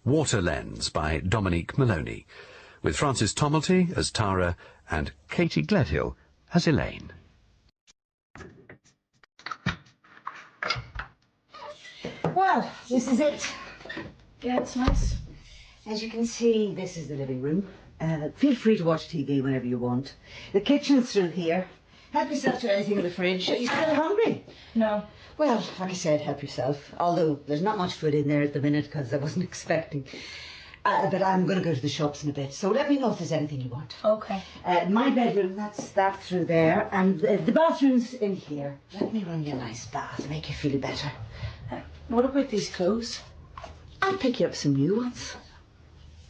Water Lens by Dominique Maloney, with Frances Tomelty as Tara and Katie Gledhill as Elaine. Well, this is it. Yeah, it's nice. As you can see, this is the living room. Feel free to watch TV whenever you want. The kitchen's through here. Help yourself to anything in the fridge. Are you still hungry? No. Well, like I said, help yourself. Although there's not much food in there at the minute because I wasn't expecting. But I'm going to go to the shops in a bit. So let me know if there's anything you want. Okay. My bedroom, that's that through there. And the bathroom's in here. Let me run you a nice bath, make you feel better. What about these clothes? I'll pick you up some new ones.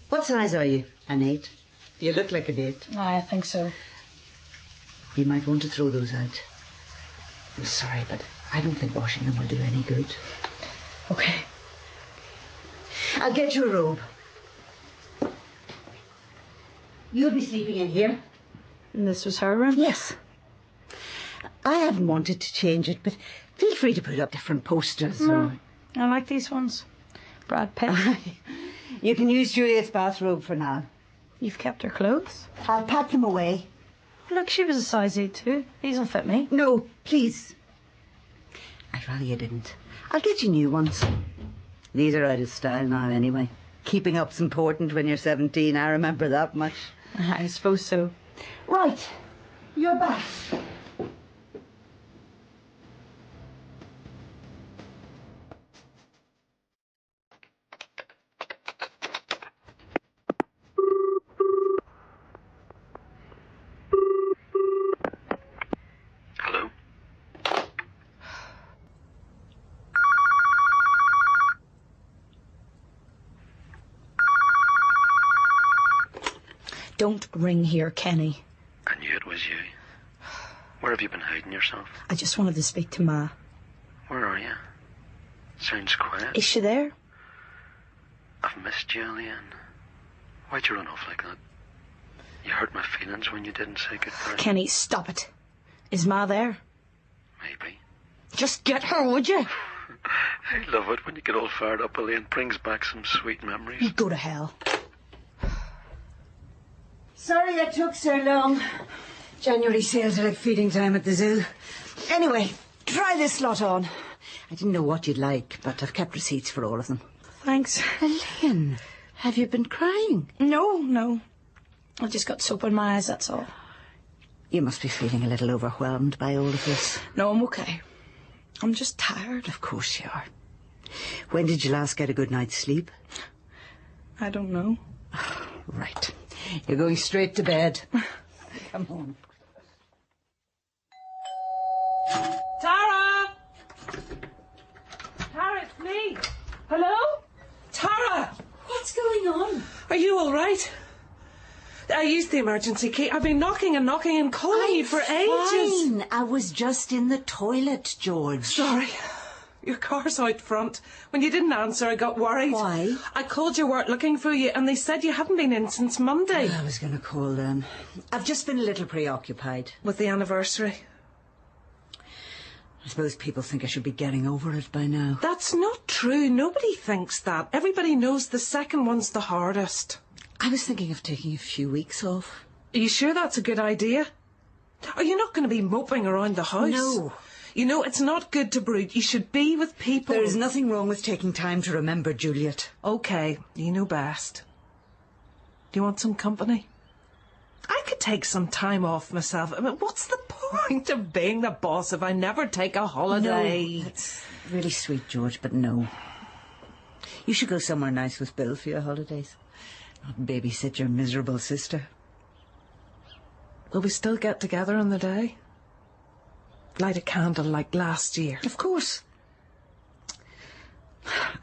What size are you? An 8? You look like an 8. I think so. You might want to throw those out. I'm sorry, but I don't think washing them will do any good. Okay. I'll get you a robe. You'll be sleeping in here. And this was her room? Yes. I haven't wanted to change it, but feel free to put up different posters. No, I like these ones. Brad Pitt. You can use Juliet's bathrobe for now. You've kept her clothes? I'll pack them away. Look, she was a size 8 too. These will fit me. No, please. I'd rather you didn't. I'll get you new ones. These are out of style now anyway. Keeping up's important when you're 17, I remember that much. I suppose so. Right, you're back. Hello? Don't ring here, Kenny. I knew it was you. Where have you been hiding yourself? I just wanted to speak to Ma. Where are you? Sounds quiet. Is she there? I've missed you, Elaine. Why'd you run off like that? You hurt my feelings when you didn't say goodbye. Kenny, stop it. Is Ma there? Maybe. Just get her, would you? I love it when you get all fired up, Elaine. Brings back some sweet memories. You go to hell. Sorry it took so long. January sales are like feeding time at the zoo. Anyway, try this lot on. I didn't know what you'd like, but I've kept receipts for all of them. Thanks. Elaine, have you been crying? No. I've just got soap in my eyes, that's all. You must be feeling a little overwhelmed by all of this. No, I'm okay. I'm just tired. Of course you are. When did you last get a good night's sleep? I don't know. Right. You're going straight to bed. Come on. Tara! Tara, it's me. Hello? Tara! What's going on? Are you all right? I used the emergency key. I've been knocking and calling you for ages. Fine. I was just in the toilet, George. Sorry. Your car's out front. When you didn't answer, I got worried. Why? I called your work looking for you, and they said you hadn't been in since Monday. I was going to call them. I've just been a little preoccupied. With the anniversary. I suppose people think I should be getting over it by now. That's not true. Nobody thinks that. Everybody knows the second one's the hardest. I was thinking of taking a few weeks off. Are you sure that's a good idea? Are you not going to be moping around the house? No. You know, it's not good to brood. You should be with people. There is nothing wrong with taking time to remember, Juliet. Okay, you know best. Do you want some company? I could take some time off myself. I mean, what's the point of being the boss if I never take a holiday? No, it's really sweet, George, but no. You should go somewhere nice with Bill for your holidays. Not babysit your miserable sister. Will we still get together on the day? Light a candle like last year. Of course.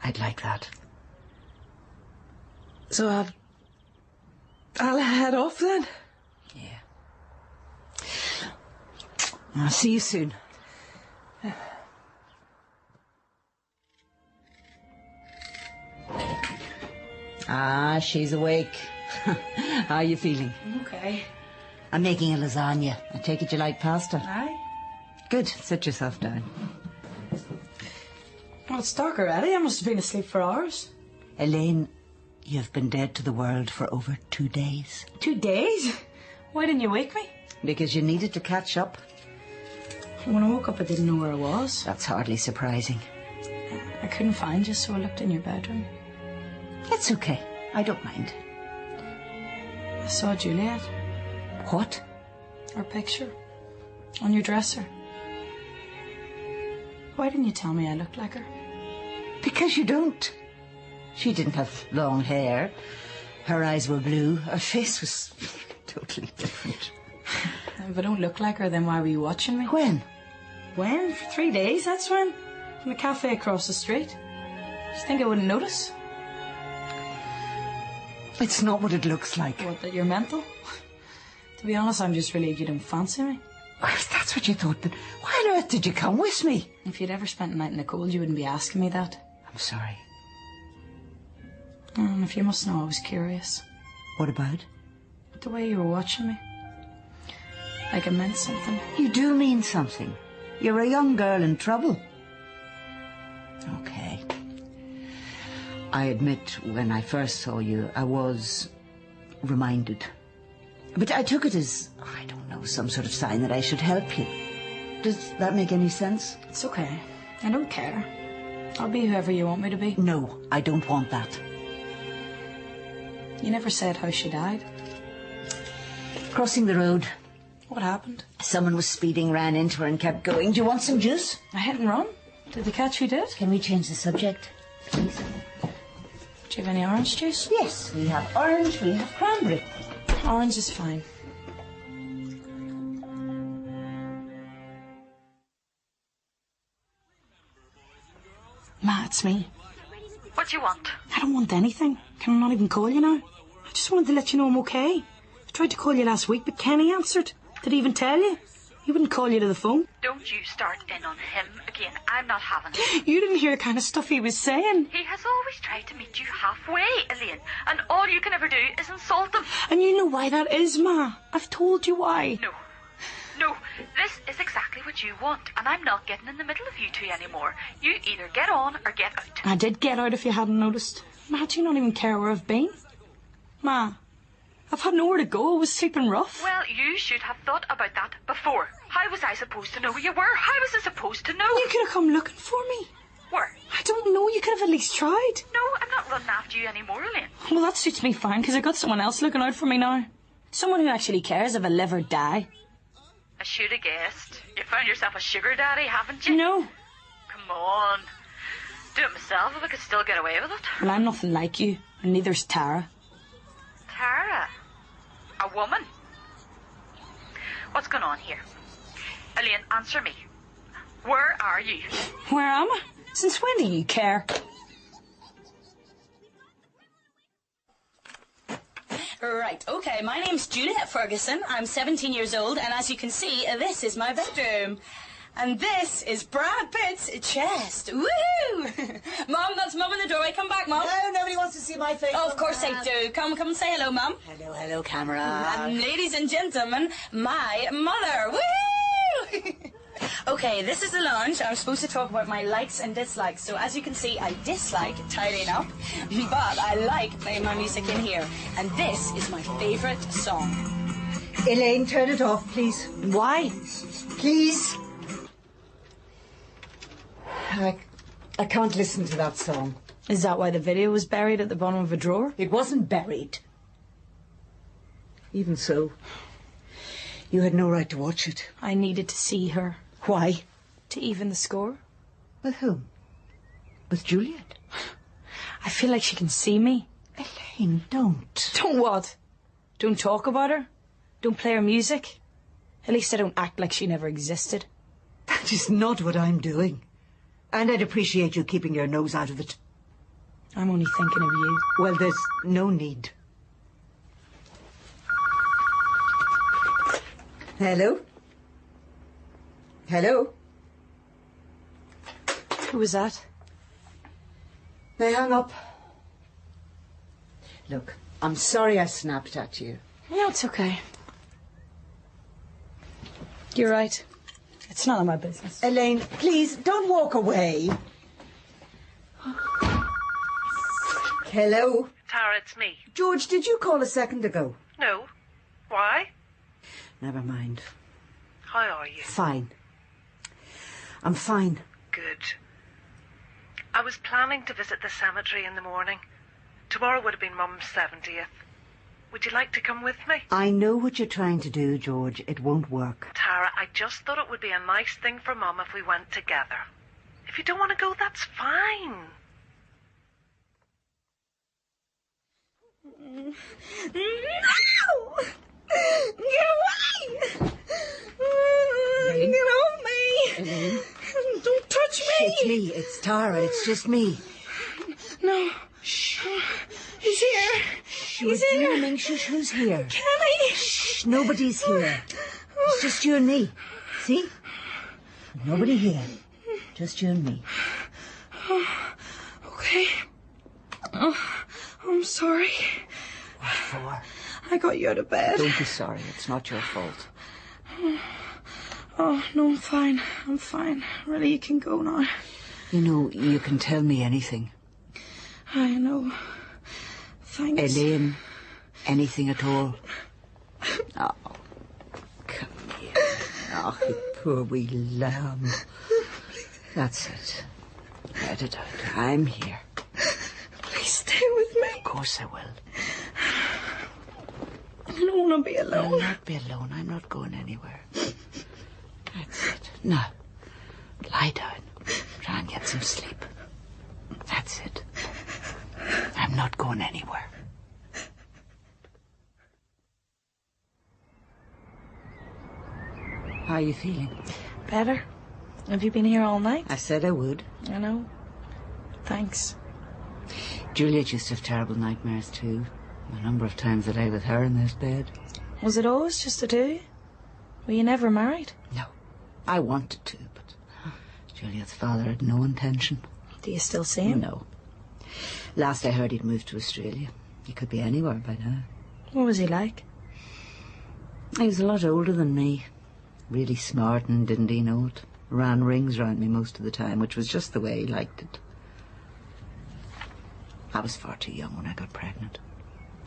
I'd like that. So I'll head off then? Yeah. I'll see you soon. Ah, she's awake. How are you feeling? Okay. I'm making a lasagna. I take it you like pasta. Aye. Good. Sit yourself down. Well, it's dark already. I must have been asleep for hours. Elaine, You've been dead to the world for over 2 days. 2 days? Why didn't you wake me? Because you needed to catch up. When I woke up, I didn't know where I was. That's hardly surprising. I couldn't find you, so I looked in your bedroom. It's okay. I don't mind. I saw Juliet, What? her picture, on your dresser. Why didn't you tell me I looked like her? Because you don't. She didn't have long hair. Her eyes were blue. Her face was totally different. If I don't look like her, then why were you watching me? When? When? For 3 days, that's when. In the cafe across the street. Do you think I wouldn't notice? It's not what it looks like. What, that you're mental? To be honest, I'm just relieved you don't fancy me. Well, if that's what you thought, then why on earth did you come with me? If you'd ever spent a night in the cold, you wouldn't be asking me that. I'm sorry. And if you must know, I was curious. What about? The way you were watching me. Like it meant something. You do mean something. You're a young girl in trouble. Okay. I admit, when I first saw you, I was reminded. But I took it as, I don't know, some sort of sign that I should help you. Does that make any sense? It's okay. I don't care. I'll be whoever you want me to be. No, I don't want that. You never said how she died. Crossing the road, What happened? someone was speeding, ran into her and kept going. Do you want some juice? I hit and run. Did they catch who did? Can we change the subject, please? Do you have any orange juice? Yes, we have orange, we have cranberry. Orange is fine. Ma, it's me. What do you want? I don't want anything. Can I not even call you now? I just wanted to let you know I'm okay. I tried to call you last week, but Kenny answered. Did he even tell you? He wouldn't call you to the phone. Don't you start in on him again. I'm not having it. You didn't hear the kind of stuff he was saying. He has always tried to meet you halfway, Elaine, and all you can ever do is insult him. And you know why that is, Ma. I've told you why. No, this is exactly what you want, and I'm not getting in the middle of you two anymore. You either get on or get out. I did get out if you hadn't noticed. Ma, do you not even care where I've been? Ma, I've had nowhere to go. I was sleeping rough. Well, you should have thought about that before. How was I supposed to know where you were? How was I supposed to know? You could have come looking for me. Where? I don't know. You could have at least tried. No, I'm not running after you anymore, Elaine. Well, that suits me fine, because I got someone else looking out for me now. Someone who actually cares if I live or die. I should have guessed. You found yourself a sugar daddy, haven't you? No. Come on. Do it myself if I could still get away with it. Well, I'm nothing like you, and neither's Tara. Tara? A woman? What's going on here? Elaine, answer me. Where are you? Where am I? Since when do you care? Right, okay, my name's Juliet Ferguson. I'm 17 years old, and as you can see, this is my bedroom. And this is Brad Pitt's chest. Woo! Mum, that's Mum in the doorway. Come back, Mum. No, nobody wants to see my face. Oh, of course they do. Come and say hello, Mum. Hello, camera. And ladies and gentlemen, my mother. Woo! Okay, this is the lounge. I'm supposed to talk about my likes and dislikes. So as you can see, I dislike tidying up, but I like playing my music in here. And this is my favourite song. Elaine, turn it off, please. Why? Please. I can't listen to that song. Is that why the video was buried at the bottom of a drawer? It wasn't buried. Even so, you had no right to watch it. I needed to see her. Why? To even the score. With whom? With Juliet? I feel like she can see me. Elaine, don't. Don't what? Don't talk about her? Don't play her music? At least I don't act like she never existed. That is not what I'm doing. And I'd appreciate you keeping your nose out of it. I'm only thinking of you. Well, there's no need. Hello? Hello? Who was that? They hung up. Look, I'm sorry I snapped at you. No, it's okay. You're right. It's none of my business. Elaine, please, don't walk away. Hello? Tara, it's me. George, did you call a second ago? No. Why? Never mind. How are you? Fine. I'm fine. Good. I was planning to visit the cemetery in the morning. Tomorrow would have been Mum's 70th. Would you like to come with me? I know what you're trying to do, George. It won't work. Tara, I just thought it would be a nice thing for Mum if we went together. If you don't want to go, that's fine. No! Get away! Get off me! Elaine? Don't touch me! It's me. It's Tara. It's just me. No. Shh. He's here. He's You're here. dreaming. Shush, who's here? Kenny! Shh, nobody's here. It's just you and me. See? Nobody here. Just you and me. Okay. Oh, I'm sorry. What for? I got you out of bed. Don't be sorry. It's not your fault. Oh, no, I'm fine. I'm fine. Really, you can go now. You know, you can tell me anything. I know. Thanks. Elaine, anything at all. Oh, come here. Oh, you poor wee lamb. That's it. Let it out. I'm here. Please stay with me. Of course I will. I don't want to be I'll alone. not be alone. I'm not going anywhere. That's it. Now, lie down. Try and get some sleep. That's it. I'm not going anywhere. How are you feeling? Better? Have you been here all night? I said I would. I know. Thanks. Juliet used to have terrible nightmares too. A number of times I lay with her in this bed. Was it always just the two of you? Were you never married? No, I wanted to, but Juliet's father had no intention. Do you still see him? No. Last I heard he'd moved to Australia. He could be anywhere by now. What was he like? He was a lot older than me. Really smart, and didn't he know it? Ran rings round me most of the time, which was just the way he liked it. I was far too young when I got pregnant.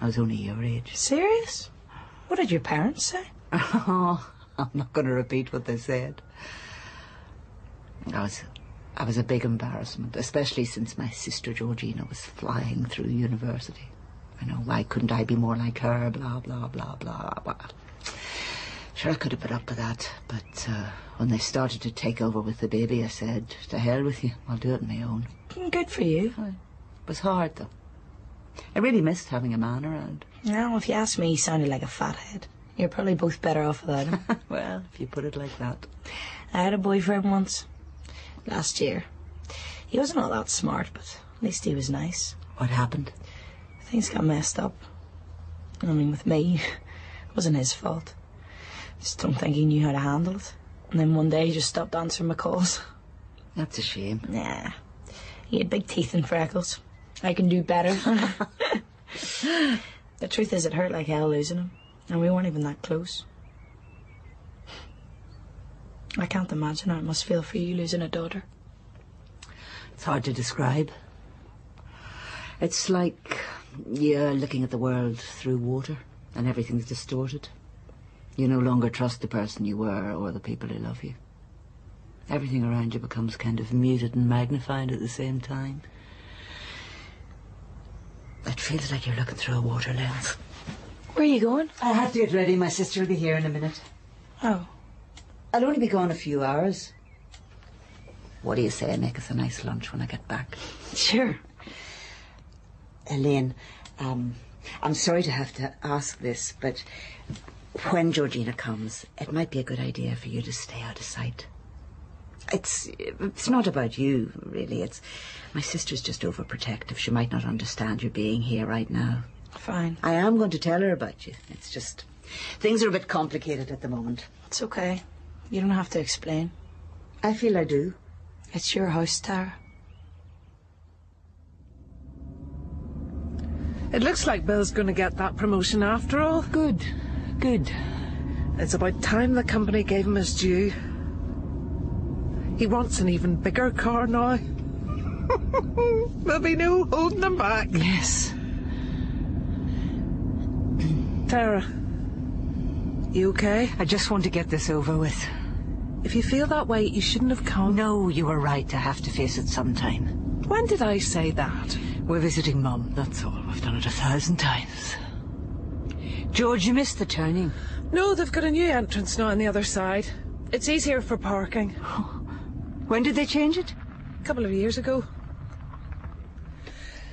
I was only your age. Serious? What did your parents say? Oh, I'm not going to repeat what they said. I was a big embarrassment, especially since my sister Georgina was flying through university. I know, why couldn't I be more like her, blah, blah, blah, blah, blah. Sure, I could have put up with that, but when they started to take over with the baby, I said, to hell with you, I'll do it on my own. Good for you. It was hard, though. I really missed having a man around. Now, if you ask me, he sounded like a fathead. You're probably both better off without him. Well, if you put it like that. I had a boyfriend once. Last year. He wasn't all that smart, but at least he was nice. What happened? Things got messed up. I mean, with me, it wasn't his fault. Just don't think he knew how to handle it. And then one day he just stopped answering my calls. That's a shame. Nah. He had big teeth and freckles. I can do better. The truth is, it hurt like hell losing him. And we weren't even that close. I can't imagine how it must feel for you losing a daughter. It's hard to describe. It's like you're looking at the world through water and everything's distorted. You no longer trust the person you were or the people who love you. Everything around you becomes kind of muted and magnified at the same time. It feels like you're looking through a water lens. Where are you going? I have to get ready. My sister will be here in a minute. Oh. I'll only be gone a few hours. What do you say I make us a nice lunch when I get back? Sure. Elaine, I'm sorry to have to ask this, but when Georgina comes, it might be a good idea for you to stay out of sight. It's not about you, really. It's my sister's just overprotective. She might not understand you being here right now. Fine. I am going to tell her about you. It's just things are a bit complicated at the moment. It's okay. You don't have to explain. I feel I do. It's your house, Tara. It looks like Bill's going to get that promotion after all. Good. It's about time the company gave him his due. He wants an even bigger car now. There'll be no holding him back. Yes. Tara. You okay? I just want to get this over with. If you feel that way, you shouldn't have come. No, you were right. I have to face it sometime. When did I say that? We're visiting Mum, that's all. I've done it 1,000 times. George, you missed the turning. No, they've got a new entrance now on the other side. It's easier for parking. When did they change it? A couple of years ago.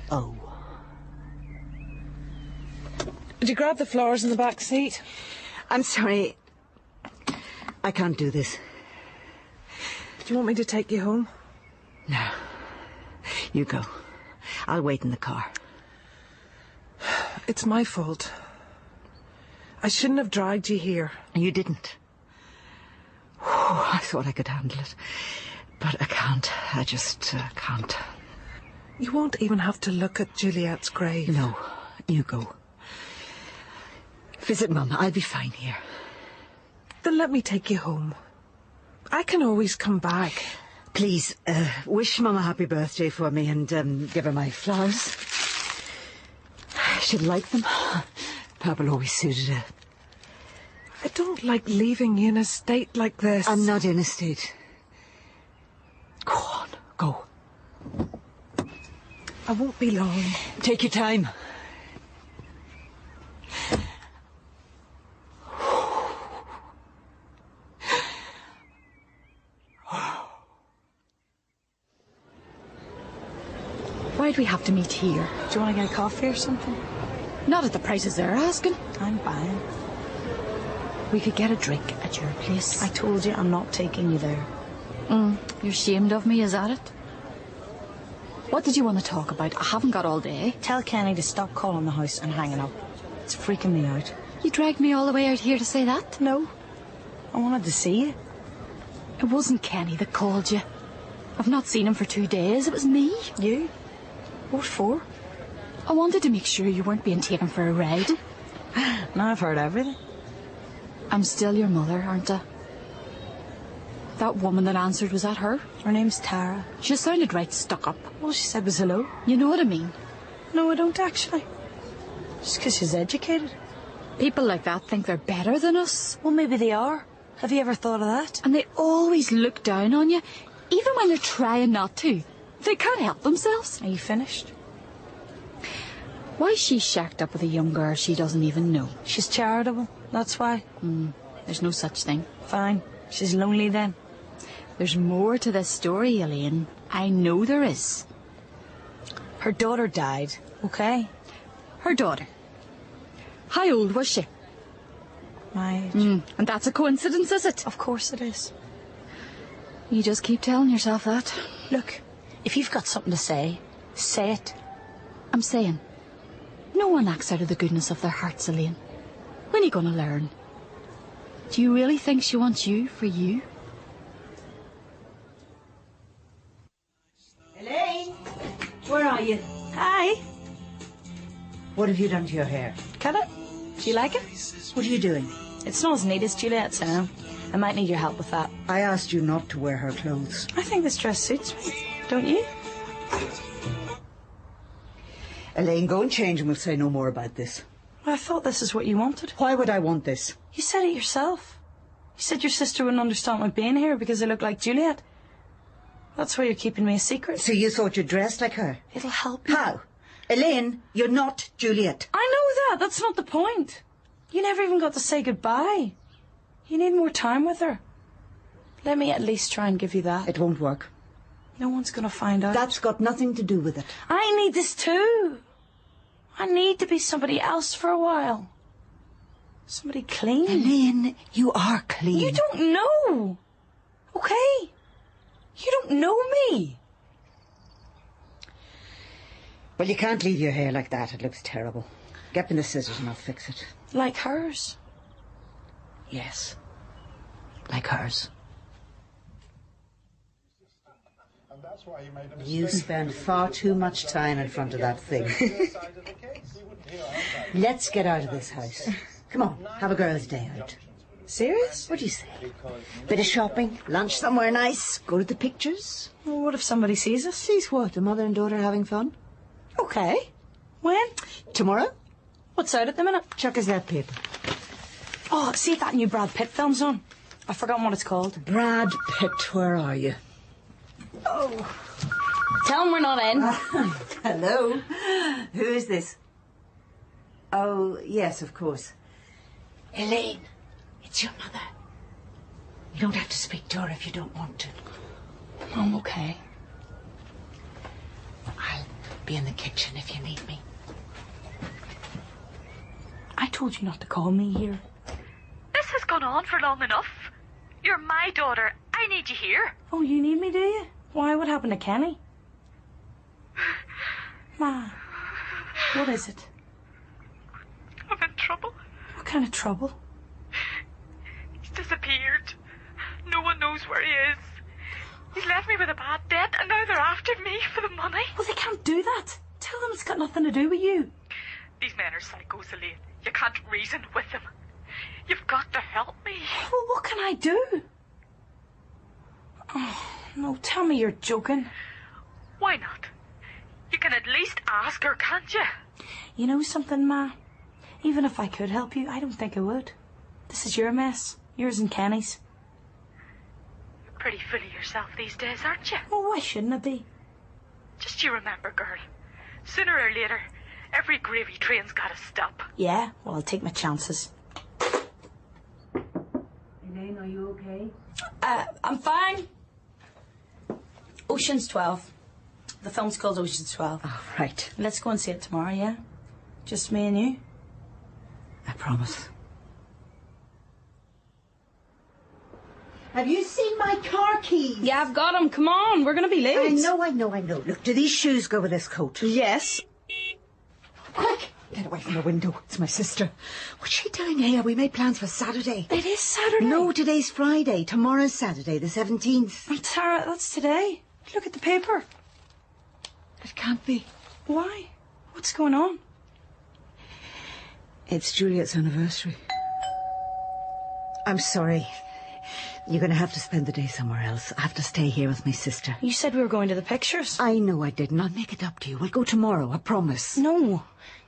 Oh. Did you grab the flowers in the back seat? I'm sorry. I can't do this. Do you want me to take you home? No. You go. I'll wait in the car. It's my fault. I shouldn't have dragged you here. You didn't. I thought I could handle it. But I can't. I just can't. You won't even have to look at Juliet's grave. No. You go. Visit Mum. I'll be fine here. Then let me take you home. I can always come back. Please, wish Mum a happy birthday for me and give her my flowers. She'd like them. Purple always suited her. I don't like leaving you in a state like this. I'm not in a state. Go on, go. I won't be long. Take your time. Why'd we have to meet here? Do you want to get a coffee or something? Not at the prices they're asking. I'm buying. We could get a drink at your place. I told you I'm not taking you there. You're ashamed of me, is that it? What did you want to talk about? I haven't got all day. Tell Kenny to stop calling the house and hanging up. It's freaking me out. You dragged me all the way out here to say that? No. I wanted to see you. It wasn't Kenny that called you. I've not seen him for 2 days. It was me. You? What for? I wanted to make sure you weren't being taken for a ride. Now I've heard everything. I'm still your mother, aren't I? That woman that answered, was that her? Her name's Tara. She sounded right stuck up. All she said was hello. You know what I mean? No, I don't actually. Just because she's educated. People like that think they're better than us. Well, maybe they are. Have you ever thought of that? And they always look down on you, even when they're trying not to. They can't help themselves. Are you finished? Why she's shacked up with a young girl she doesn't even know? She's charitable, that's why. There's no such thing. Fine. She's lonely then. There's more to this story, Elaine. I know there is. Her daughter died, okay? Her daughter. How old was she? My age. And that's a coincidence, is it? Of course it is. You just keep telling yourself that. Look, if you've got something to say it. I'm saying, no one acts out of the goodness of their hearts, Elaine. When are you going to learn? Do you really think she wants you for you? Elaine! Where are you? Hi. What have you done to your hair? Cut it. Do you like it? What are you doing? It's not as neat as Juliet's, I might need your help with that. I asked you not to wear her clothes. I think this dress suits me. Don't you? Elaine, go and change and we'll say no more about this. I thought this is what you wanted. Why would I want this? You said it yourself. You said your sister wouldn't understand my being here because I look like Juliet. That's why you're keeping me a secret. So you thought you dressed like her? It'll help you. How? Elaine, you're not Juliet. I know that. That's not the point. You never even got to say goodbye. You need more time with her. Let me at least try and give you that. It won't work. No one's going to find out. That's got nothing to do with it. I need this too. I need to be somebody else for a while. Somebody clean. Elaine, you are clean. You don't know. Okay? You don't know me. Well, you can't leave your hair like that. It looks terrible. Get me the scissors and I'll fix it. Like hers. Yes. Like hers. You spend far too much time in front of that thing. Let's get out of this house. Come on, have a girl's day out. Serious? What do you say? Bit of shopping, lunch somewhere nice, go to the pictures. Well, what if somebody sees us? Sees what? A mother and daughter having fun? Okay. When? Tomorrow? What's out at the minute? Chuck us that paper. Oh, see if that new Brad Pitt film's on. I've forgotten what it's called. Brad Pitt, where are you? Tell him we're not in. Hello. Who is this? Oh, yes, of course. Elaine, it's your mother. You don't have to speak to her if you don't want to. I'm okay. I'll be in the kitchen if you need me. I told you not to call me here. This has gone on for long enough. You're my daughter. I need you here. Oh, you need me, do you? Why? What happened to Kenny? Ma, what is it? I'm in trouble. What kind of trouble? He's disappeared. No one knows where he is. He's left me with a bad debt, and now they're after me for the money. Well, they can't do that. Tell them it's got nothing to do with you. These men are psychos, Elaine. You can't reason with them. You've got to help me. Well, what can I do? Oh, no, tell me you're joking. Why not? You can at least ask her, can't you? You know something, Ma? Even if I could help you, I don't think I would. This is your mess. Yours and Kenny's. You're pretty full of yourself these days, aren't you? Well, why shouldn't I be? Just you remember, girl. Sooner or later, every gravy train's gotta stop. Yeah, well, I'll take my chances. Elaine, are you okay? I'm fine. Ocean's 12. The film's called Ocean's 12. Oh, right. Let's go and see it tomorrow, yeah? Just me and you? I promise. Have you seen my car keys? Yeah, I've got them. Come on, we're going to be late. I know. Look, do these shoes go with this coat? Yes. Quick! Get away from the window. It's my sister. What's she doing here? We made plans for Saturday. It is Saturday. No, today's Friday. Tomorrow's Saturday, the 17th. Well, Tara, that's today. Look at the paper. It can't be. Why? What's going on? It's Juliet's anniversary. I'm sorry. You're going to have to spend the day somewhere else. I have to stay here with my sister. You said we were going to the pictures. I know I didn't. I'll make it up to you. We'll go tomorrow, I promise. No.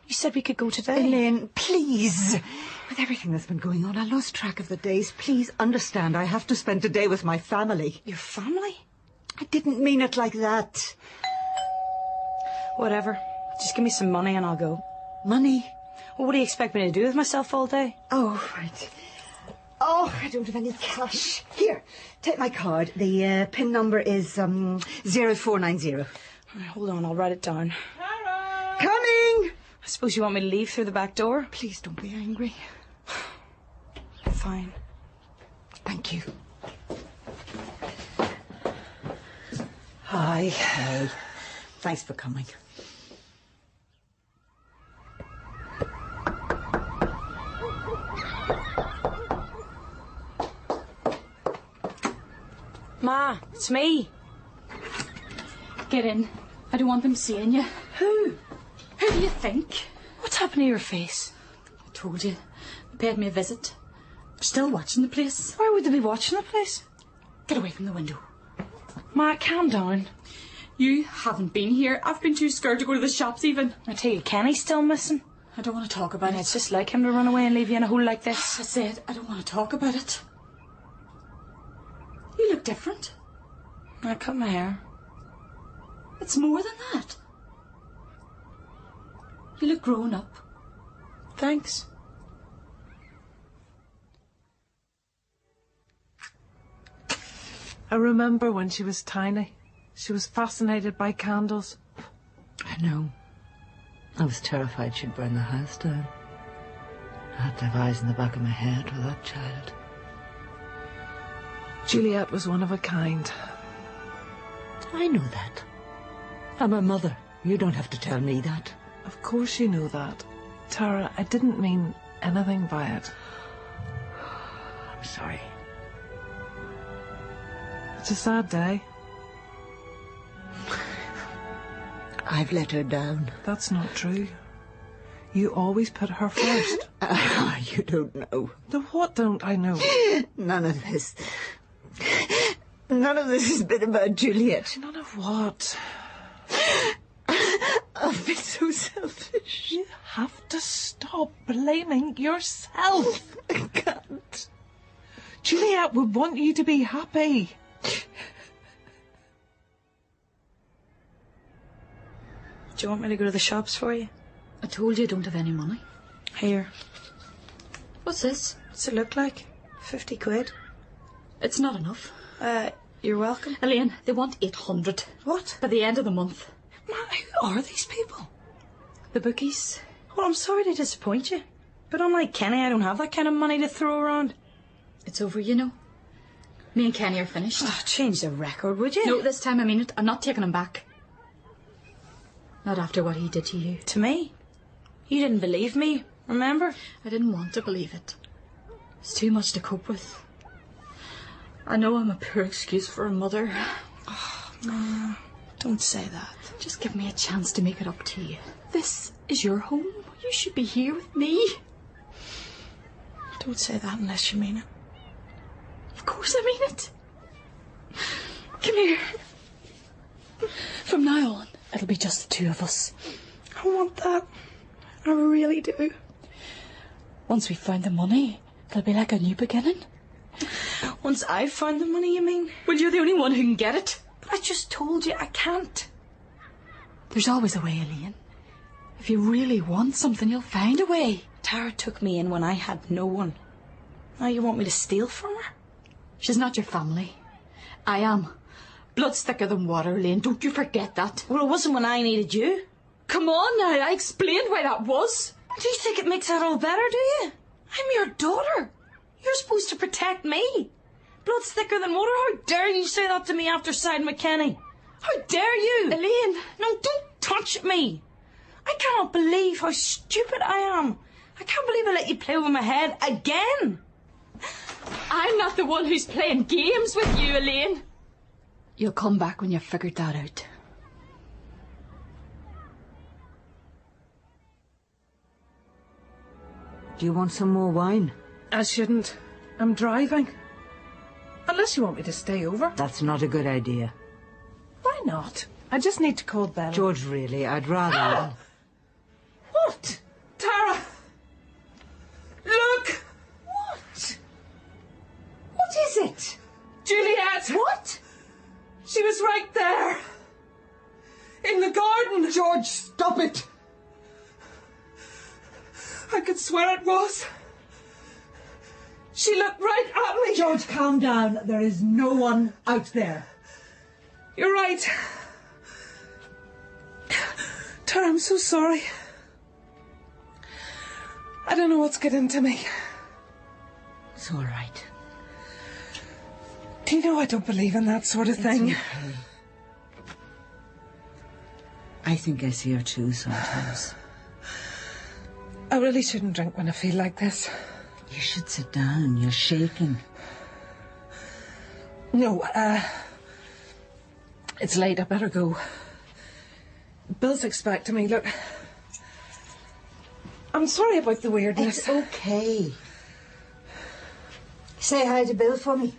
You said we could go today. Elaine, please. With everything that's been going on, I lost track of the days. Please understand, I have to spend today with my family. Your family? I didn't mean it like that. Whatever. Just give me some money and I'll go. Money? Well, what do you expect me to do with myself all day? Oh, right. Oh, I don't have any cash. Here, take my card. The PIN number is 0490. Right, hold on, I'll write it down. Tara! Coming! I suppose you want me to leave through the back door? Please don't be angry. Fine. Thank you. Hi. Hey. Thanks for coming. Ma, it's me. Get in. I don't want them seeing you. Who? Who do you think? What's happened to your face? I told you. They paid me a visit. They're still watching the place. Why would they be watching the place? Get away from the window. Ma, calm down. You haven't been here. I've been too scared to go to the shops even. I tell you, Kenny's still missing. I don't want to talk about And it. it's just like him to run away and leave you in a hole like this. I said I don't want to talk about it. You look different. I cut my hair. It's more than that. You look grown up. Thanks. I remember when she was tiny. She was fascinated by candles. I know. I was terrified she'd burn the house down. I had to have eyes in the back of my head for that child. Juliet was one of a kind. I know that. I'm her mother. You don't have to tell me that. Of course you know that. Tara, I didn't mean anything by it. I'm sorry. It's a sad day. I've let her down. That's not true. You always put her first. You don't know. Now what don't I know? None of this has been about Juliet. None of what? I've been so selfish. You have to stop blaming yourself. I can't. Juliet would want you to be happy. Do you want me to go to the shops for you? I told you I don't have any money. Here. What's this? What's it look like? 50 quid. It's not enough. You're welcome. Elaine, they want 800 What? by the end of the month. Man, who are these people? The bookies. Well, I'm sorry to disappoint you. But unlike Kenny, I don't have that kind of money to throw around. It's over, you know. Me and Kenny are finished. Oh, change the record, would you? No, this time I mean it. I'm not taking him back. Not after what he did to you. To me? You didn't believe me, remember? I didn't want to believe it. It's too much to cope with. I know I'm a poor excuse for a mother. Oh, no, don't say that. Just give me a chance to make it up to you. This is your home. You should be here with me. Don't say that unless you mean it. Of course I mean it. Come here. From now on, it'll be just the two of us. I want that. I really do. Once we've found the money, it'll be like a new beginning. Once I've found the money, you mean? Well, you're the only one who can get it. But I just told you I can't. There's always a way, Elaine. If you really want something, you'll find a way. Tara took me in when I had no one. Now you want me to steal from her? She's not your family. I am. Blood's thicker than water, Elaine. Don't you forget that. Well, it wasn't when I needed you. Come on now. I explained why that was. Do you think it makes that all better, do you? I'm your daughter. You're supposed to protect me. Blood's thicker than water. How dare you say that to me after siding with Kenny? How dare you? Elaine. No, don't touch me. I cannot believe how stupid I am. I can't believe I let you play over my head again. I'm not the one who's playing games with you, Elaine. You'll come back when you've figured that out. Do you want some more wine? I shouldn't. I'm driving. Unless you want me to stay over. That's not a good idea. Why not? I just need to call Bella. George, really, I'd rather... What? Tara! Look! What? What is it? Juliet! What? She was right there. In the garden. George, stop it! I could swear it was. She looked right at me. George, calm down. There is no one out there. You're right. Tara, I'm so sorry. I don't know what's getting into me. It's all right. Do you know I don't believe in that sort of thing? It's okay. I think I see her too sometimes. I really shouldn't drink when I feel like this. You should sit down. You're shaking. No, it's late. I better go. Bill's expecting me. Look, I'm sorry about the weirdness. It's okay. Say hi to Bill for me.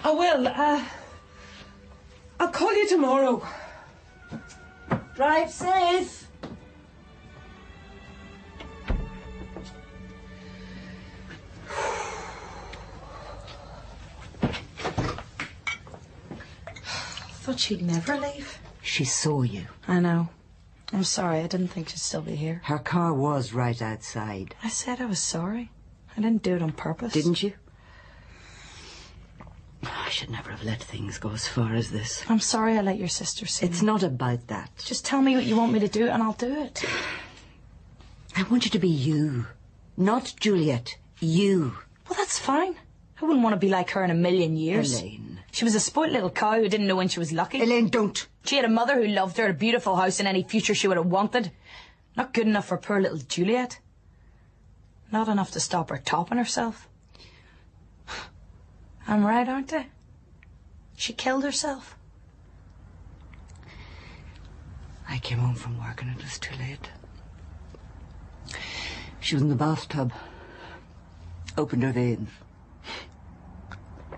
I will. I'll call you tomorrow. Drive safe. I thought she'd never leave. She saw you. I know. I'm sorry. I didn't think she'd still be here. Her car was right outside. I said I was sorry. I didn't do it on purpose. Didn't you? I should never have let things go as far as this. I'm sorry I let your sister see It's me. not about that. Just tell me what you want me to do and I'll do it. I want you to be you. Not Juliet. You. Well, that's fine. I wouldn't want to be like her in a million years. Elaine. She was a spoilt little cow who didn't know when she was lucky. Elaine, don't. She had a mother who loved her, a beautiful house and any future she would have wanted. Not good enough for poor little Juliet. Not enough to stop her topping herself. I'm right, aren't I? She killed herself. I came home from work and it was too late. She was in the bathtub. Opened her veins.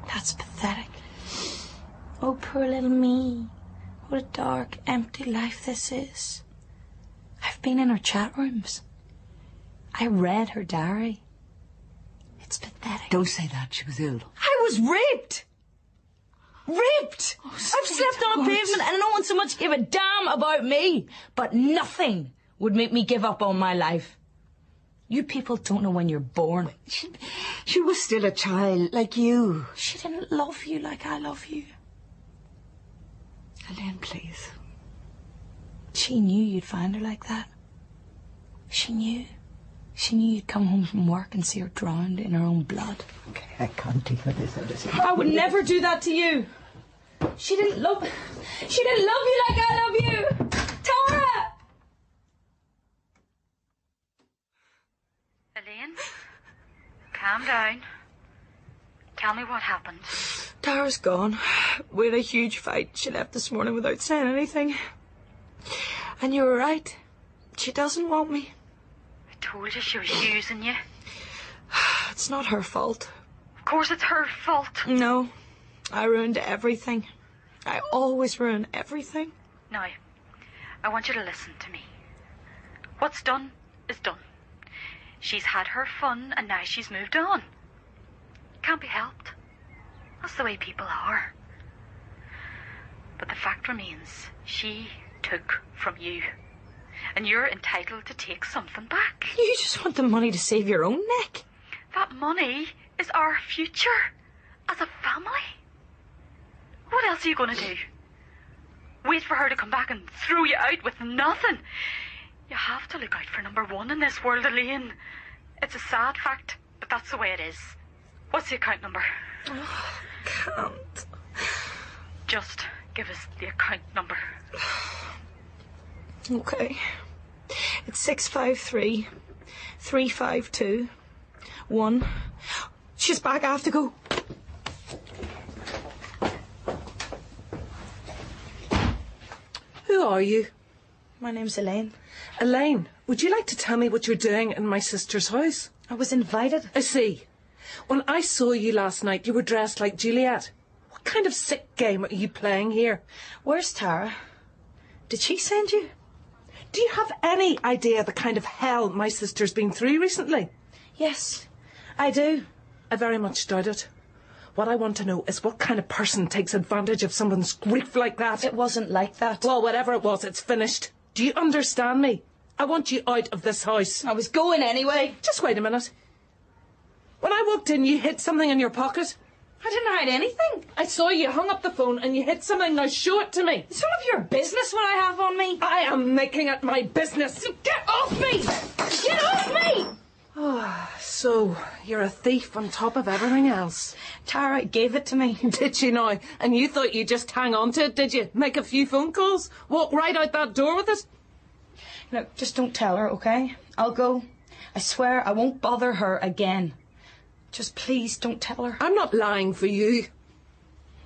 That's pathetic. Oh, poor little me. What a dark, empty life this is. I've been in her chat rooms. I read her diary. It's pathetic. Don't say that. She was ill. I was raped! Raped! Oh, I've slept on a pavement and no one so much gave a damn about me. But nothing would make me give up on my life. You people don't know when you're born. She was still a child, like you. She didn't love you like I love you. Elaine, please. She knew you'd find her like that. She knew. She knew you'd come home from work and see her drowned in her own blood. Okay, I can't deal with this. I would never do that to you. She didn't love you like I love you. Tara! Elaine, calm down. Tell me what happened. Tara's gone. We had a huge fight. She left this morning without saying anything. And you were right. She doesn't want me. I told you she was using you. It's not her fault. Of course it's her fault. No. I ruined everything. I always ruin everything. Now, I want you to listen to me. What's done is done. She's had her fun and now she's moved on. Can't be helped. That's the way people are. But the fact remains, she took from you. And you're entitled to take something back. You just want the money to save your own neck. That money is our future as a family. What else are you going to do? Wait for her to come back and throw you out with nothing? You have to look out for number one in this world, Elaine. It's a sad fact, but that's the way it is. What's the account number? Oh, I can't. Just give us the account number. Okay. It's 653 352 1. She's back. I have to go. Who are you? My name's Elaine. Elaine, would you like to tell me what you're doing in my sister's house? I was invited. I see. When I saw you last night, you were dressed like Juliet. What kind of sick game are you playing here? Where's Tara? Did she send you? Do you have any idea the kind of hell my sister's been through recently? Yes, I do. I very much doubt it. What I want to know is what kind of person takes advantage of someone's grief like that. It wasn't like that. Well, whatever it was, it's finished. Do you understand me? I want you out of this house. I was going anyway. Just wait a minute. When I walked in, you hid something in your pocket. I didn't hide anything. I saw you hung up the phone and you hid something. Now show it to me. It's none of your business what I have on me. I am making it my business. Get off me! Get off me! So, you're a thief on top of everything else. Tara gave it to me. Did she now? And you thought you'd just hang on to it, did you? Make a few phone calls? Walk right out that door with it? Look, just don't tell her, okay? I'll go. I swear I won't bother her again. Just please don't tell her. I'm not lying for you.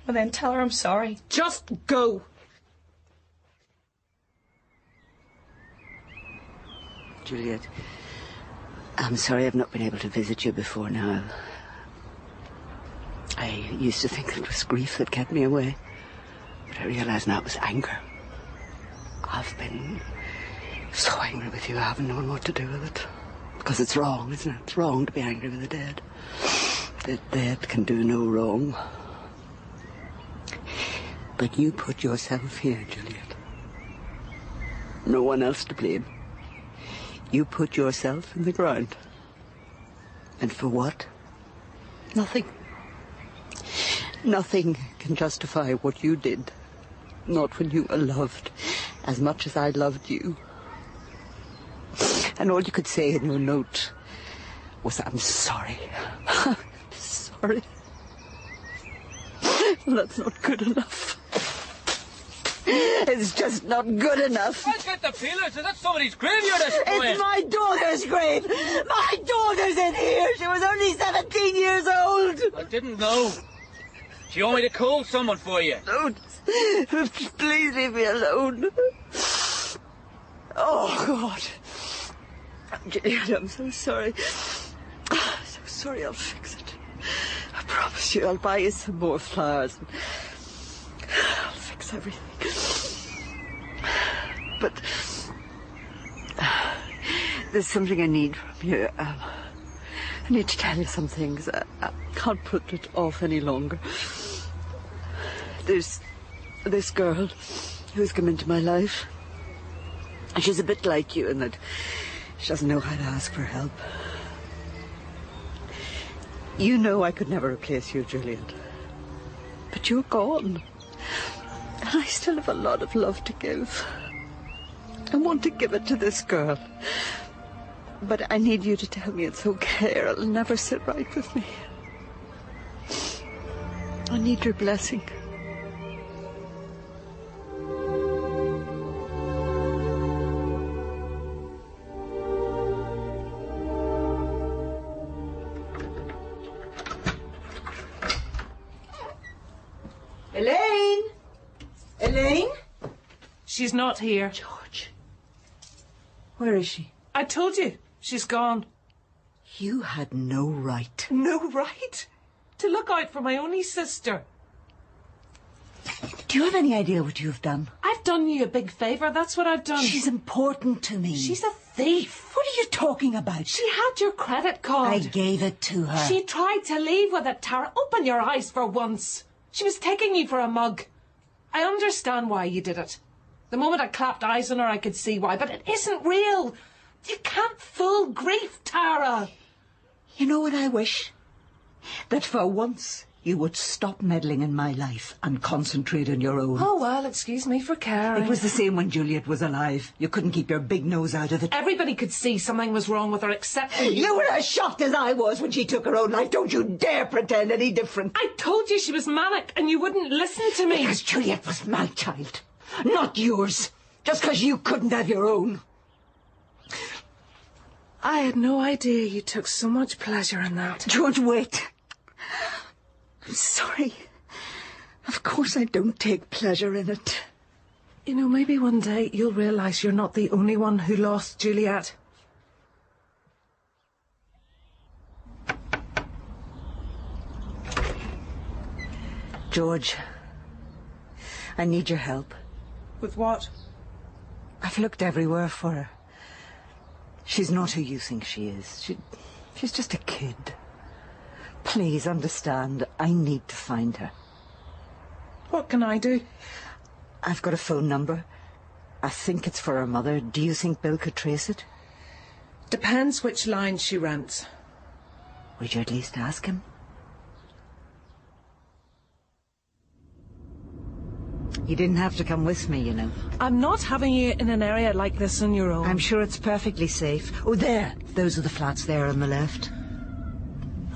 Well then tell her I'm sorry. Just go. Juliet, I'm sorry I've not been able to visit you before now. I used to think it was grief that kept me away, but I realise now it was anger. I've been so angry with you, I haven't known what to do with it. Because it's wrong, isn't it? It's wrong to be angry with the dead. The dead can do no wrong. But you put yourself here, Juliet. No one else to blame. You put yourself in the ground. And for what? Nothing. Nothing can justify what you did. Not when you were loved as much as I loved you. And all you could say in your note was, I'm sorry. I'm sorry. Well, that's not good enough. It's just not good enough. I get the feeling so that's somebody's graveyard at this point. It's my daughter's grave. My daughter's in here. She was only 17 years old. I didn't know. Do you want me to call someone for you? Don't. Please leave me alone. Oh, God. Juliet, I'm so sorry. So sorry, I'll fix it. I promise you, I'll buy you some more flowers. I'll fix everything. but there's something I need from you. I need to tell you some things. I can't put it off any longer. There's this girl who's come into my life. She's a bit like you in that she doesn't know how to ask for help. You know I could never replace you, Juliet. But you're gone. And I still have a lot of love to give. I want to give it to this girl. But I need you to tell me it's okay, or it'll never sit right with me. I need your blessing. Elaine? Elaine? She's not here. George. Where is she? I told you. She's gone. You had no right. No right? To look out for my only sister. Do you have any idea what you've done? I've done you a big favour, that's what I've done. She's important to me. She's a thief. What are you talking about? She had your credit card. I gave it to her. She tried to leave with it, Tara. Open your eyes for once. She was taking you for a mug. I understand why you did it. The moment I clapped eyes on her, I could see why, but it isn't real. You can't fool grief, Tara. You know what I wish? That for once you would stop meddling in my life and concentrate on your own. Oh, well, excuse me for caring. It was the same when Juliet was alive. You couldn't keep your big nose out of it. Everybody could see something was wrong with her except you. You were as shocked as I was when she took her own life. Don't you dare pretend any different. I told you she was manic and you wouldn't listen to me. Because Juliet was my child, not yours. Just because you couldn't have your own. I had no idea you took so much pleasure in that. George, wait. I'm sorry. Of course I don't take pleasure in it. You know, maybe one day you'll realise you're not the only one who lost Juliet. George, I need your help. With what? I've looked everywhere for her. She's not who you think she is. She's just a kid. Please understand, I need to find her. What can I do? I've got a phone number. I think it's for her mother. Do you think Bill could trace it? Depends which line she rents. Would you at least ask him? You didn't have to come with me, you know. I'm not having you in an area like this on your own. I'm sure it's perfectly safe. Oh, there. Those are the flats there on the left.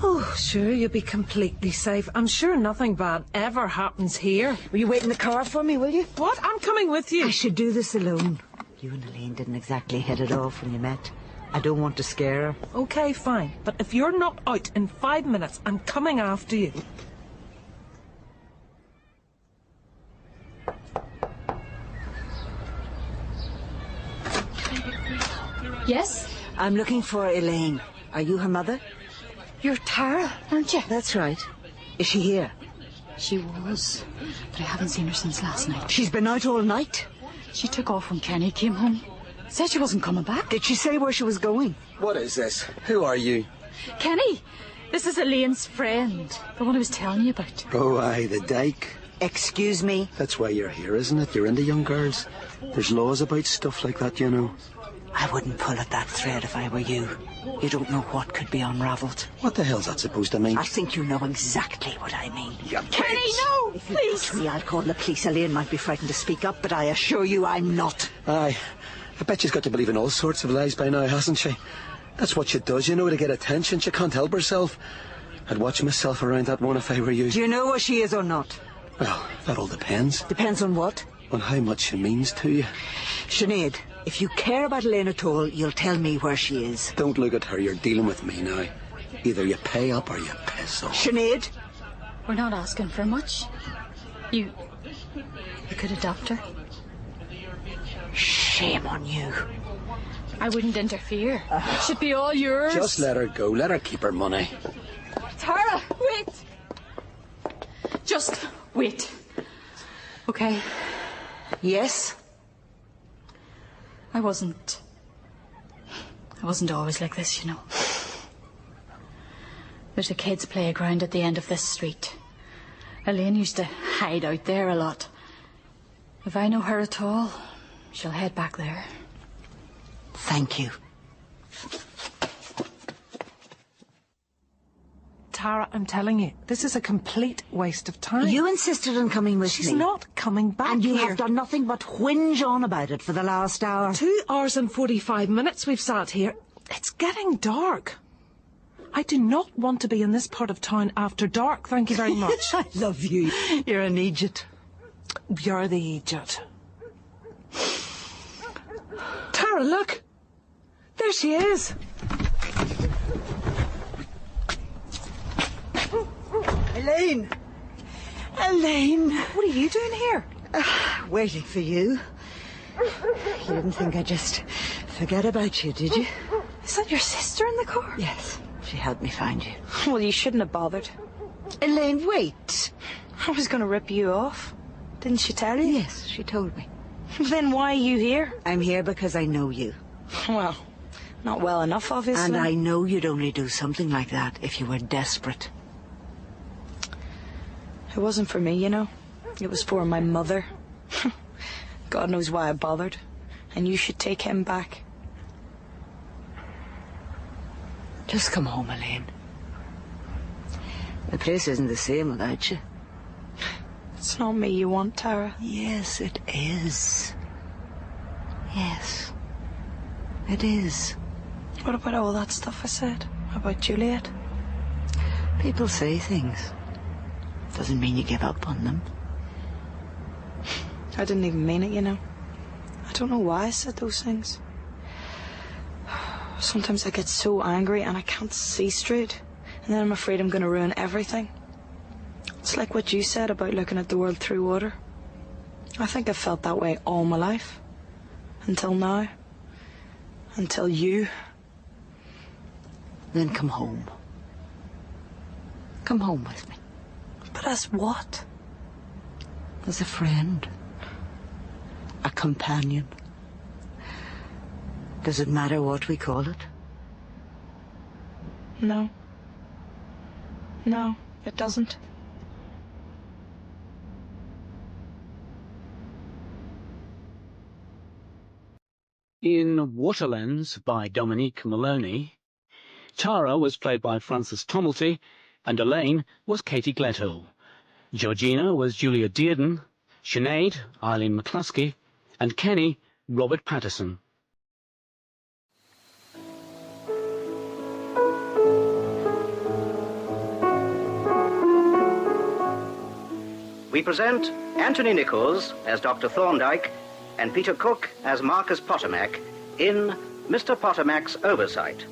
Oh, sure, you'll be completely safe. I'm sure nothing bad ever happens here. Will you wait in the car for me, will you? What? I'm coming with you. I should do this alone. You and Elaine didn't exactly hit it off when you met. I don't want to scare her. Okay, fine. But if you're not out in 5 minutes, I'm coming after you. Yes? I'm looking for Elaine. Are you her mother? You're Tara, aren't you? That's right. Is she here? She was, but I haven't seen her since last night. She's been out all night? She took off when Kenny came home. Said she wasn't coming back. Did she say where she was going? What is this? Who are you? Kenny, this is Elaine's friend, the one I was telling you about. Oh, aye, the dyke. Excuse me? That's why you're here, isn't it? You're into young girls. There's laws about stuff like that, you know. I wouldn't pull at that thread if I were you. You don't know what could be unravelled. What the hell's that supposed to mean? I think you know exactly what I mean. Kenny, no! If you Please! push me, I'll call the police. Elaine might be frightened to speak up, but I assure you I'm not. Aye. I bet she's got to believe in all sorts of lies by now, hasn't she? That's what she does, you know, to get attention. She can't help herself. I'd watch myself around that one if I were you. Do you know where she is or not? Well, that all depends. Depends on what? On how much she means to you. Sinead, if you care about Elaine at all, you'll tell me where she is. Don't look at her. You're dealing with me now. Either you pay up or you piss off. Sinead? We're not asking for much. You could adopt her. Shame on you. I wouldn't interfere. It should be all yours. Just let her go. Let her keep her money. Tara, wait. Just wait. Okay. Yes? I wasn't always like this, you know. There's a kids' playground at the end of this street. Elaine used to hide out there a lot. If I know her at all, she'll head back there. Thank you. Tara, I'm telling you, this is a complete waste of time. You insisted on coming with me. She's not coming back And you here. have done nothing but whinge on about it for the last hour. 2 hours and 45 minutes we've sat here. It's getting dark. I do not want to be in this part of town after dark, thank you very much. I love you. You're an idiot. You're the idiot. Tara, look! There she is. Elaine! Elaine! What are you doing here? Waiting for you. You didn't think I'd just forget about you, did you? Is that your sister in the car? Yes. She helped me find you. Well, you shouldn't have bothered. Elaine, wait. I was going to rip you off. Didn't she tell you? Yes, she told me. Then why are you here? I'm here because I know you. Well, not well enough, obviously. And I know you'd only do something like that if you were desperate. It wasn't for me, you know. It was for my mother. God knows why I bothered. And you should take him back. Just come home, Elaine. The place isn't the same without you. It's not me you want, Tara. Yes, it is. Yes, it is. What about all that stuff I said about Juliet? People say things. Doesn't mean you give up on them. I didn't even mean it, you know. I don't know why I said those things. Sometimes I get so angry and I can't see straight. And then I'm afraid I'm going to ruin everything. It's like what you said about looking at the world through water. I think I've felt that way all my life. Until now. Until you. Then come home. Come home with me. But as what? As a friend. A companion. Does it matter what we call it? No. No, it doesn't. In Waterlands by Dominique Maloney, Tara was played by Frances Tomalty, and Elaine was Katie Gledhill. Georgina was Julia Dearden, Sinead, Eileen McCluskey, and Kenny, Robert Patterson. We present Anthony Nichols as Dr. Thorndyke and Peter Cook as Marcus Potomac in Mr. Potomac's Oversight,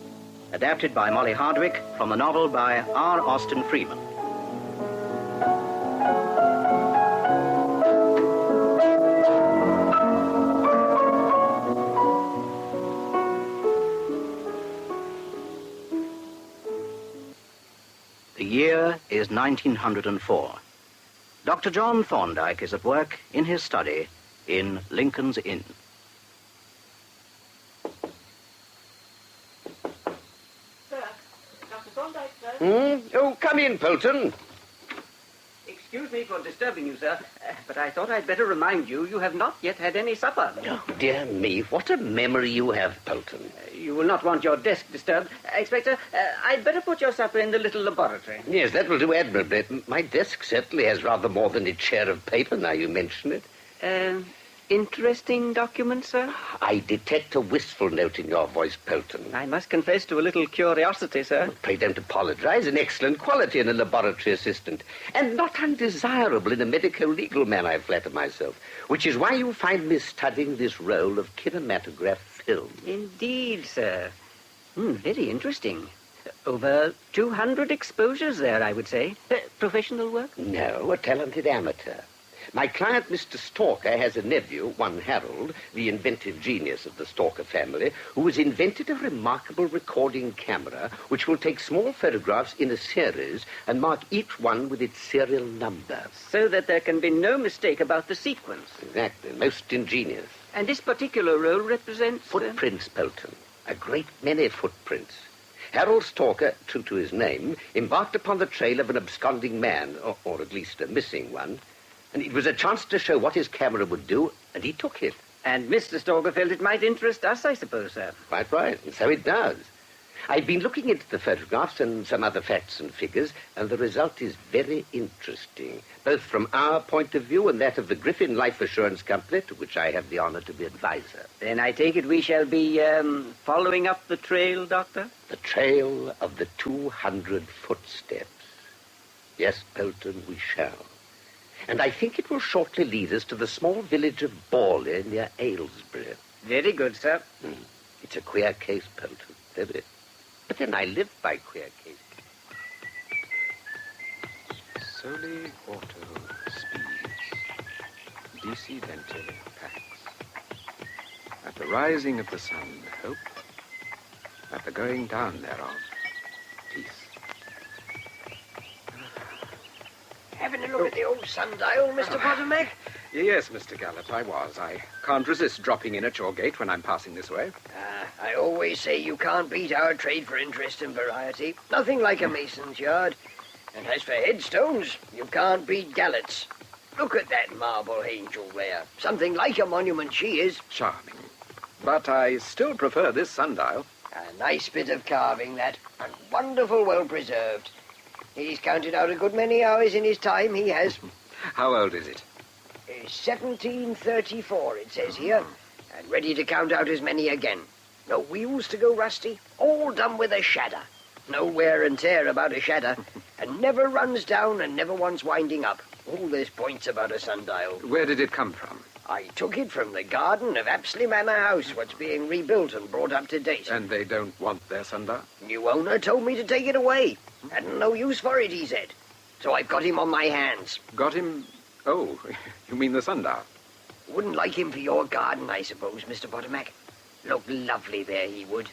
adapted by Molly Hardwick from the novel by R. Austin Freeman. The year is 1904. Dr. John Thorndyke is at work in his study in Lincoln's Inn. Sir, Dr. Thorndyke, sir. Oh, come in, Polton. Excuse me for disturbing you, sir, but I thought I'd better remind you you have not yet had any supper. Oh, dear me, what a memory you have, Polton. You will not want your desk disturbed. Inspector, I'd better put your supper in the little laboratory. Yes, that will do admirably. My desk certainly has rather more than its share of paper, now you mention it. Interesting document, sir? I detect a wistful note in your voice, Polton. I must confess to a little curiosity, sir. Pray don't apologize. An excellent quality in a laboratory assistant. And not undesirable in a medico-legal man, I flatter myself. Which is why you find me studying this role of kinematograph film. Indeed, sir. Very interesting. Over 200 exposures there, I would say. Professional work? No, a talented amateur. My client, Mr. Stalker, has a nephew, one Harold, the inventive genius of the Stalker family, who has invented a remarkable recording camera which will take small photographs in a series and mark each one with its serial number. So that there can be no mistake about the sequence. Exactly. Most ingenious. And this particular roll represents... Footprints, Polton. A great many footprints. Harold Stalker, true to his name, embarked upon the trail of an absconding man, or at least a missing one, and it was a chance to show what his camera would do, and he took it. And Mr. Stalker felt it might interest us, I suppose, sir. Quite right, and so it does. I've been looking into the photographs and some other facts and figures, and the result is very interesting, both from our point of view and that of the Griffin Life Assurance Company, to which I have the honor to be advisor. Then I take it we shall be, following up the trail, Doctor? The trail of the 200 footsteps. Yes, Polton, we shall. And I think it will shortly lead us to the small village of Borley near Aylesbury. Very good, sir. It's a queer case, Polton, very. But then I live by queer cases. Soli auto speeds. DC Venti packs. At the rising of the sun, hope. At the going down thereof, peace. Having a look at the old sundial, Mr. Potomac? Yes, Mr. Gallup, I was. I can't resist dropping in at your gate when I'm passing this way. I always say you can't beat our trade for interest and variety. Nothing like a mason's yard. And as for headstones, you can't beat Gallett's. Look at that marble angel there. Something like a monument she is. Charming. But I still prefer this sundial. A nice bit of carving, that, and wonderful well preserved. He's counted out a good many hours in his time, he has. How old is it? 1734, it says here, and ready to count out as many again. No wheels to go rusty, all done with a shadder. No wear and tear about a shadder, and never runs down and never wants winding up. All there's points about a sundial. Where did it come from? I took it from the garden of Apsley Manor House, what's being rebuilt and brought up to date. And they don't want their sundial? New owner told me to take it away. Hadn't no use for it, he said. So I've got him on my hands. Got him? Oh, you mean the sundial? Wouldn't like him for your garden, I suppose, Mr. Potomac. Look lovely there, he would.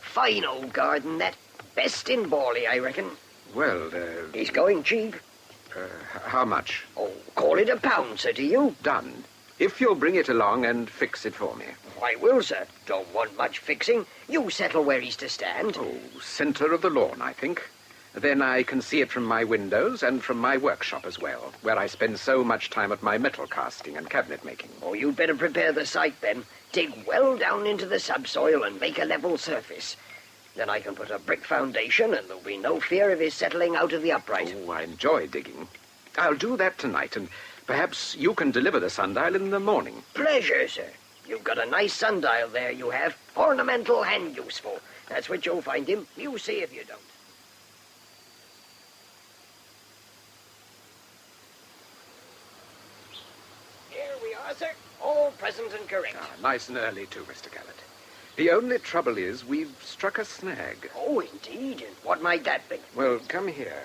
Fine old garden, that. Best in Borley, I reckon. Well, He's going cheap. How much? Oh, call it £1, sir, to you. Done. If you'll bring it along and fix it for me. I will, sir. Don't want much fixing. You settle where he's to stand. Oh, centre of the lawn, I think. Then I can see it from my windows and from my workshop as well, where I spend so much time at my metal casting and cabinet making. Oh, you'd better prepare the site, then. Dig well down into the subsoil and make a level surface. Then I can put a brick foundation and there'll be no fear of his settling out of the upright. Oh, I enjoy digging. I'll do that tonight, and perhaps you can deliver the sundial in the morning. Pleasure, sir. You've got a nice sundial there, you have. Ornamental and useful. That's what you'll find him. You see if you don't. Here we are, sir. All present and correct. Nice and early, too, Mr. Gallup. The only trouble is we've struck a snag. Oh, indeed. And what might that be? Well, come here.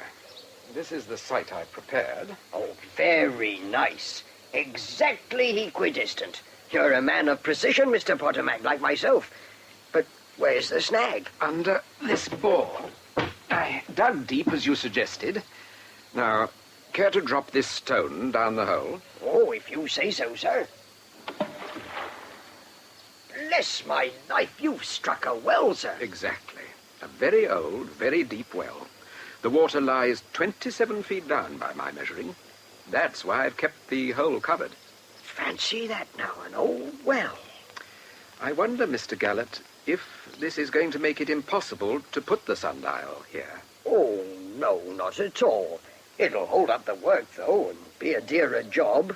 This is the site I prepared. Oh, very nice. Exactly equidistant. You're a man of precision, Mr. Potomac, like myself. But where's the snag? Under this board. I dug deep, as you suggested. Now, care to drop this stone down the hole? Oh, if you say so, sir. Bless my life, you've struck a well, sir. Exactly. A very old, very deep well. The water lies 27 feet down by my measuring. That's why I've kept the hole covered. Fancy that now, an old well. I wonder, Mr. Gallup, if this is going to make it impossible to put the sundial here. Oh, no, not at all. It'll hold up the work, though, and be a dearer job.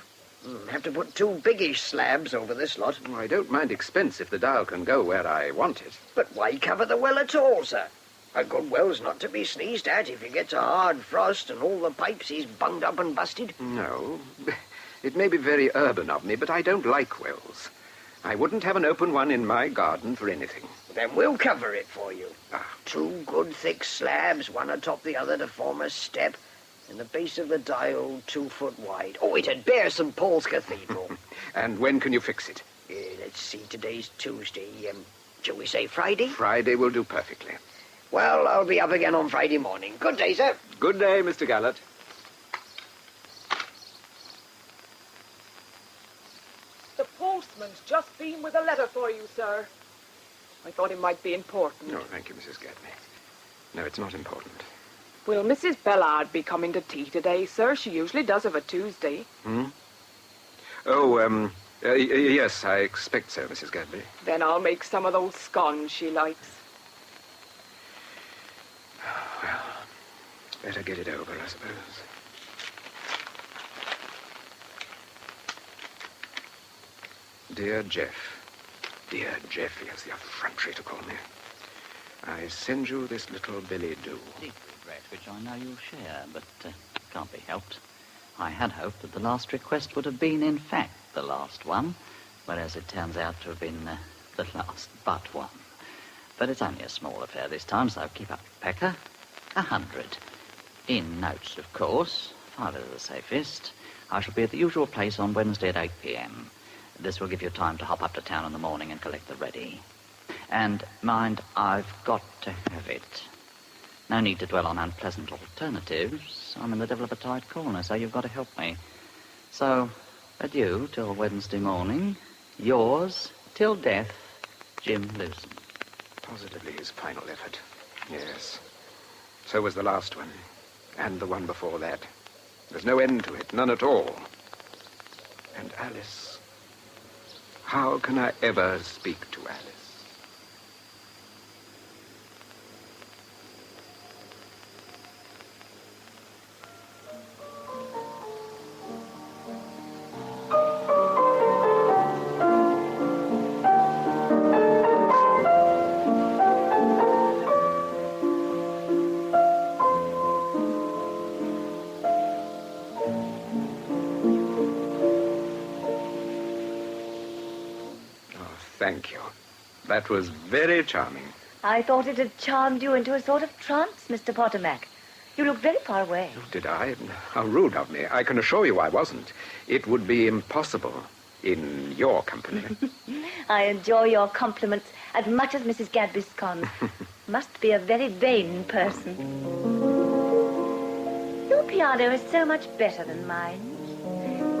Have to put 2 biggish slabs over this lot. Oh, I don't mind expense if the dial can go where I want it. But why cover the well at all, sir? A good well's not to be sneezed at if it gets a hard frost and all the pipes is bunged up and busted. No. It may be very urban of me, but I don't like wells. I wouldn't have an open one in my garden for anything. Then we'll cover it for you. 2 good thick slabs, one atop the other to form a step. and the base of the dial 2 foot wide. Oh, it'd bear St. Paul's Cathedral. And when can you fix it? Let's see, today's Tuesday. Shall we say Friday? Friday will do perfectly. Well, I'll be up again on Friday morning. Good day, sir. Good day, Mr. Gallert. The postman's just been with a letter for you, sir. I thought it might be important. No, thank you, Mrs. Gedney. No, it's not important. Will Mrs. Bellard be coming to tea today, sir? She usually does of a Tuesday. Oh, yes, I expect so, Mrs. Gedney. Then I'll make some of those scones she likes. Well, better get it over, I suppose. Dear Jeff. Dear Jeff, he has the effrontery to call me. I send you this little billet-doux. Deep regret, which I know you'll share, but can't be helped. I had hoped that the last request would have been, in fact, the last one, whereas it turns out to have been the last but one. But it's only a small affair this time, so keep up, Pecker. 100. In notes, of course. 5 are the safest. I shall be at the usual place on Wednesday at 8 p.m. This will give you time to hop up to town in the morning and collect the ready. And mind, I've got to have it. No need to dwell on unpleasant alternatives. I'm in the devil of a tight corner, so you've got to help me. So, adieu till Wednesday morning. Yours, till death, Jim Lewson. Positively his final effort. Yes. So was the last one. And the one before that. There's no end to it, none at all. And Alice. How can I ever speak to Alice? Thank you. That was very charming. I thought it had charmed you into a sort of trance, Mr. Pottermac. You look very far away. Did I? How rude of me. I can assure you I wasn't. It would be impossible in your company. I enjoy your compliments as much as Mrs. Gadbiscon. Must be a very vain person. Your piano is so much better than mine.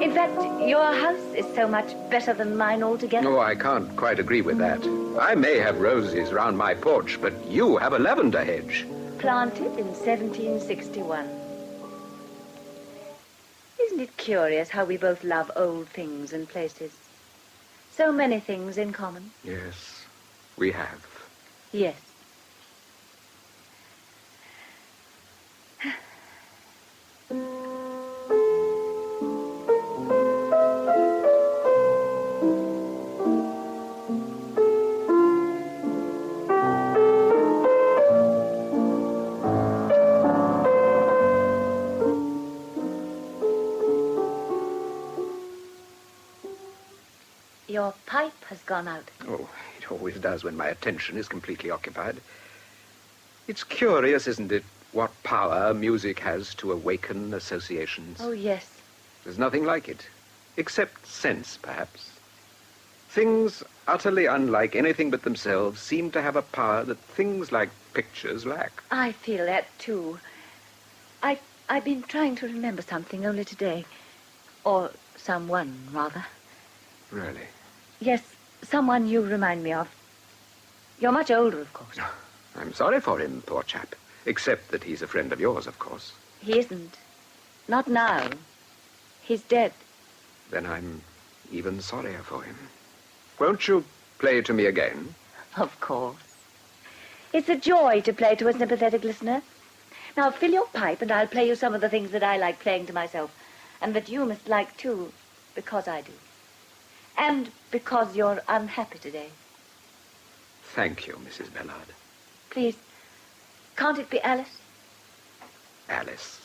In fact, your house is so much better than mine altogether. Oh, I can't quite agree with that. I may have roses round my porch, but you have a lavender hedge. Planted in 1761. Isn't it curious how we both love old things and places? So many things in common. Yes, we have. Yes. Your pipe has gone out. Oh, it always does when my attention is completely occupied. It's curious, isn't it, what power music has to awaken associations. Oh, yes. There's nothing like it, except sense, perhaps. Things utterly unlike anything but themselves seem to have a power that things like pictures lack. I feel that, too. I've been trying to remember something only today. Or someone, rather. Really? Yes, someone you remind me of. You're much older, of course. I'm sorry for him, poor chap. Except that he's a friend of yours, of course. He isn't. Not now. He's dead. Then I'm even sorrier for him. Won't you play to me again? Of course. It's a joy to play to a sympathetic listener. Now, fill your pipe and I'll play you some of the things that I like playing to myself. And that you must like, too, because I do. And because you're unhappy today. Thank you, Mrs. Bellard. Please, can't it be Alice? Alice.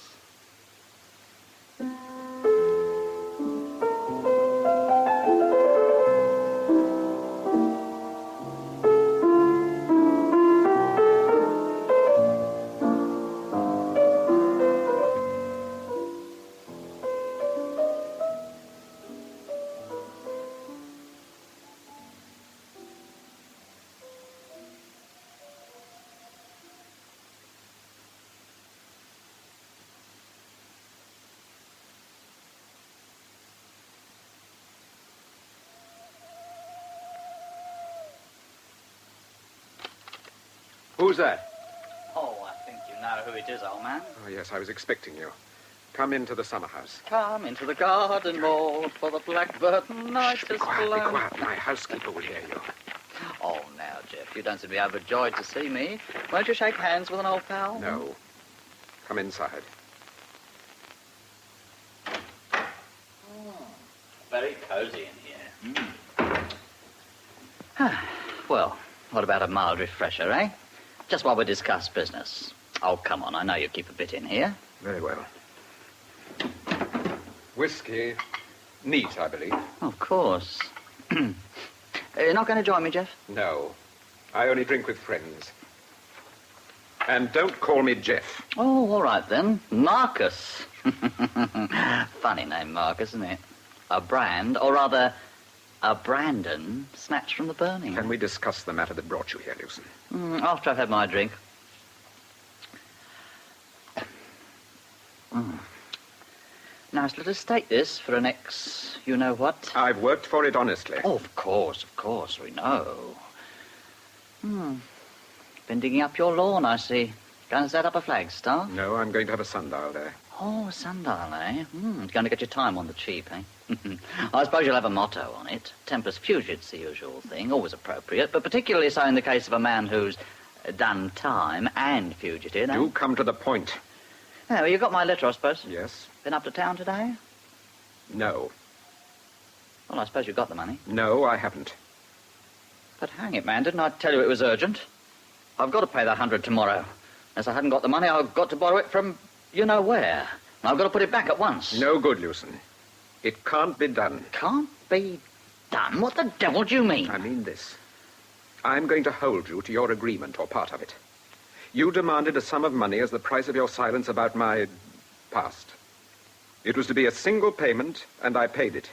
Who's that? Oh, I think you know who it is, old man. Oh, yes, I was expecting you. Come into the summer house. Come into the garden wall, for the blackbird night is Be blown. quiet. My housekeeper will hear you. Oh, now, Jeff, you don't seem to be overjoyed to see me. Won't you shake hands with an old pal? No. Come inside. Very cosy in here. Well, what about a mild refresher, eh? Just while we discuss business. Oh, come on, I know you keep a bit in here. Very well. Whiskey. Neat, I believe. Of course. You're not going to join me, Jeff? No. I only drink with friends. And don't call me Jeff. Oh, all right then. Marcus. Funny name, Marcus, isn't it? A brand, or rather, a Brandon snatched from the burning. Can we discuss the matter that brought you here, Lucian? After I've had my drink. Nice little estate, this, for an ex-you-know-what. I've worked for it honestly. Oh, of course, we know. Been digging up your lawn, I see. Going to set up a flagstaff? No, I'm going to have a sundial there. Oh, a sundial, eh? Going to get your time on the cheap, eh? I suppose you'll have a motto on it. Tempus fugit's the usual thing, always appropriate, but particularly so in the case of a man who's done time and fugitive. Do come to the point. Yeah, well, you got my letter, I suppose? Yes. Been up to town today? No. Well, I suppose you got the money. No, I haven't. But hang it, man, didn't I tell you it was urgent? I've got to pay that 100 tomorrow. Unless I hadn't got the money, I've got to borrow it from you-know-where. And I've got to put it back at once. No good, Lucian. It can't be done. Can't be done? What the devil do you mean? I mean this. I'm going to hold you to your agreement, or part of it. You demanded a sum of money as the price of your silence about my past. It was to be a single payment, and I paid it.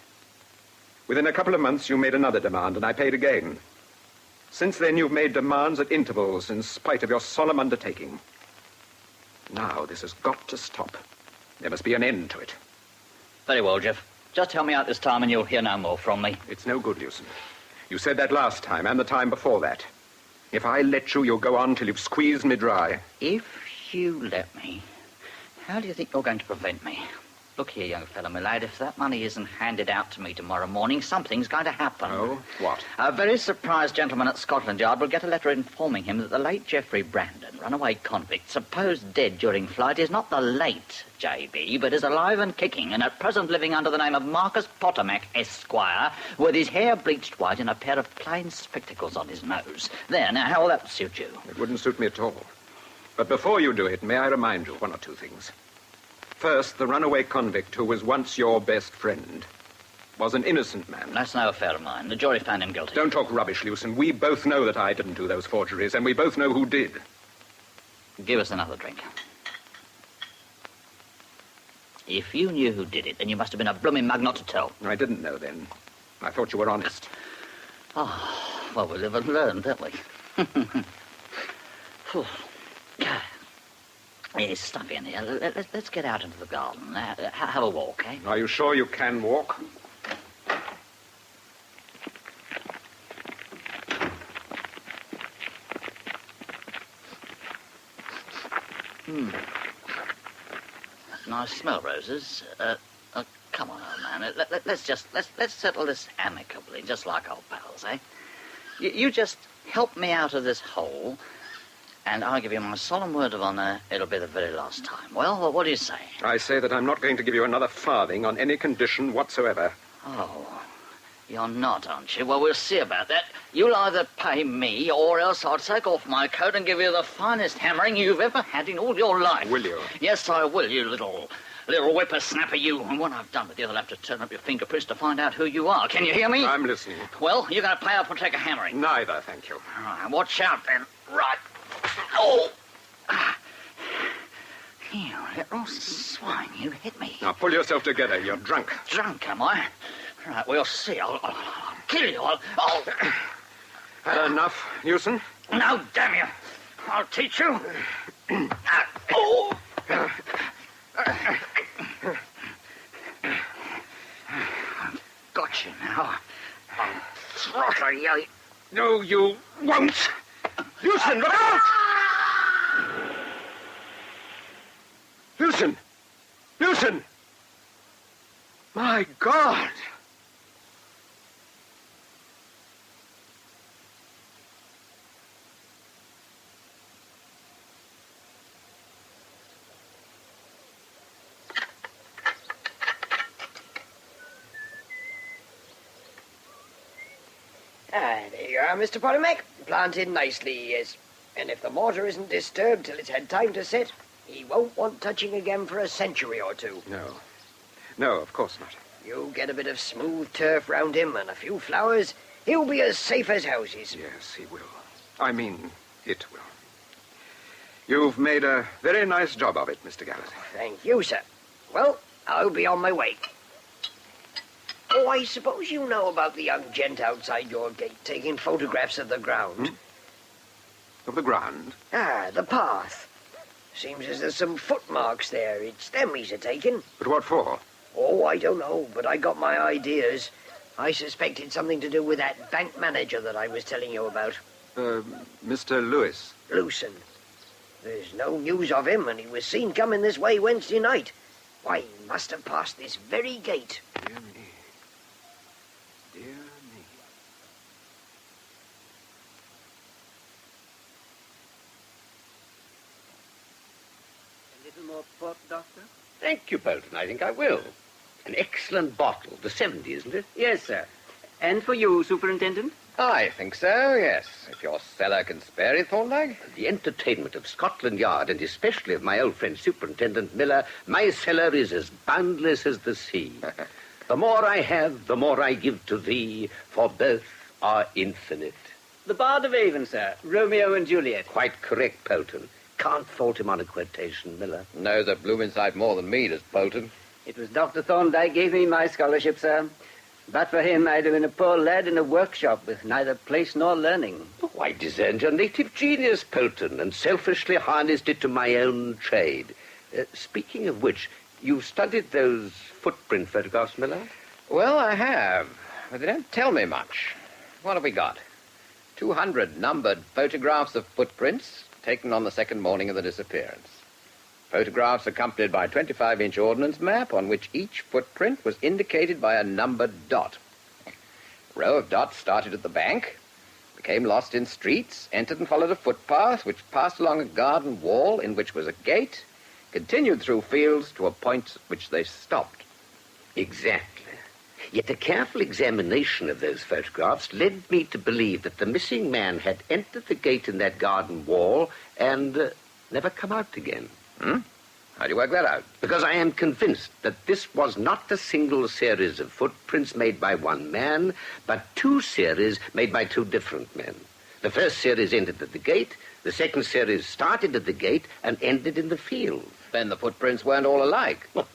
Within a couple of months, you made another demand, and I paid again. Since then, you've made demands at intervals in spite of your solemn undertaking. Now, this has got to stop. There must be an end to it. Very well, Jeff. Just help me out this time and you'll hear no more from me. It's no good, Lucian. You said that last time and the time before that. If I let you, you'll go on till you've squeezed me dry. If you let me, how do you think you're going to prevent me? Look here, young fellow, my lad, if that money isn't handed out to me tomorrow morning, something's going to happen. Oh, what? A very surprised gentleman at Scotland Yard will get a letter informing him that the late Geoffrey Brandon, runaway convict, supposed dead during flight, is not the late J.B., but is alive and kicking, and at present living under the name of Marcus Potomac, Esquire, with his hair bleached white and a pair of plain spectacles on his nose. There, now, how will that suit you? It wouldn't suit me at all. But before you do it, may I remind you of one or two things. First, the runaway convict who was once your best friend was an innocent man. That's no affair of mine. The jury found him guilty. Don't talk rubbish, Lucian. We both know that I didn't do those forgeries, and we both know who did. Give us another drink. If you knew who did it, then you must have been a blooming mug not to tell. I didn't know then. I thought you were honest. Oh, well, we live and learn, don't we? It's stuffy in here. Let's get out into the garden. Have a walk, eh? Are you sure you can walk? Nice smell, Roses. Come on, old man. Let's settle this amicably, just like old pals, eh? You just help me out of this hole, and I'll give you my solemn word of honor, it'll be the very last time. Well, what do you say? I say that I'm not going to give you another farthing on any condition whatsoever. Oh, you're not, aren't you? Well, we'll see about that. You'll either pay me, or else I'll take off my coat and give you the finest hammering you've ever had in all your life. Will you? Yes, I will, you little whippersnapper, you. And when I've done with you, they'll have to turn up your fingerprints to find out who you are. Can you hear me? I'm listening. Well, you're going to pay up or take a hammering? Neither, thank you. All right, watch out, then. Right. Oh! You little swine, you hit me. Now, pull yourself together. You're drunk. Drunk, am I? Right, we'll see. I'll kill you. I'll... Had enough, Newson? No, damn you. I'll teach you. Oh! I've got you now. I'll throttle you. No, you won't. Newson, look out! Polton! My God! There you are, Mr. Potomac. Planted nicely, he is. And if the mortar isn't disturbed till it's had time to set, he won't want touching again for a century or two. No. No, of course not. You get a bit of smooth turf round him and a few flowers, he'll be as safe as houses. Yes, he will. I mean, it will. You've made a very nice job of it, Mr. Gallett. Thank you, sir. Well, I'll be on my way. Oh, I suppose you know about the young gent outside your gate taking photographs of the ground. Of the ground? Ah, the path. Seems as there's some footmarks there. It's them he's a-taking. But what for? Oh, I don't know, but I got my ideas. I suspect it's something to do with that bank manager that I was telling you about. Mr. Lewis. Lewson. There's no news of him, and he was seen coming this way Wednesday night. Why, he must have passed this very gate. Dear me. Dear me. A little more port, Doctor? Thank you, Polton. I think I will. An excellent bottle. The 70, isn't it? Yes, sir. And for you, Superintendent? I think so, yes. If your cellar can spare it, Thorndyke. The entertainment of Scotland Yard, and especially of my old friend Superintendent Miller, my cellar is as boundless as the sea. The more I have, the more I give to thee, for both are infinite. The Bard of Avon, sir. Romeo and Juliet. Quite correct, Polton. Can't fault him on a quotation, Miller. Knows that Blumensight more than me, does Polton. It was Dr. Thorndyke gave me my scholarship, sir. But for him, I'd have been a poor lad in a workshop with neither place nor learning. I disowned your native genius, Polton, and selfishly harnessed it to my own trade. Speaking of which, you've studied those footprint photographs, Miller? Well, I have, but they don't tell me much. What have we got? 200 numbered photographs of footprints taken on the second morning of the disappearance. Photographs accompanied by a 25-inch ordnance map on which each footprint was indicated by a numbered dot. A row of dots started at the bank, became lost in streets, entered and followed a footpath which passed along a garden wall in which was a gate, continued through fields to a point at which they stopped. Exactly. Yet a careful examination of those photographs led me to believe that the missing man had entered the gate in that garden wall and never come out again. How do you work that out? Because I am convinced that this was not a single series of footprints made by one man, but two series made by two different men. The first series ended at the gate, the second series started at the gate and ended in the field. Then the footprints weren't all alike. Well,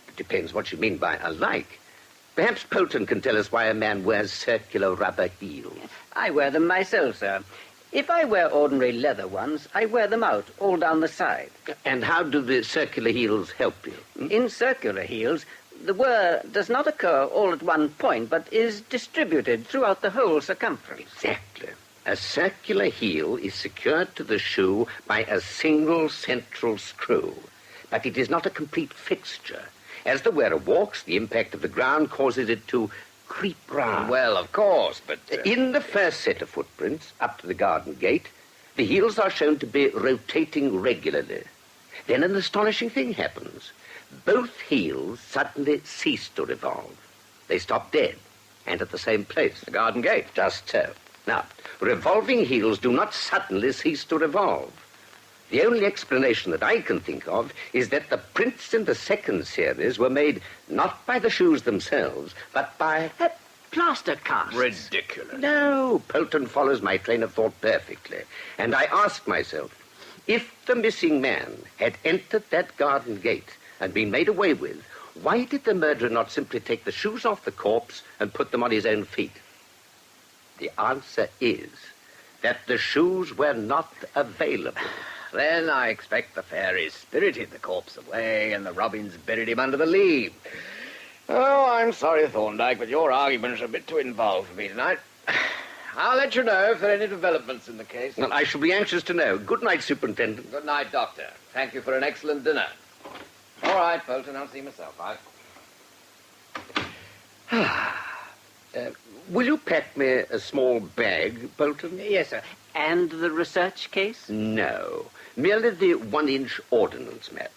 it depends what you mean by alike. Perhaps Polton can tell us why a man wears circular rubber heels. I wear them myself, sir. If I wear ordinary leather ones, I wear them out, all down the side. And how do the circular heels help you? In circular heels, the wear does not occur all at one point, but is distributed throughout the whole circumference. Exactly. A circular heel is secured to the shoe by a single central screw, but it is not a complete fixture. As the wearer walks, the impact of the ground causes it to creep round. Well, of course, but... In the first set of footprints, up to the garden gate, the heels are shown to be rotating regularly. Then an astonishing thing happens. Both heels suddenly cease to revolve. They stop dead, and at the same place. The garden gate. Just so. Now, revolving heels do not suddenly cease to revolve. The only explanation that I can think of is that the prints in the second series were made not by the shoes themselves, but by plaster casts. Ridiculous. No, Polton follows my train of thought perfectly. And I ask myself, if the missing man had entered that garden gate and been made away with, why did the murderer not simply take the shoes off the corpse and put them on his own feet? The answer is that the shoes were not available. Then I expect the fairies spirited the corpse away and the robins buried him under the leaves. Oh, I'm sorry, Thorndyke, but your argument's a bit too involved for me tonight. I'll let you know if there are any developments in the case. Well, I shall be anxious to know. Good night, Superintendent. Good night, Doctor. Thank you for an excellent dinner. All right, Bolton, I'll see myself out. Will you pack me a small bag, Bolton? Yes, sir. And the research case? No, merely the 1-inch ordnance map.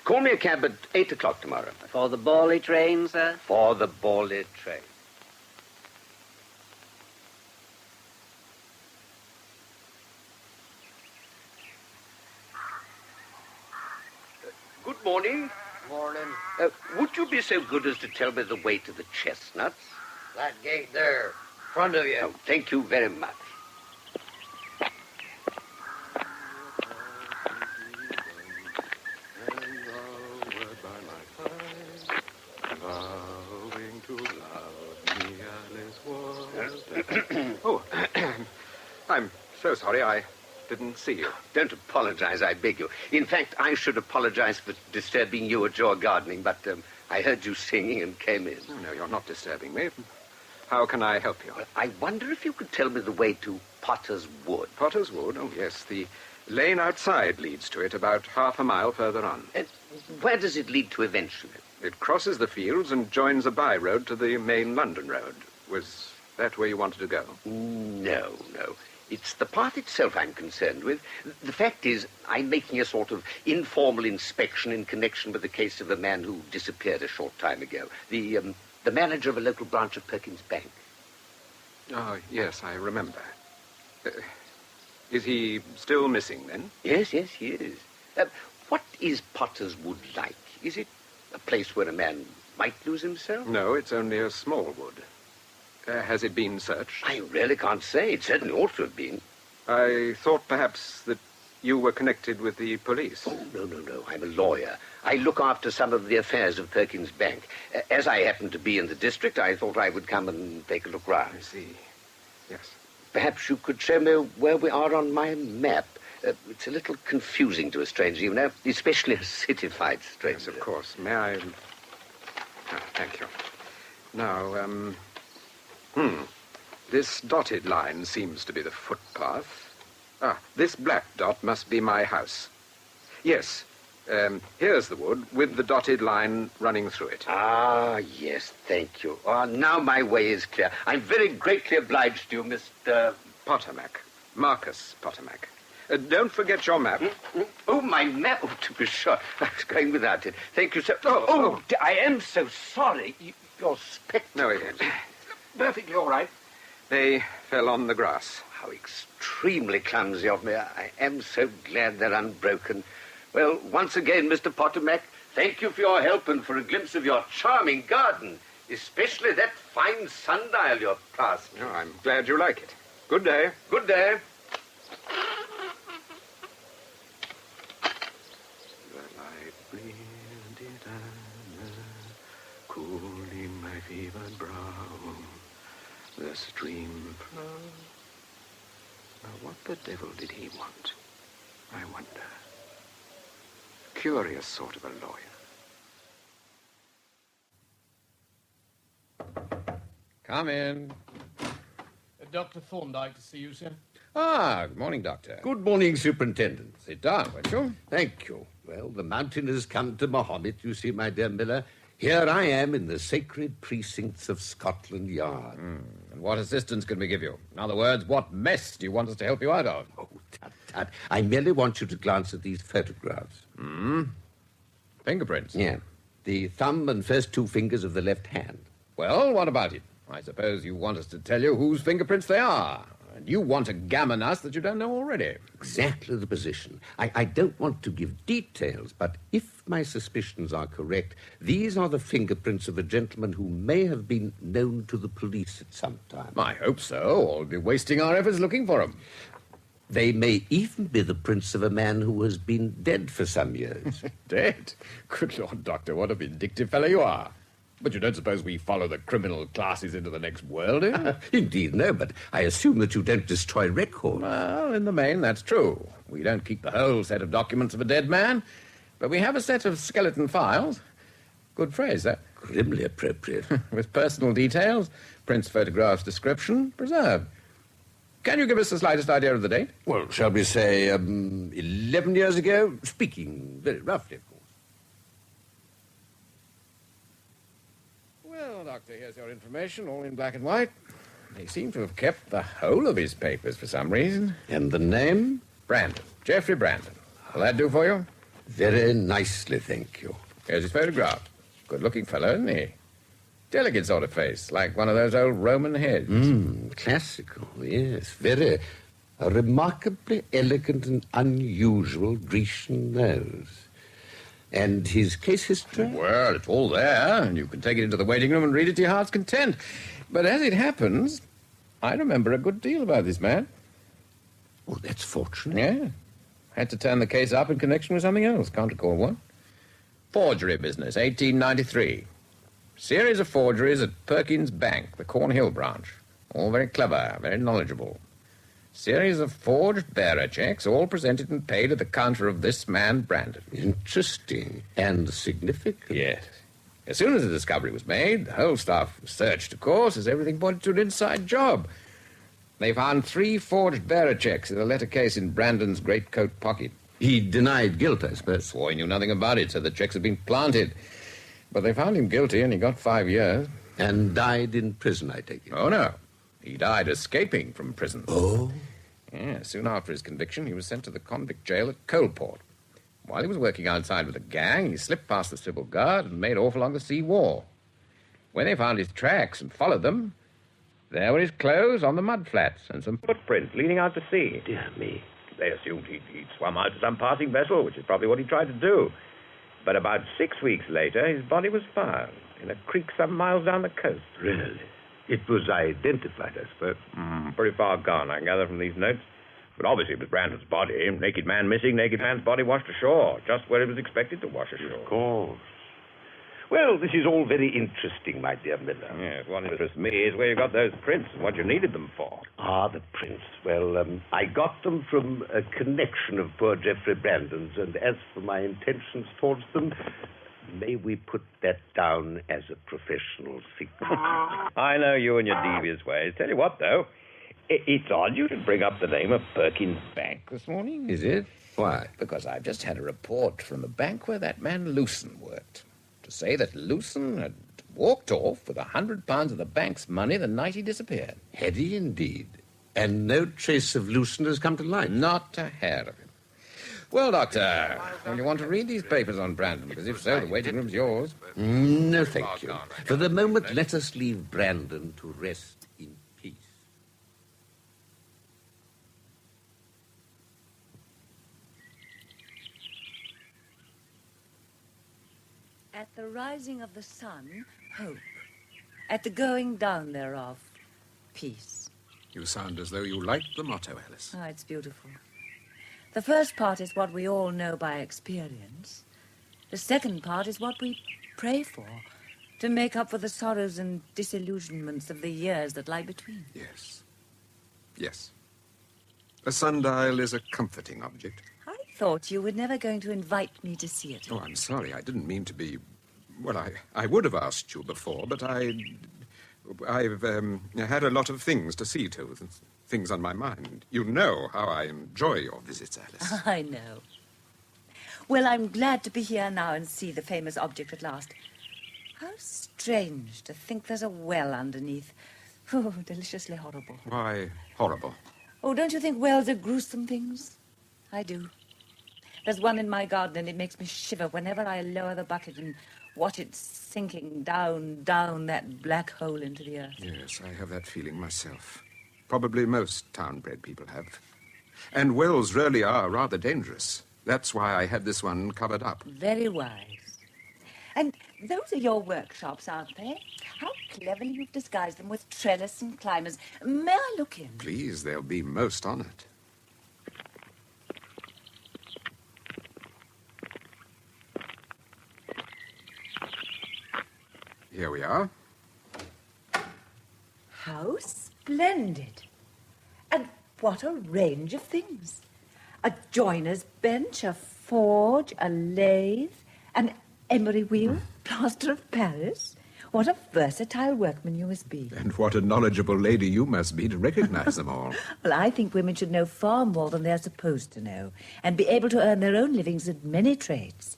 Call me a cab at 8 o'clock tomorrow. For the Borley train, sir? For the Borley train. Good morning. Morning. Would you be so good as to tell me the way to the Chestnuts? That gate there, front of you. Oh, thank you very much. Oh, I'm so sorry I didn't see you. Don't apologize, I beg you. In fact, I should apologize for disturbing you at your gardening, but I heard you singing and came in. Oh, no, you're not disturbing me. How can I help you? I wonder if you could tell me the way to Potter's Wood. Potter's Wood? Oh, yes. The lane outside leads to it about half a mile further on. And where does it lead to eventually? It crosses the fields and joins a by-road to the main London road. Was that where you wanted to go? No. It's the part itself I'm concerned with. The fact is, I'm making a sort of informal inspection in connection with the case of a man who disappeared a short time ago. The manager of a local branch of Perkins Bank. Oh, yes, I remember. Is he still missing, then? Yes, he is. What is Potter's Wood like? Is it a place where a man might lose himself? No, it's only a small wood. Has it been searched? I really can't say. It certainly ought to have been. I thought perhaps that you were connected with the police. Oh, no. I'm a lawyer. I look after some of the affairs of Perkins Bank. As I happen to be in the district, I thought I would come and take a look round. I see. Yes. Perhaps you could show me where we are on my map. It's a little confusing to a stranger, you know, especially a citified stranger. Yes, of course. May I... Oh, thank you. Now, this dotted line seems to be the footpath. This black dot must be my house. Yes, here's the wood with the dotted line running through it. Ah, yes, thank you. Now my way is clear. I'm very greatly obliged to you, Mr... Potomac. Marcus Potomac. Don't forget your map. Oh, my map? Oh, to be sure. I was going without it. Thank you, sir. I am so sorry. Your spectacles... No, it isn't. Perfectly all right. They fell on the grass. How extremely clumsy of me. I am so glad they're unbroken. Well, once again, Mr. Potomac, thank you for your help and for a glimpse of your charming garden, especially that fine sundial you're passing. Oh, I'm glad you like it. Good day. Good day. Cool in my fevered brow, the stream flows. Now, what the devil did he want? I wonder. Curious sort of a lawyer. Come in. Dr. Thorndyke to see you, sir. Good morning, Doctor. Good morning, Superintendent. Sit down, won't you? Thank you. Well, the mountain has come to Mahomet, you see, my dear Miller. Here I am in the sacred precincts of Scotland Yard. And what assistance can we give you? In other words, what mess do you want us to help you out of? Oh, tut. I merely want you to glance at these photographs. Fingerprints? Yeah. The thumb and first two fingers of the left hand. Well, what about it? I suppose you want us to tell you whose fingerprints they are. And you want to gammon us that you don't know already. Exactly the position. I don't want to give details, but if my suspicions are correct, these are the fingerprints of a gentleman who may have been known to the police at some time. I hope so, or we'll be wasting our efforts looking for him. They may even be the prints of a man who has been dead for some years. Dead? Good Lord, Doctor, what a vindictive fellow you are. But you don't suppose we follow the criminal classes into the next world, eh? Indeed, no, but I assume that you don't destroy records. Well, in the main, that's true. We don't keep the whole set of documents of a dead man, but we have a set of skeleton files. Good phrase, that. Grimly appropriate. With personal details, prints, photographs, description, preserved. Can you give us the slightest idea of the date? Well, shall we say, 11 years ago? Speaking very roughly, of course. Well, Doctor, here's your information, all in black and white. He seemed to have kept the whole of his papers for some reason. And the name? Brandon. Geoffrey Brandon. Will that do for you? Very nicely, thank you. Here's his photograph. Good-looking fellow, isn't he? Delicate sort of face, like one of those old Roman heads. Classical, yes. Very. A remarkably elegant and unusual Grecian nose. And his case history? Well, it's all there, and you can take it into the waiting room and read it to your heart's content. But as it happens, I remember a good deal about this man. Oh, that's fortunate. Yeah. Had to turn the case up in connection with something else. Can't recall what. Forgery business, 1893. Series of forgeries at Perkins Bank, the Cornhill branch. All very clever, very knowledgeable. Series of forged bearer checks, all presented and paid at the counter of this man, Brandon. Interesting and significant. Yes. As soon as the discovery was made, the whole staff was searched, of course, as everything pointed to an inside job. They found 3 forged bearer checks in a letter case in Brandon's greatcoat pocket. He denied guilt, I suppose. Swore he knew nothing about it, said the checks had been planted. But they found him guilty, and he got 5 years. And died in prison, I take it. Oh, no. He died escaping from prison. Oh? Yeah, soon after his conviction, he was sent to the convict jail at Coalport. While he was working outside with a gang, he slipped past the civil guard and made off along the sea wall. When they found his tracks and followed them, there were his clothes on the mud flats and some footprints leading out to sea. Dear me. They assumed he'd swum out to some passing vessel, which is probably what he tried to do. But about 6 weeks later, his body was found in a creek some miles down the coast. Really? It was identified, I suppose. Pretty far gone, I gather from these notes. But obviously it was Brandon's body. Naked man missing, naked man's body washed ashore, just where it was expected to wash ashore. Of course. Well, this is all very interesting, my dear Miller. Yes, what interests me is where you got those prints and what you needed them for. Ah, the prints. Well, I got them from a connection of poor Geoffrey Brandon's, and as for my intentions towards them, may we put that down as a professional secret? I know you and your devious ways. Tell you what, though, it's odd you should bring up the name of Perkins Bank this morning. Is it? Why? Because I've just had a report from the bank where that man Lewson worked, to say that Lewson had walked off with £100 of the bank's money the night he disappeared. Had he indeed? And no trace of Lewson has come to light? Not a hair of him. Well, Doctor, don't you want to read these papers on Brandon? Because if so, the waiting room's yours. No, thank you. For the moment, let us leave Brandon to rest in peace. At the rising of the sun, hope. At the going down thereof, peace. You sound as though you liked the motto, Alice. Ah, it's beautiful. The first part is what we all know by experience. The second part is what we pray for, to make up for the sorrows and disillusionments of the years that lie between. Yes. Yes. A sundial is a comforting object. I thought you were never going to invite me to see it. Oh, I'm sorry. I didn't mean to be... Well, I would have asked you before, but I've had a lot of things to see to, things on my mind. You know how I enjoy your visits, Alice. I know. Well, I'm glad to be here now and see the famous object at last. How strange to think there's a well underneath. Oh, deliciously horrible. Why horrible? Oh, don't you think wells are gruesome things? I do. There's one in my garden, and it makes me shiver whenever I lower the bucket and watch it sinking down that black hole into the earth. Yes, I have that feeling myself. Probably most town-bred people have. And wells really are rather dangerous. That's why I had this one covered up. Very wise. And those are your workshops, aren't they? How cleverly you've disguised them with trellis and climbers. May I look in? Please, they'll be most honored. Here we are. How splendid. And what a range of things. A joiner's bench, a forge, a lathe, an emery wheel, plaster of Paris. What a versatile workman you must be. And what a knowledgeable lady you must be to recognize them all. Well, I think women should know far more than they're supposed to know, and be able to earn their own livings at many trades.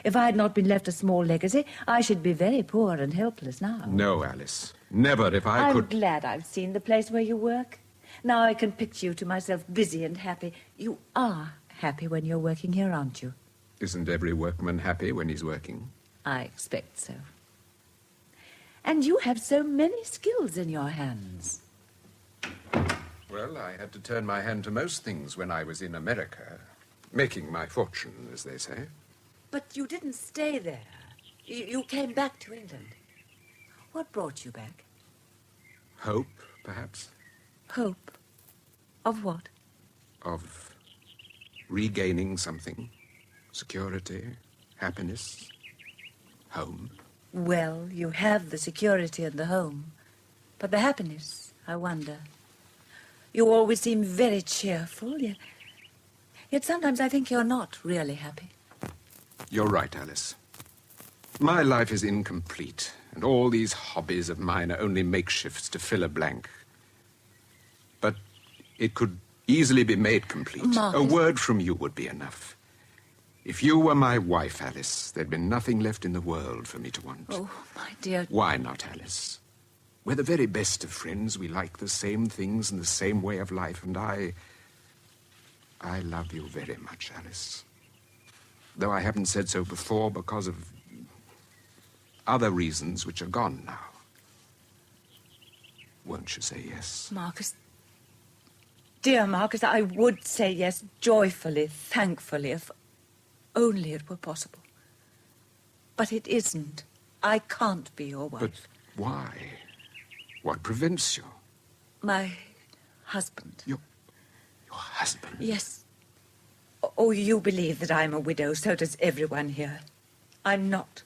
If I had not been left a small legacy, I should be very poor and helpless now. No, Alice. Never if I I'm could... glad I've seen the place where you work. Now I can picture you to myself busy and happy. You are happy when you're working here, aren't you? Isn't every workman happy when he's working? I expect so. And you have so many skills in your hands. Well, I had to turn my hand to most things when I was in America. Making my fortune, as they say. But you didn't stay there. You came back to England. What brought you back? Hope, perhaps. Hope? Of what? Of regaining something. Security, happiness, home. Well, you have the security and the home. But the happiness, I wonder. You always seem very cheerful, yet sometimes I think you're not really happy. You're right, Alice. My life is incomplete, and all these hobbies of mine are only makeshifts to fill a blank. But it could easily be made complete. Marcus. A word from you would be enough. If you were my wife, Alice, there'd be nothing left in the world for me to want. Oh, my dear... Why not, Alice? We're the very best of friends. We like the same things and the same way of life, and I love you very much, Alice. Though I haven't said so before because of other reasons which are gone now. Won't you say yes? Marcus... Dear Marcus, I would say yes, joyfully, thankfully, if only it were possible. But it isn't. I can't be your wife. But why? What prevents you? My husband. Your husband? Yes. Oh, you believe that I'm a widow, so does everyone here. I'm not.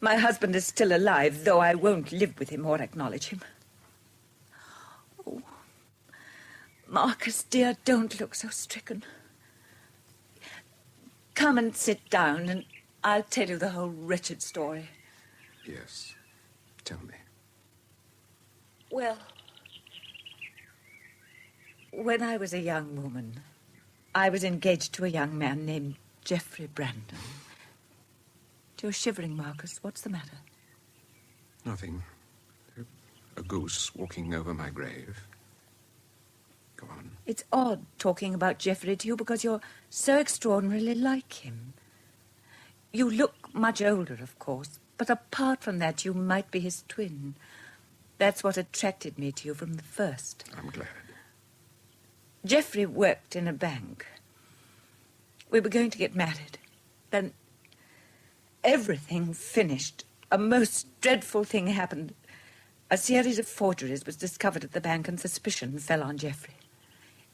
My husband is still alive, though I won't live with him or acknowledge him. Oh, Marcus, dear, don't look so stricken. Come and sit down, and I'll tell you the whole wretched story. Yes. Tell me. Well, when I was a young woman, I was engaged to a young man named Geoffrey Brandon. You're shivering, Marcus. What's the matter? Nothing. A goose walking over my grave. Go on. It's odd talking about Geoffrey to you because you're so extraordinarily like him. You look much older, of course, but apart from that, you might be his twin. That's what attracted me to you from the first. I'm glad. Geoffrey worked in a bank. We were going to get married. Then everything finished. A most dreadful thing happened. A series of forgeries was discovered at the bank and suspicion fell on Geoffrey.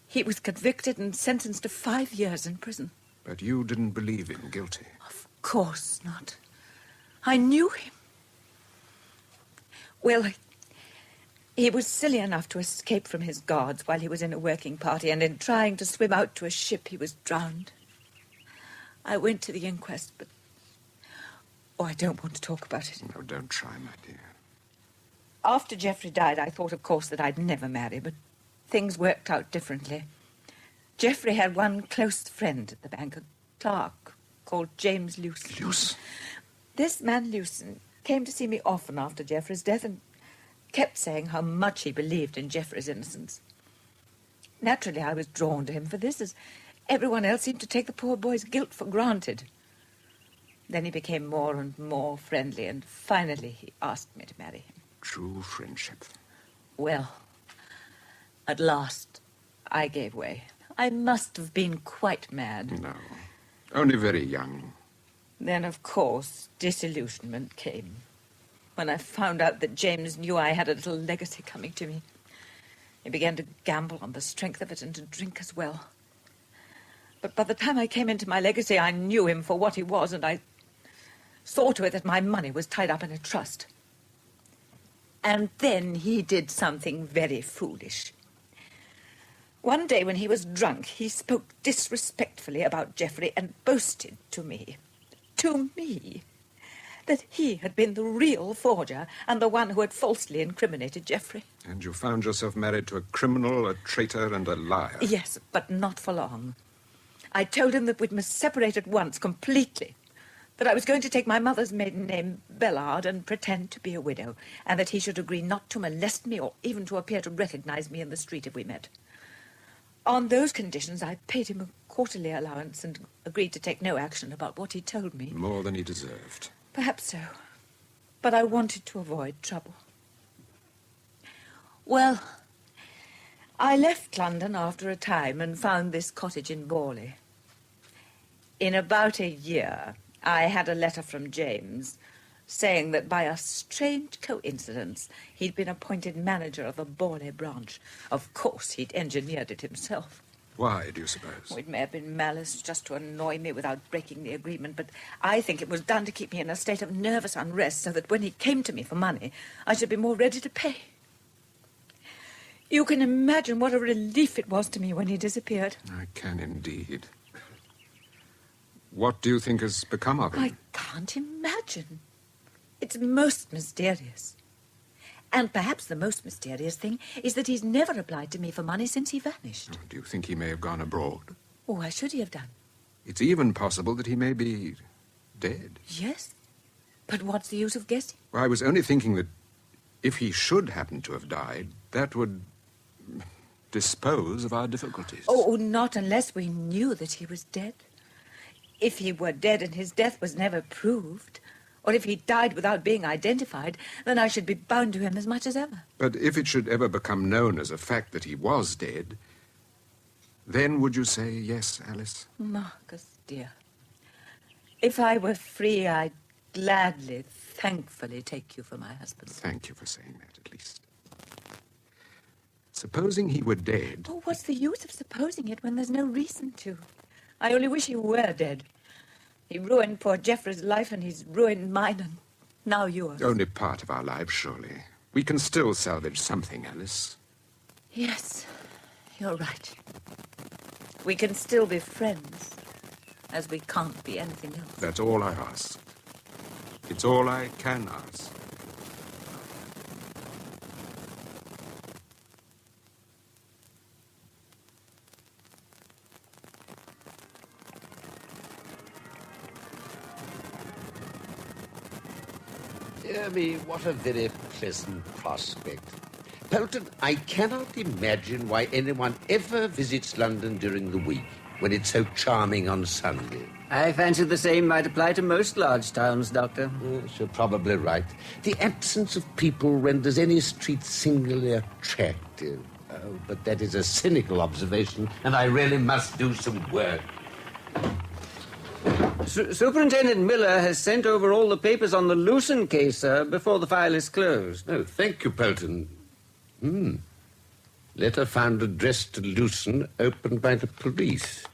He was convicted and sentenced to 5 years in prison. But you didn't believe him guilty. Of course not. I knew him. Well, he was silly enough to escape from his guards while he was in a working party, and in trying to swim out to a ship, he was drowned. I went to the inquest, but... Oh, I don't want to talk about it. No, don't try, my dear. After Geoffrey died, I thought, of course, that I'd never marry, but things worked out differently. Geoffrey had one close friend at the bank, a clerk called James Lewson. Lewson? This man, Lewson, came to see me often after Geoffrey's death and kept saying how much he believed in Geoffrey's innocence. Naturally, I was drawn to him for this, as everyone else seemed to take the poor boy's guilt for granted. Then he became more and more friendly, and finally he asked me to marry him. True friendship. Well, at last, I gave way. I must have been quite mad. No, only very young. Then, of course, disillusionment came. When I found out that James knew I had a little legacy coming to me, he began to gamble on the strength of it and to drink as well. But by the time I came into my legacy, I knew him for what he was, and I saw to it that my money was tied up in a trust. And then he did something very foolish. One day when he was drunk, he spoke disrespectfully about Geoffrey and boasted to me, that he had been the real forger and the one who had falsely incriminated Geoffrey. And you found yourself married to a criminal, a traitor, and a liar. Yes, but not for long. I told him that we must separate at once, completely. that I was going to take my mother's maiden name, Bellard, and pretend to be a widow, and that he should agree not to molest me or even to appear to recognize me in the street if we met. On those conditions, I paid him a quarterly allowance and agreed to take no action about what he told me. More than he deserved. Perhaps so. But I wanted to avoid trouble. Well, I left London after a time and found this cottage in Borley. In about a year, I had a letter from James saying that by a strange coincidence, he'd been appointed manager of the Borley branch. Of course, he'd engineered it himself. Why, do you suppose? It may have been malice just to annoy me without breaking the agreement, but I think it was done to keep me in a state of nervous unrest so that when he came to me for money, I should be more ready to pay. You can imagine what a relief it was to me when he disappeared. I can indeed. What do you think has become of him? I can't imagine. It's most mysterious. And perhaps the most mysterious thing is that he's never applied to me for money since he vanished. Do you think he may have gone abroad? Oh, why should he have done? It's even possible that he may be dead. Yes. But what's the use of guessing? Well, I was only thinking that if he should happen to have died, that would dispose of our difficulties. Oh, not unless we knew that he was dead. If he were dead and his death was never proved, or if he died without being identified, then I should be bound to him as much as ever. But if it should ever become known as a fact that he was dead, then would you say yes, Alice? Marcus, dear, if I were free, I'd gladly, thankfully take you for my husband. Thank you for saying that, at least. Supposing he were dead... Oh, what's the use of supposing it when there's no reason to? I only wish he were dead. He ruined poor Geoffrey's life, and he's ruined mine, and now yours. Only part of our lives, surely. We can still salvage something, Alice. Yes, you're right. We can still be friends, as we can't be anything else. That's all I ask. It's all I can ask. Dear me, what a very pleasant prospect. Pelton, I cannot imagine why anyone ever visits London during the week, when it's so charming on Sunday. I fancy the same might apply to most large towns, Doctor. Yes, you're probably right. The absence of people renders any street singularly attractive. Oh, but that is a cynical observation, and I really must do some work. Superintendent Miller has sent over all the papers on the Lewson case, sir, before the file is closed. Oh, thank you, Pelton. Letter found addressed to Lewson, opened by the police.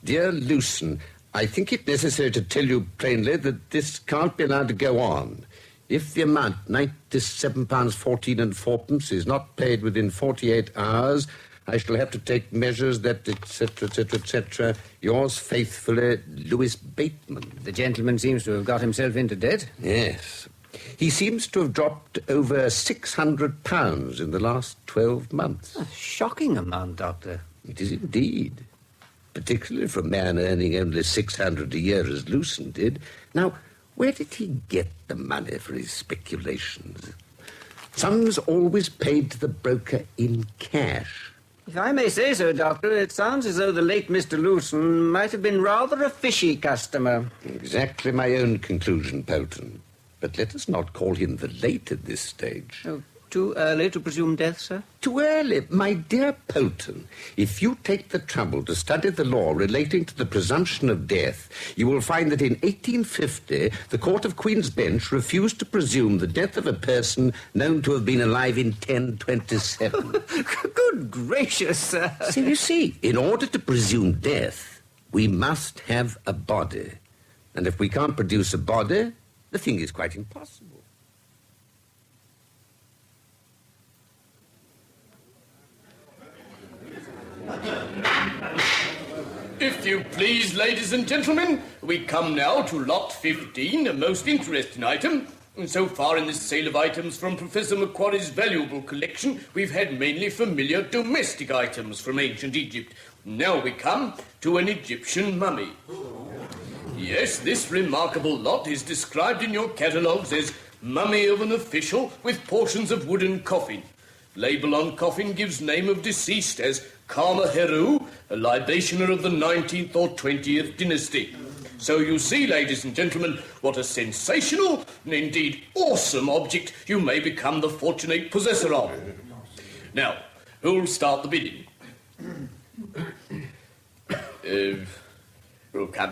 Dear Lewson, I think it necessary to tell you plainly that this can't be allowed to go on. If the amount, £97.14 and 4pence, is not paid within 48 hours, I shall have to take measures that, etc., etc., etc. Yours faithfully, Louis Bateman. The gentleman seems to have got himself into debt. Yes. He seems to have dropped over £600 in the last 12 months. A shocking amount, Doctor. It is indeed. Particularly for a man earning only £600 a year as Lewson did. Now, where did he get the money for his speculations? Sums always paid to the broker in cash. If I may say so, Doctor, it sounds as though the late Mr. Lewson might have been rather a fishy customer. Exactly my own conclusion, Pelton. But let us not call him the late at this stage. Oh, too early to presume death, sir? Too early? My dear Pelton, if you take the trouble to study the law relating to the presumption of death, you will find that in 1850, the Court of Queen's Bench refused to presume the death of a person known to have been alive in 1027. Good gracious, sir. So you see, in order to presume death, we must have a body. And if we can't produce a body, the thing is quite impossible. If you please, ladies and gentlemen, we come now to Lot 15, a most interesting item. So far in this sale of items from Professor Macquarie's valuable collection, we've had mainly familiar domestic items from ancient Egypt. Now we come to an Egyptian mummy. Yes, this remarkable lot is described in your catalogues as mummy of an official with portions of wooden coffin. Label on coffin gives name of deceased as Karma Heru, a libationer of the 19th or 20th dynasty. So you see, ladies and gentlemen, what a sensational and indeed awesome object you may become the fortunate possessor of. Now, who'll start the bidding?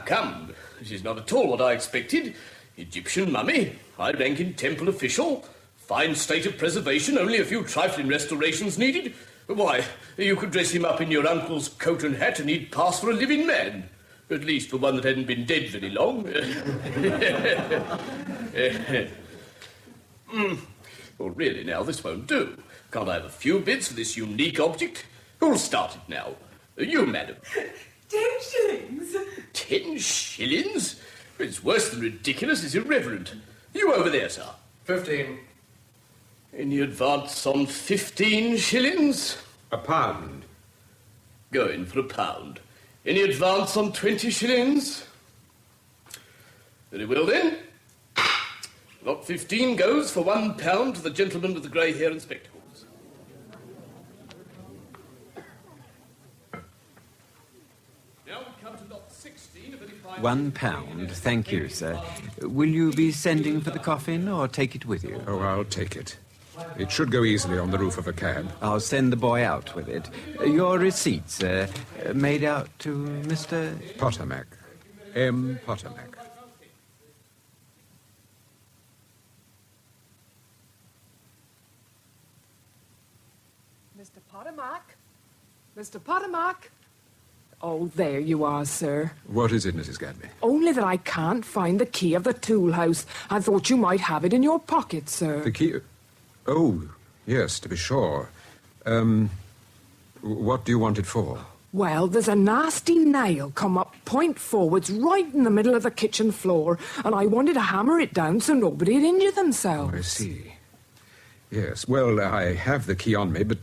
Come. This is not at all what I expected. Egyptian mummy, high rank in temple official, fine state of preservation, only a few trifling restorations needed. Why, you could dress him up in your uncle's coat and hat and he'd pass for a living man. At least for one that hadn't been dead very long. Well, really now, this won't do. Can't I have a few bids for this unique object? Who'll start it now? You, madam. 10 shillings. 10 shillings? It's worse than ridiculous, it's irreverent. You over there, sir. 15. Any advance on 15 shillings? A pound. Go in for a pound. Any advance on 20 shillings? Very well, then. Lot 15 goes for £1 to the gentleman with the grey hair and spectacles. Now we come to lot 16, a very fine... £1, thank you, sir. Will you be sending for the coffin or take it with you? Oh, I'll take it. It should go easily on the roof of a cab. I'll send the boy out with it. Your receipt, sir, made out to Mr... Potomac. M. Potomac. Mr. Potomac? Mr. Potomac? Oh, there you are, sir. What is it, Mrs. Gadby? Only that I can't find the key of the tool house. I thought you might have it in your pocket, sir. The key... Oh, yes, to be sure. What do you want it for? Well, there's a nasty nail come up point forwards right in the middle of the kitchen floor, and I wanted to hammer it down so nobody'd injure themselves. Oh, I see. Yes, well, I have the key on me, but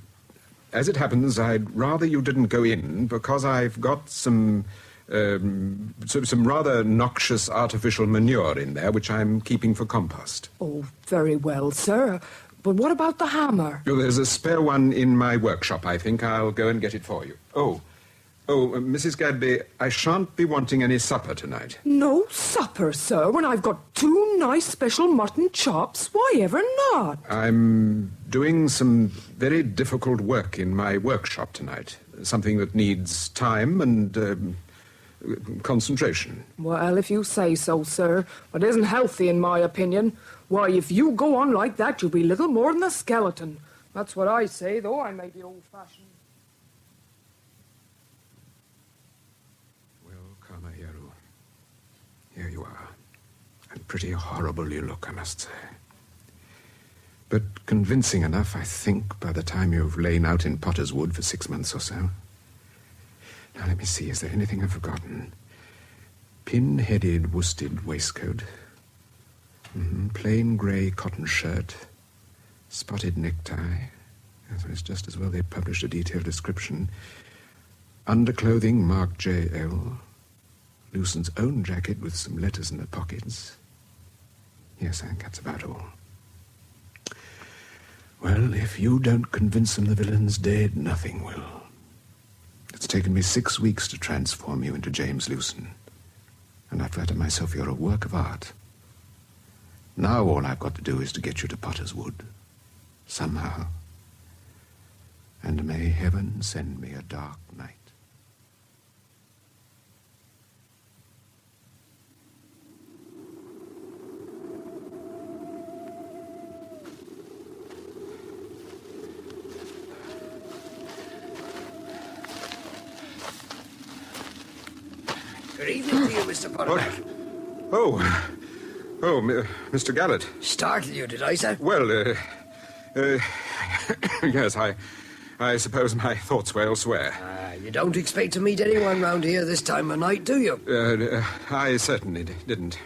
as it happens, I'd rather you didn't go in because I've got some rather noxious artificial manure in there, which I'm keeping for compost. Oh, very well, sir. But what about the hammer? Oh, there's a spare one in my workshop, I think. I'll go and get it for you. Oh, Mrs. Gadby, I shan't be wanting any supper tonight. No supper, sir, when I've got 2 nice special mutton chops? Why ever not? I'm doing some very difficult work in my workshop tonight. Something that needs time and concentration. Well, if you say so, sir. It isn't healthy, in my opinion. Why, if you go on like that, you'll be little more than a skeleton. That's what I say, though I may be old-fashioned. Well, Karma Heru, here you are. And pretty horrible you look, I must say. But convincing enough, I think, by the time you've lain out in Potter's Wood for 6 months or so. Now, let me see, is there anything I've forgotten? Pin-headed worsted waistcoat. Plain grey cotton shirt. Spotted necktie. So it's just as well they published a detailed description. Underclothing marked J.L. Lucent's own jacket with some letters in the pockets. Yes, I think that's about all. Well, if you don't convince them the villain's dead, nothing will. It's taken me 6 weeks to transform you into James Lucent. And I flatter myself you're a work of art. Now all I've got to do is to get you to Potter's Wood. Somehow. And may heaven send me a dark night. Good evening to you, Mr. Potomac. Mr. Gallet. Startled you, did I, sir? Well, yes, I suppose my thoughts were elsewhere. You don't expect to meet anyone round here this time of night, do you? I certainly didn't.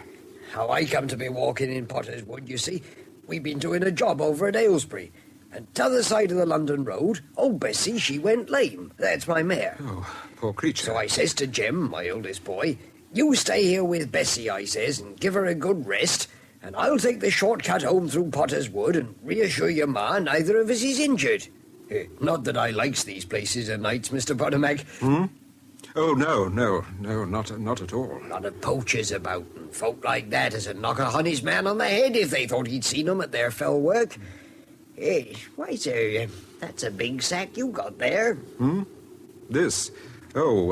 How I come to be walking in Potter's Wood, you see, we've been doing a job over at Aylesbury, and t'other side of the London road, old Bessie, she went lame. That's my mare. Oh, poor creature. So I says to Jim, my oldest boy, You stay here with Bessie, I says, and give her a good rest, and I'll take the shortcut home through Potter's Wood and reassure your ma neither of us is injured. Not that I likes these places at nights, Mr. Pottermac. Oh, no, not at all. A lot of poachers about, and folk like that as a knock a honey's man on the head if they thought he'd seen 'em at their fell work. Hey, why, sir, that's a big sack you got there. This? Oh,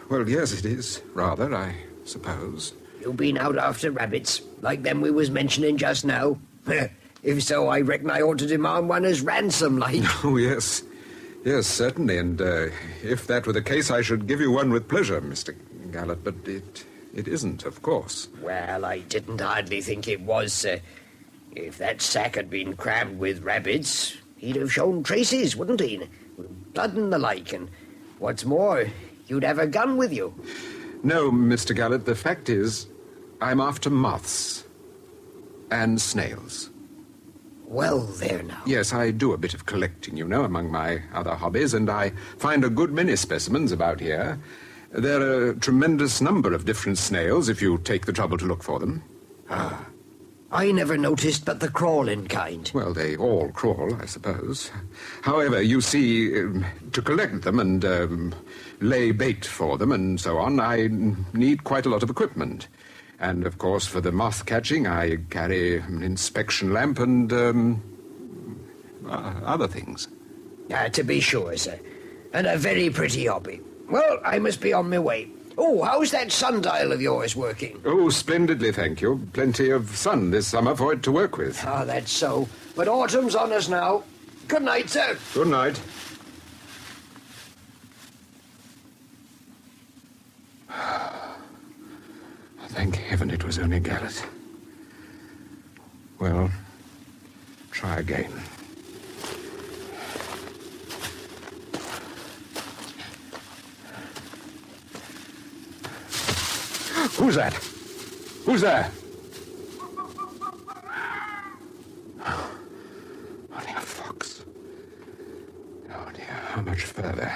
well, yes, it is, rather, I suppose. You been out after rabbits, like them we was mentioning just now? If so, I reckon I ought to demand one as ransom, like. Oh, yes. Yes, certainly, and if that were the case, I should give you one with pleasure, Mr. Gallet, but it isn't, of course. Well, I didn't hardly think it was, sir. If that sack had been crammed with rabbits, he'd have shown traces, wouldn't he? Blood and the like, and what's more, you'd have a gun with you. No, Mr. Gallet, the fact is, I'm after moths and snails. Well, there now. Yes, I do a bit of collecting, you know, among my other hobbies, and I find a good many specimens about here. There are a tremendous number of different snails, if you take the trouble to look for them. Ah, I never noticed but the crawling kind. Well, they all crawl, I suppose. However, you see, to collect them and lay bait for them and so on, I need quite a lot of equipment. And, of course, for the moth catching, I carry an inspection lamp and other things. To be sure, sir. And a very pretty hobby. Well, I must be on my way. Oh, how's that sundial of yours working? Oh, splendidly, thank you. Plenty of sun this summer for it to work with. Ah, that's so. But autumn's on us now. Good night, sir. Good night. Thank heaven it was only Gallet. Well, try again. Who's that? Who's there? Only a fox. Oh dear, how much further?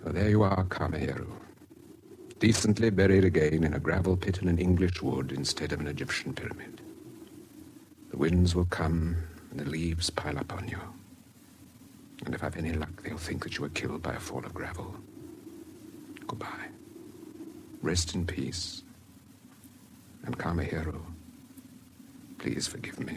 Well, there you are, Kamehiro. Decently buried again in a gravel pit in an English wood instead of an Egyptian pyramid. The winds will come and the leaves pile up on you. And if I've any luck, they'll think that you were killed by a fall of gravel. Goodbye. Rest in peace. And Kamehiro, please forgive me.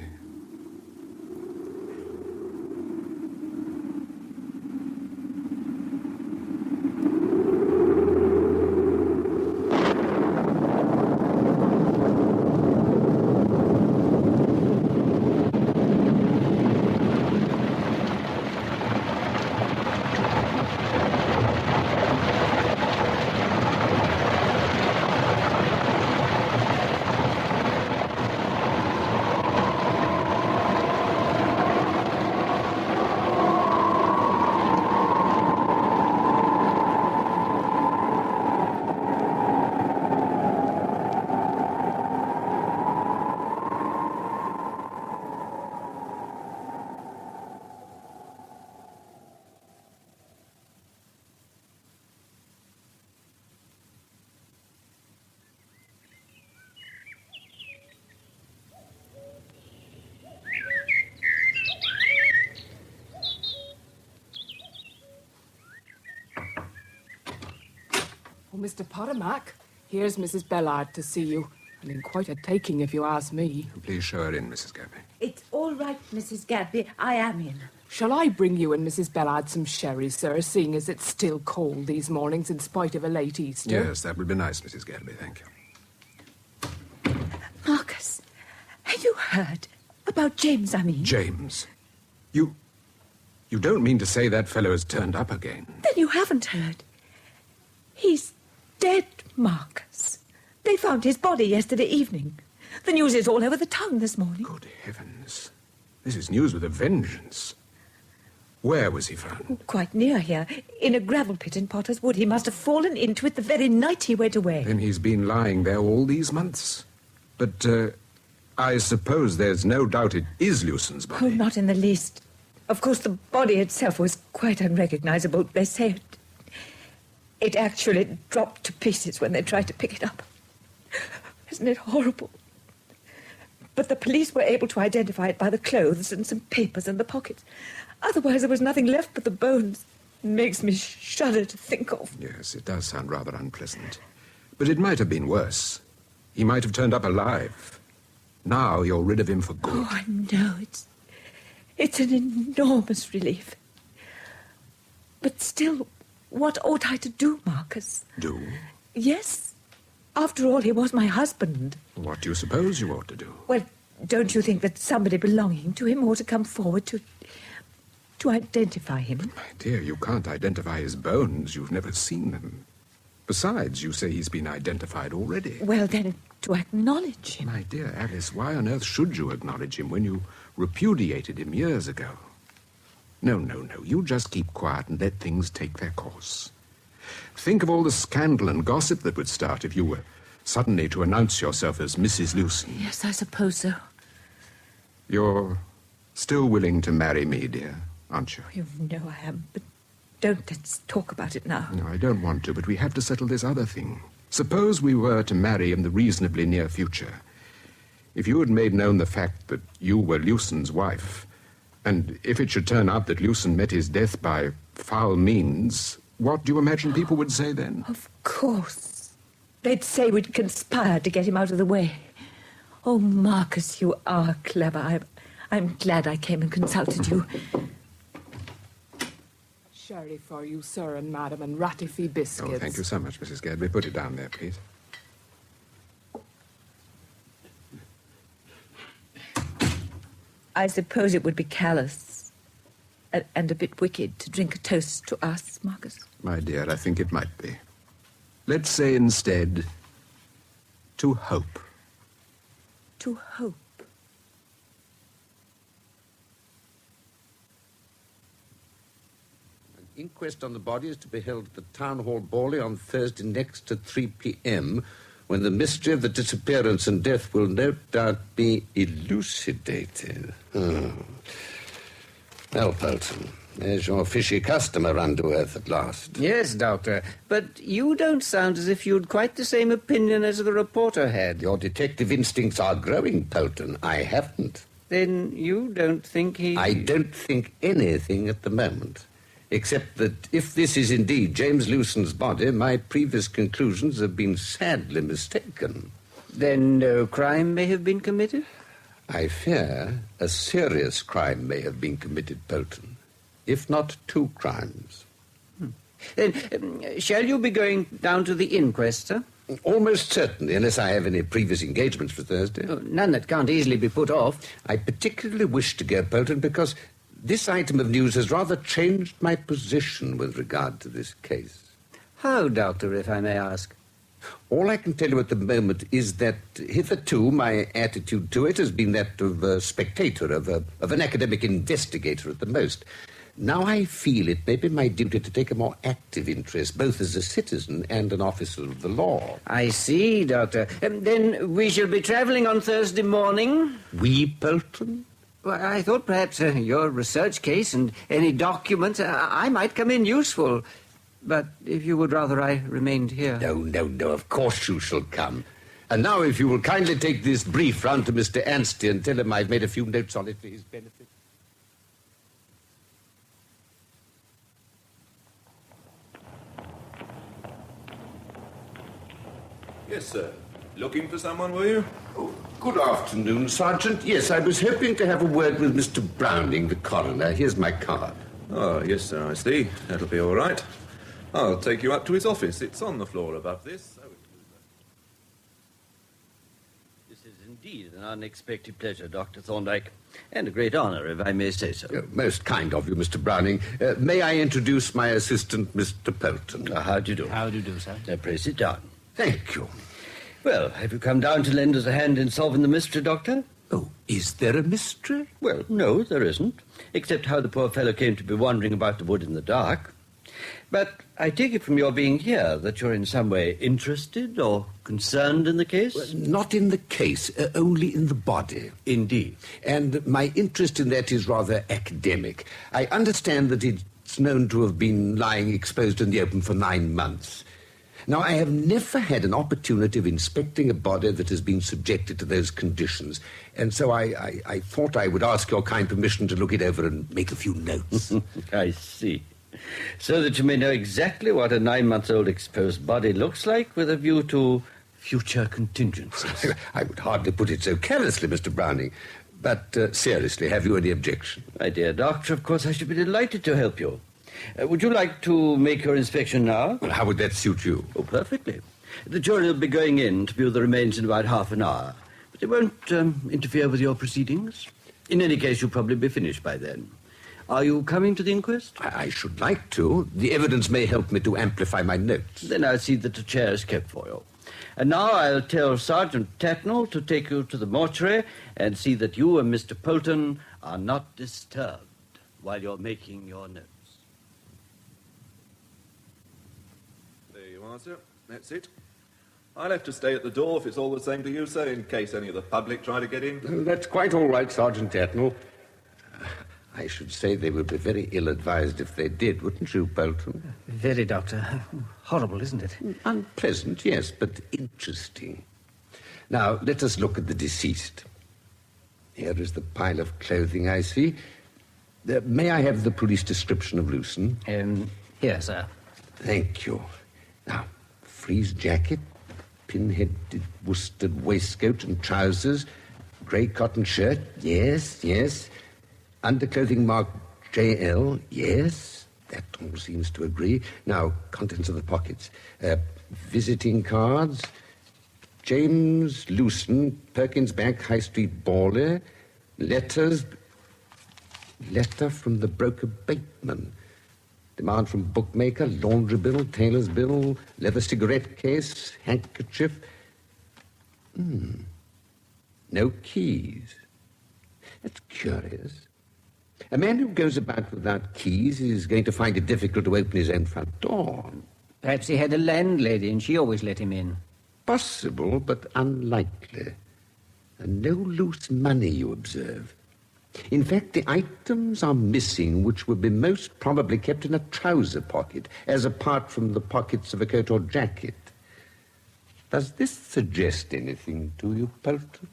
Oh, Mr. Pottermac, here's Mrs. Bellard to see you. And in quite a taking, if you ask me. Please show her in, Mrs. Gadby. It's all right, Mrs. Gadby. I am in. Shall I bring you and Mrs. Bellard some sherry, sir, seeing as it's still cold these mornings in spite of a late Easter? Yes, that would be nice, Mrs. Gadby, thank you. Marcus, have you heard about James, I mean? James? You don't mean to say that fellow has turned up again? Then you haven't heard. He's dead, Marcus. They found his body yesterday evening. The news is all over the town this morning. Good heavens. This is news with a vengeance. Where was he found? Quite near here, in a gravel pit in Potter's Wood. He must have fallen into it the very night he went away. Then he's been lying there all these months. But, I suppose there's no doubt it is Lewson's body. Oh, not in the least. Of course, the body itself was quite unrecognizable. They say it actually dropped to pieces when they tried to pick it up. Isn't it horrible? But the police were able to identify it by the clothes and some papers in the pockets. Otherwise, there was nothing left but the bones. It makes me shudder to think of. Yes, it does sound rather unpleasant. But it might have been worse. He might have turned up alive. Now you're rid of him for good. Oh, I know. It's an enormous relief. But still, what ought I to do, Marcus? Do? Yes. After all, he was my husband. What do you suppose you ought to do? Well, don't you think that somebody belonging to him ought to come forward to identify him? But, my dear, you can't identify his bones. You've never seen them. Besides, you say he's been identified already. Well, then, to acknowledge him. My dear Alice, why on earth should you acknowledge him when you repudiated him years ago? No. You just keep quiet and let things take their course. Think of all the scandal and gossip that would start if you were suddenly to announce yourself as Mrs. Lewson. Yes, I suppose so. You're still willing to marry me, dear, aren't you? You know I am, but don't let's talk about it now. No, I don't want to, but we have to settle this other thing. Suppose we were to marry in the reasonably near future. If you had made known the fact that you were Lewson's wife, and if it should turn out that Lewson met his death by foul means, what do you imagine people would say then? Of course. They'd say we'd conspired to get him out of the way. Oh, Marcus, you are clever. I'm glad I came and consulted you. Sherry for you, sir and madam, and ratifee biscuits. Oh, thank you so much, Mrs. Gadby. Put it down there, please. I suppose it would be callous and a bit wicked to drink a toast to us, Marcus. My dear, I think it might be. Let's say instead, to hope. To hope. An inquest on the body is to be held at the Town Hall, Borley, on Thursday next at 3 p.m., when the mystery of the disappearance and death will no doubt be elucidated. Well, Polton, there's your fishy customer run to earth at last. Yes, Doctor, but you don't sound as if you'd quite the same opinion as the reporter had. Your detective instincts are growing, Polton. I haven't. Then you don't think he... I don't think anything at the moment. Except that if this is indeed James Lewson's body, my previous conclusions have been sadly mistaken. Then no crime may have been committed? I fear a serious crime may have been committed, Polton. If not two crimes. Then shall you be going down to the inquest, sir? Almost certainly, unless I have any previous engagements for Thursday. Oh, none that can't easily be put off. I particularly wish to go, Polton, because this item of news has rather changed my position with regard to this case. How, Doctor, if I may ask? All I can tell you at the moment is that hitherto my attitude to it has been that of a spectator, of an academic investigator at the most. Now I feel it may be my duty to take a more active interest, both as a citizen and an officer of the law. I see, Doctor. Then we shall be travelling on Thursday morning? We, Polton? Well, I thought perhaps your research case and any documents I might come in useful. But if you would rather I remained here... No, of course you shall come. And now if you will kindly take this brief round to Mr. Anstey and tell him I've made a few notes on it for his benefit. Yes, sir. Looking for someone, were you? Oh, good afternoon, Sergeant. Yes, I was hoping to have a word with Mr. Browning, the coroner. Here's my card. Oh, yes, sir, I see. That'll be all right. I'll take you up to his office. It's on the floor above this. This is indeed an unexpected pleasure, Dr. Thorndyke, and a great honor, if I may say so. Most kind of you, Mr. Browning. May I introduce my assistant, Mr. Polton? How do you do? How do you do, sir? Pray sit down. Thank you. Well, have you come down to lend us a hand in solving the mystery, Doctor? Oh, is there a mystery? Well, no, there isn't, except how the poor fellow came to be wandering about the wood in the dark. But I take it from your being here that you're in some way interested or concerned in the case? Well, not in the case, only in the body. Indeed. And my interest in that is rather academic. I understand that it's known to have been lying exposed in the open for 9 months. Now, I have never had an opportunity of inspecting a body that has been subjected to those conditions, and so I thought I would ask your kind permission to look it over and make a few notes. I see. So that you may know exactly what a 9-month-old exposed body looks like with a view to future contingencies. I would hardly put it so carelessly, Mr. Browning. But seriously, have you any objection? My dear doctor, of course I should be delighted to help you. Would you like to make your inspection now? Well, how would that suit you? Oh, perfectly. The jury will be going in to view the remains in about half an hour, but they won't interfere with your proceedings. In any case, you'll probably be finished by then. Are you coming to the inquest? I should like to. The evidence may help me to amplify my notes. Then I'll see that a chair is kept for you. And now I'll tell Sergeant Tatnall to take you to the mortuary and see that you and Mr. Polton are not disturbed while you're making your notes. There you are, sir. That's it. I'll have to stay at the door if it's all the same to you, sir, in case any of the public try to get in. Well, that's quite all right, Sergeant Tatnall. I should say they would be very ill-advised if they did, wouldn't you, Bolton? Very, Doctor. Horrible, isn't it? Unpleasant, yes, but interesting. Now, let us look at the deceased. Here is the pile of clothing I see. May I have the police description of Lewson? Here, sir. Thank you. Now, frieze jacket, pin-headed worsted waistcoat and trousers, grey cotton shirt, yes. Underclothing marked JL, yes. That all seems to agree. Now, contents of the pockets. Visiting cards. James Lewson, Perkins Bank, High Street, Bawley. Letters. Letter from the broker Bateman. Demand from bookmaker, laundry bill, tailor's bill, leather cigarette case, handkerchief. No keys. That's curious. A man who goes about without keys is going to find it difficult to open his own front door. Perhaps he had a landlady and she always let him in. Possible, but unlikely. And no loose money, you observe. In fact, the items are missing which would be most probably kept in a trouser pocket, as apart from the pockets of a coat or jacket. Does this suggest anything to you, Polton?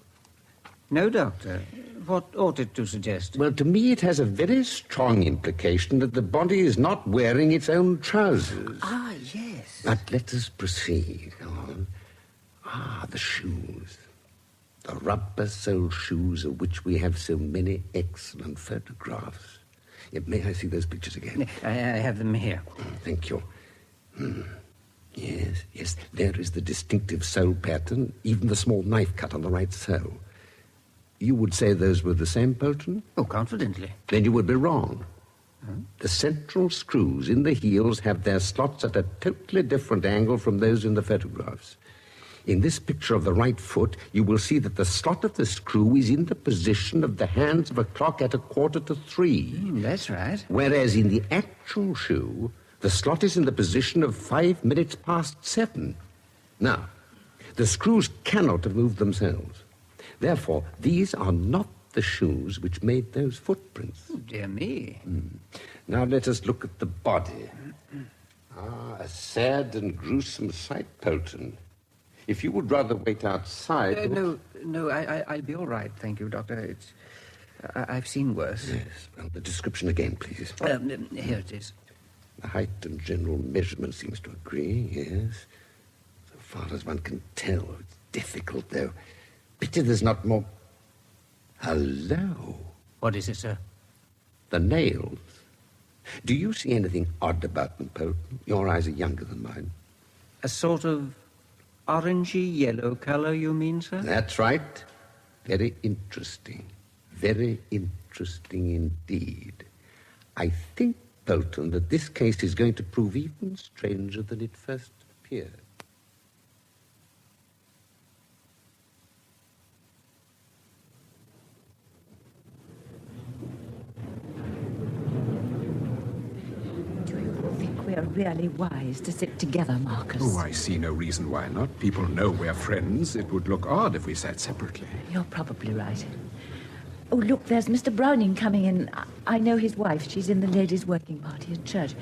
No, Doctor. What ought it to suggest? Well, to me it has a very strong implication that the body is not wearing its own trousers. Ah, yes. But let us proceed. Go on. The shoes. The rubber-soled shoes of which we have so many excellent photographs. May I see those pictures again? I have them here. Thank you. Yes, there is the distinctive sole pattern, even the small knife cut on the right sole. You would say those were the same, Polton? Oh, confidently. Then you would be wrong. The central screws in the heels have their slots at a totally different angle from those in the photographs. In this picture of the right foot, you will see that the slot of the screw is in the position of the hands of a clock at 2:45. That's right. Whereas in the actual shoe, the slot is in the position of 5 minutes past 7. Now, the screws cannot have moved themselves. Therefore, these are not the shoes which made those footprints. Oh, dear me. Now let us look at the body. A sad and gruesome sight, Polton. If you would rather wait outside... No, I'll be all right, thank you, Doctor. I've seen worse. Yes, well, the description again, please. Here it is. The height and general measurement seems to agree, yes. So far as one can tell, it's difficult, though. Pity there's not more... Hello. What is it, sir? The nails. Do you see anything odd about them, Polton? Your eyes are younger than mine. A sort of orangey yellow colour, you mean, sir? That's right. Very interesting. Very interesting indeed. I think, Polton, that this case is going to prove even stranger than it first appeared. we're really wise to sit together, Marcus. Oh, I see no reason why not. People know we're friends. It would look odd if we sat separately. You're probably right. Oh, look, there's Mr. Browning coming in. I know his wife. She's in the ladies' working party at church.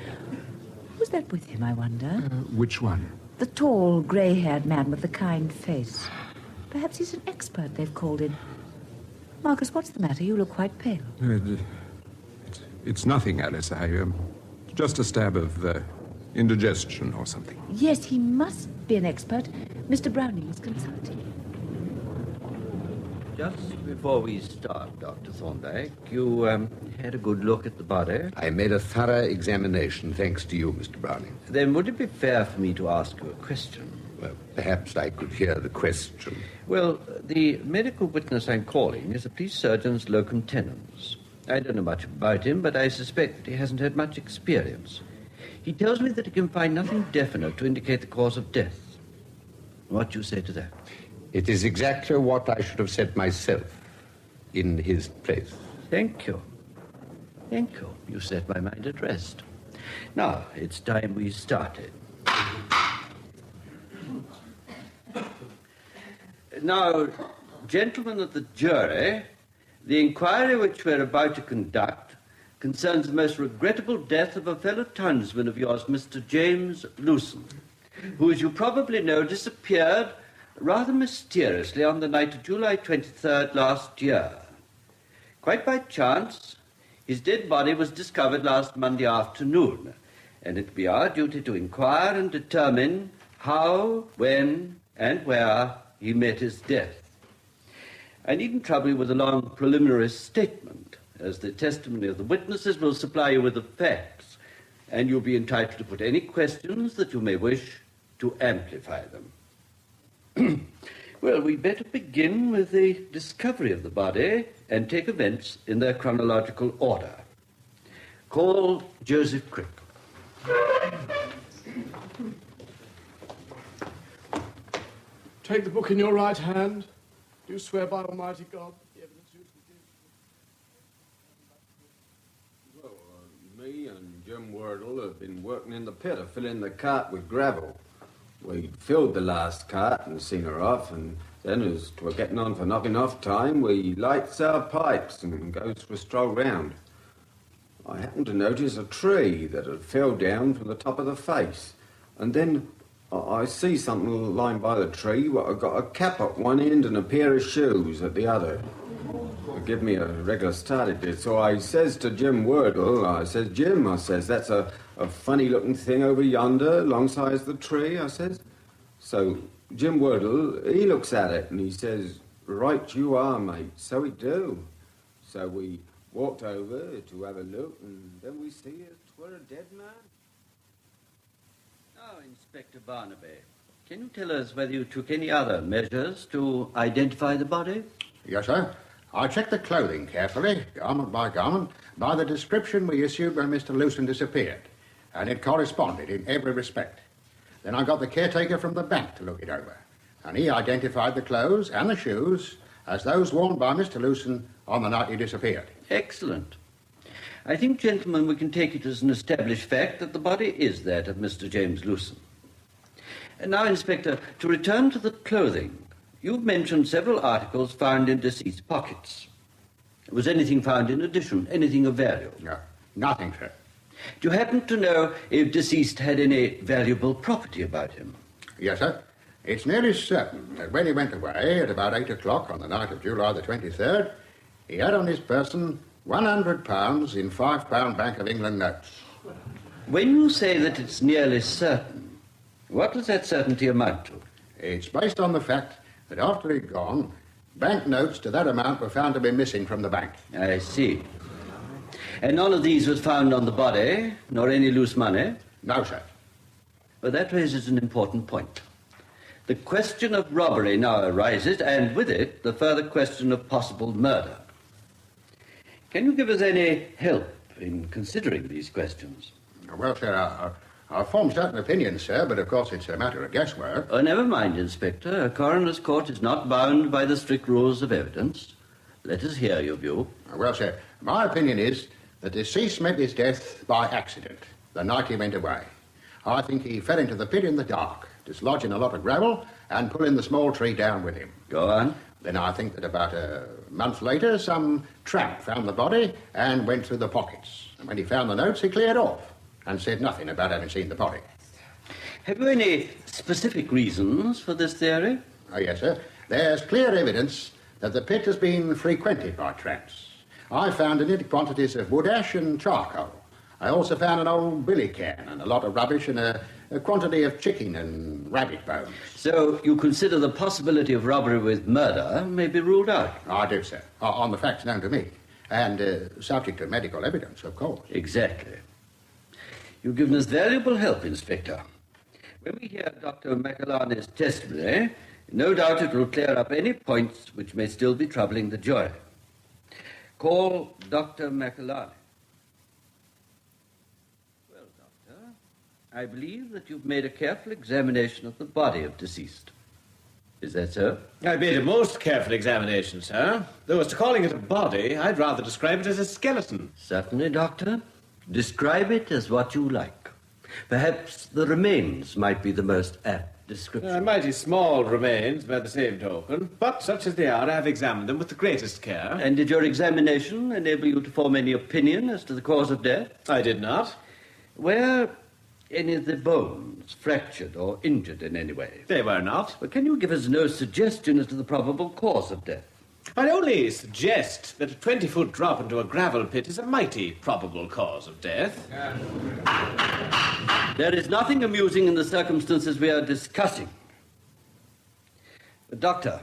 Who's that with him, I wonder? Which one? The tall, grey-haired man with the kind face. Perhaps he's an expert they've called in. Marcus, what's the matter? You look quite pale. It's nothing, Alice. Just a stab of indigestion or something. Yes, he must be an expert. Mr. Browning is consulting. Just before we start, Dr. Thorndyke, you had a good look at the body. I made a thorough examination, thanks to you, Mr. Browning. Then would it be fair for me to ask you a question? Well, perhaps I could hear the question. Well, the medical witness I'm calling is the police surgeon's locum tenens. I don't know much about him, but I suspect that he hasn't had much experience. He tells me that he can find nothing definite to indicate the cause of death. What do you say to that? It is exactly what I should have said myself in his place. Thank you. Thank you. You set my mind at rest. Now, it's time we started. Now, gentlemen of the jury, the inquiry which we're about to conduct concerns the most regrettable death of a fellow townsman of yours, Mr. James Lewson, who, as you probably know, disappeared rather mysteriously on the night of July 23rd last year. Quite by chance, his dead body was discovered last Monday afternoon, and it will be our duty to inquire and determine how, when, and where he met his death. I needn't trouble you with a long preliminary statement, as the testimony of the witnesses will supply you with the facts, and you'll be entitled to put any questions that you may wish to amplify them. Well, we'd better begin with the discovery of the body and take events in their chronological order. Call Joseph Crick. Take the book in your right hand. Do you swear by Almighty God the evidence you give? Well, me and Jim Wardle have been working in the pit of filling the cart with gravel. We filled the last cart and seen her off, and then as 'twere getting on for knocking off time, we lights our pipes and goes for a stroll round. I happened to notice a tree that had fell down from the top of the face, and then I see something lying by the tree what had got a cap at one end and a pair of shoes at the other. It give me a regular start it did, so I says to Jim Wardle, I says, Jim, I says, that's a funny-looking thing over yonder, alongside the tree, I says. So Jim Wardle, he looks at it and he says, right you are, mate, so he do. So we walked over to have a look, and then we see it were a dead man. Now, Inspector Barnaby, can you tell us whether you took any other measures to identify the body? Yes, sir. I checked the clothing carefully, garment by garment, by the description we issued when Mr. Lewson disappeared, and it corresponded in every respect. Then I got the caretaker from the bank to look it over, and he identified the clothes and the shoes as those worn by Mr. Lewson on the night he disappeared. Excellent. I think, gentlemen, we can take it as an established fact that the body is that of Mr. James Lewson. And now, Inspector, to return to the clothing, you've mentioned several articles found in deceased's pockets. Was anything found in addition, anything of value? No, nothing, sir. Do you happen to know if deceased had any valuable property about him? Yes, sir. It's nearly certain that when he went away at about 8 o'clock on the night of July the 23rd, he had on his person £100 in £5 Bank of England notes. When you say that it's nearly certain, what does that certainty amount to? It's based on the fact that after he'd gone, bank notes to that amount were found to be missing from the bank. I see. And none of these was found on the body, nor any loose money? No, sir. Well, that raises an important point. The question of robbery now arises, and with it, the further question of possible murder. Can you give us any help in considering these questions? Well, sir, I'll form certain opinions, sir, but of course it's a matter of guesswork. Oh, never mind, Inspector. A coroner's court is not bound by the strict rules of evidence. Let us hear your view. Well, sir, my opinion is that the deceased met his death by accident the night he went away. I think he fell into the pit in the dark, dislodging a lot of gravel and pulling the small tree down with him. Go on. Then I think that about a month later, some tramp found the body and went through the pockets. And when he found the notes, he cleared off and said nothing about having seen the body. Have you any specific reasons for this theory? Oh, yes, sir. There's clear evidence that the pit has been frequented by tramps. I found in it quantities of wood ash and charcoal. I also found an old billy can and a lot of rubbish and a quantity of chicken and rabbit bones. So you consider the possibility of robbery with murder may be ruled out? I do, sir, on the facts known to me, and subject to medical evidence, of course. Exactly. You've given us valuable help, Inspector. When we hear Dr. McAlarney's testimony, no doubt it will clear up any points which may still be troubling the jury. Call Dr. McAlarney. Well, Doctor, I believe that you've made a careful examination of the body of deceased. Is that so? I made a most careful examination, sir. Though as to calling it a body, I'd rather describe it as a skeleton. Certainly, Doctor. Describe it as what you like. Perhaps the remains might be the most apt description. Mighty small remains, by the same token. But such as they are, I have examined them with the greatest care. And did your examination enable you to form any opinion as to the cause of death? I did not. Were any of the bones fractured or injured in any way? They were not. But can you give us no suggestion as to the probable cause of death? I'd only suggest that a 20-foot drop into a gravel pit is a mighty probable cause of death. There is nothing amusing in the circumstances we are discussing. But, Doctor,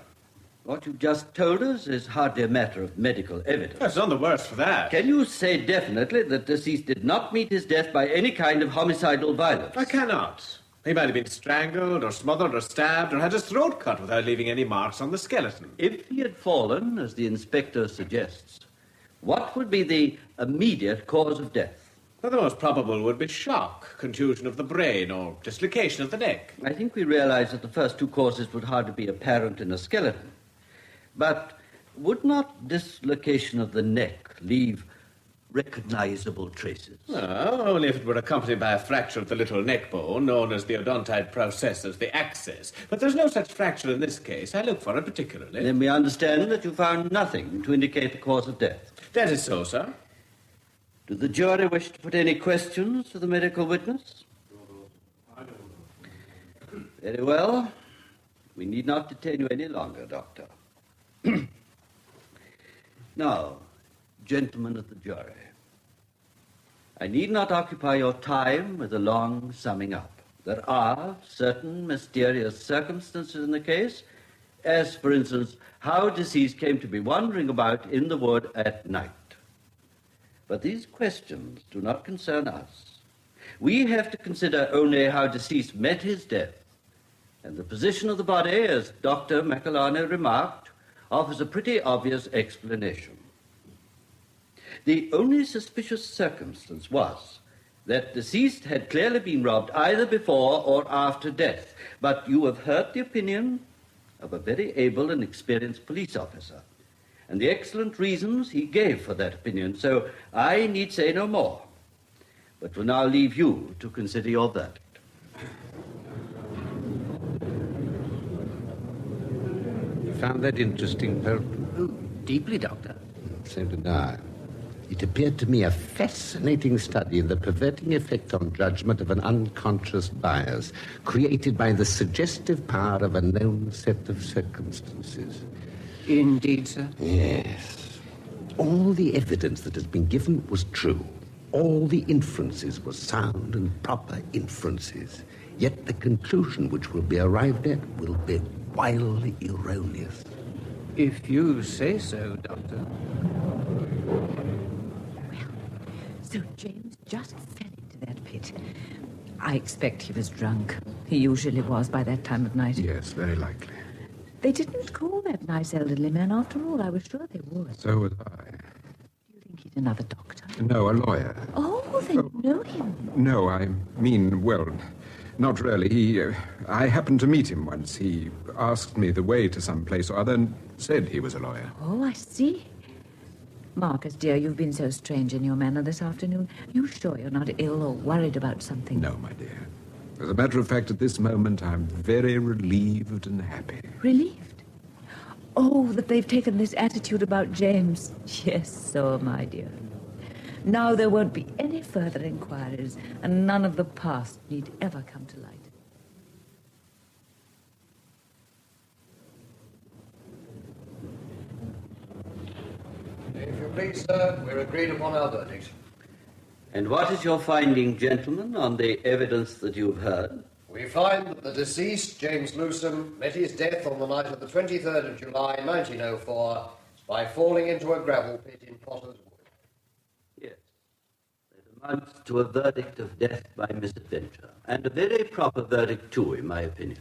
what you've just told us is hardly a matter of medical evidence. It's none the worse for that. Can you say definitely that deceased did not meet his death by any kind of homicidal violence? I cannot. He might have been strangled or smothered or stabbed or had his throat cut without leaving any marks on the skeleton. If he had fallen, as the inspector suggests, what would be the immediate cause of death? Well, the most probable would be shock, contusion of the brain, or dislocation of the neck. I think we realize that the first two causes would hardly be apparent in a skeleton. But would not dislocation of the neck leave recognizable traces? Well, only if it were accompanied by a fracture of the little neck bone, known as the odontide processus, the axis. But there's no such fracture in this case. I look for it particularly. Then we understand that you found nothing to indicate the cause of death. That is so, sir. Do the jury wish to put any questions to the medical witness? Very well. We need not detain you any longer, Doctor. Now, gentlemen of the jury, I need not occupy your time with a long summing up. There are certain mysterious circumstances in the case, as, for instance, how deceased came to be wandering about in the wood at night. But these questions do not concern us. We have to consider only how deceased met his death, and the position of the body, as Dr. McAlarney remarked, offers a pretty obvious explanation. The only suspicious circumstance was that deceased had clearly been robbed either before or after death. But you have heard the opinion of a very able and experienced police officer, and the excellent reasons he gave for that opinion, so I need say no more, but will now leave you to consider your verdict. You found that interesting, Pelton? Oh, deeply, Doctor. So did I. It appeared to me a fascinating study in the perverting effect on judgment of an unconscious bias created by the suggestive power of a known set of circumstances. Indeed, sir? Yes. All the evidence that has been given was true. All the inferences were sound and proper inferences. Yet the conclusion which will be arrived at will be wildly erroneous. If you say so, Doctor. So James just fell into that pit. I expect he was drunk. He usually was by that time of night. Yes, very likely. They didn't call that nice elderly man after all. I was sure they would. So was I. Do you think he's another doctor? No, a lawyer. Oh, they know him. No, I mean, well, not really. I happened to meet him once. He asked me the way to some place or other and said he was a lawyer. Oh, I see. Marcus, dear, you've been so strange in your manner this afternoon. You sure you're not ill or worried about something? No, my dear. As a matter of fact, at this moment, I'm very relieved and happy. Relieved? Oh, that they've taken this attitude about James. Yes, so am I, dear. Now there won't be any further inquiries, and none of the past need ever come to light. If you please, sir, we're agreed upon our verdict. And what is your finding, gentlemen, on the evidence that you've heard? We find that the deceased, James Lewson, met his death on the night of the 23rd of July, 1904, by falling into a gravel pit in Potter's Wood. Yes. It amounts to a verdict of death by misadventure, and a very proper verdict, too, in my opinion.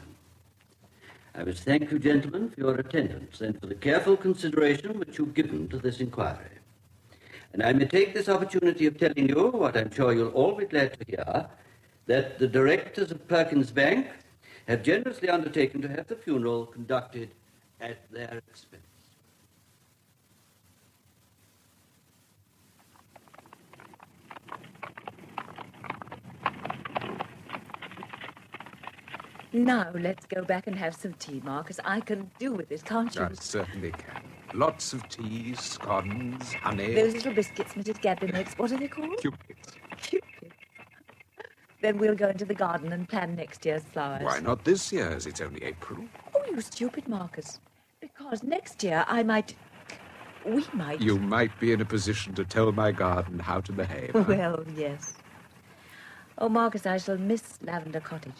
I must thank you, gentlemen, for your attendance and for the careful consideration which you've given to this inquiry. And I may take this opportunity of telling you, what I'm sure you'll all be glad to hear, that the directors of Perkins Bank have generously undertaken to have the funeral conducted at their expense. Now, let's go back and have some tea, Marcus. I can do with it, can't you? I certainly can. Lots of teas, scones, honey. Those little biscuits Mrs. Gadby makes, what are they called? Cupids. Cupid. Then we'll go into the garden and plan next year's flowers. Why not this year's? It's only April. Oh, you stupid, Marcus. Because next year we might... You might be in a position to tell my garden how to behave. Huh? Well, yes. Oh, Marcus, I shall miss Lavender Cottage.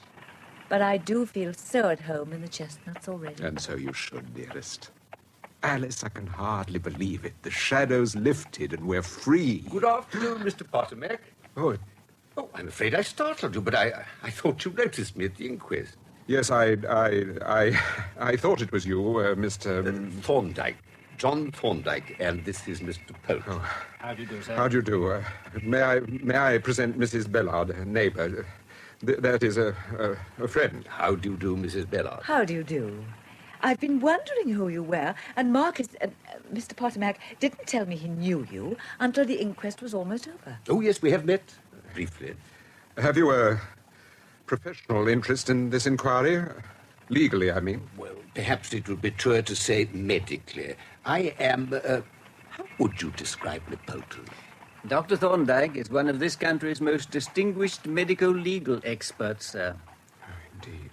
But I do feel so at home in the chestnuts already. And so you should, dearest. Alice, I can hardly believe it. The shadow's lifted and we're free. Good afternoon, Mr. Pottermack. Oh, I'm afraid I startled you, but I thought you noticed me at the inquest. yes, I thought it was you, Mr. Thorndyke. John Thorndyke, and this is Mr. Polk. Oh. How do you do, sir? How do you do? May I present Mrs. Bellard, a neighbour? That is a friend. How do you do, Mrs. Bellard? How do you do? I've been wondering who you were, and Marcus, Mr. Pottermack, didn't tell me he knew you until the inquest was almost over. Oh, yes, we have met briefly. Have you a professional interest in this inquiry? Legally, I mean. Well, perhaps it would be truer to say medically. I am, how would you describe me, Polton? Dr. Thorndyke is one of this country's most distinguished medico-legal experts, sir. Indeed.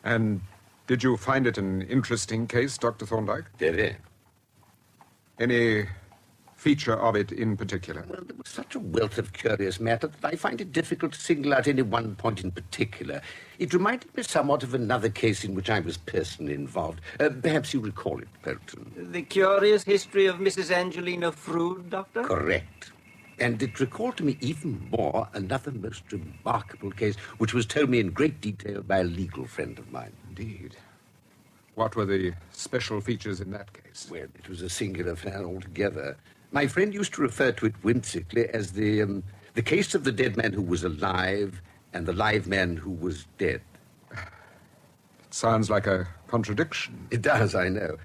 And did you find it an interesting case, Dr. Thorndyke? Very. Any feature of it in particular? Well, there was such a wealth of curious matter that I find it difficult to single out any one point in particular. It reminded me somewhat of another case in which I was personally involved. Perhaps you recall it, Polton. The curious history of Mrs. Angelina Froude, Doctor? Correct. And it recalled to me even more another most remarkable case, which was told me in great detail by a legal friend of mine. Indeed. What were the special features in that case? Well, it was a singular affair altogether. My friend used to refer to it whimsically as the case of the dead man who was alive and the live man who was dead. It sounds like a contradiction. It does, I know.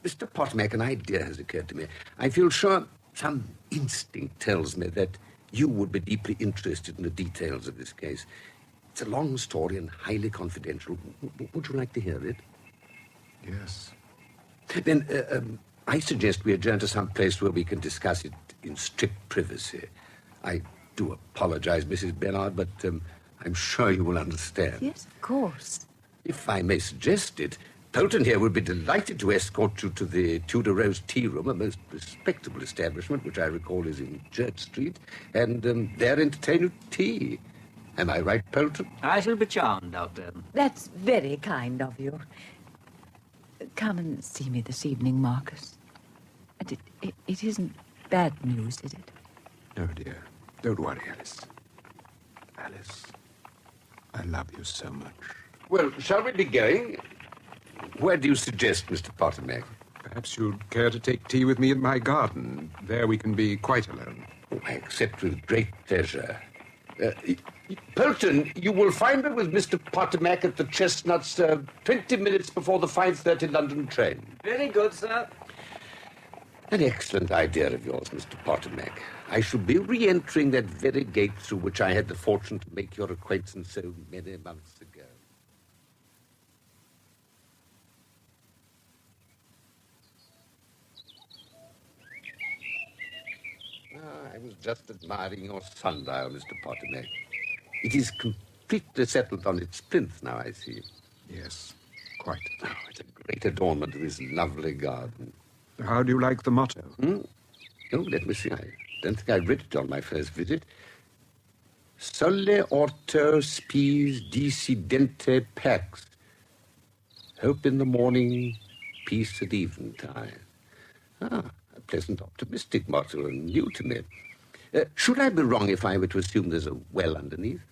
Mr. Pottermack, an idea has occurred to me. I feel sure some instinct tells me that you would be deeply interested in the details of this case. It's a long story and highly confidential. Would you like to hear it? Yes. Then I suggest we adjourn to some place where we can discuss it in strict privacy. I do apologize, Mrs. Bellard, but I'm sure you will understand. Yes, of course. If I may suggest it, Polton here would be delighted to escort you to the Tudor Rose Tea Room, a most respectable establishment, which I recall is in Church Street, and there entertain you tea. Am I right, Polton? I shall be charmed, Doctor. That's very kind of you. Come and see me this evening, Marcus. And it isn't bad news, is it? No, dear. Don't worry, Alice. Alice, I love you so much. Well, shall we be going? Where do you suggest, Mr. Pottermack? Perhaps you'd care to take tea with me in my garden. There we can be quite alone. Oh, I accept with great pleasure. Polton, you will find me with Mr. Pottermack at the Chestnuts 20 minutes before the 5:30 London train. Very good, sir. An excellent idea of yours, Mr. Potomac. I shall be re-entering that very gate through which I had the fortune to make your acquaintance so many months ago. I was just admiring your sundial, Mr. Potomac. It is completely settled on its plinth now, I see. Yes, quite. Oh, it's a great adornment of this lovely garden. How do you like the motto? Oh, let me see. I don't think I read it on my first visit. Sole orto spes decidente pax. Hope in the morning, peace at eventide. Ah, a pleasant, optimistic motto and new to me. Should I be wrong if I were to assume there's a well underneath?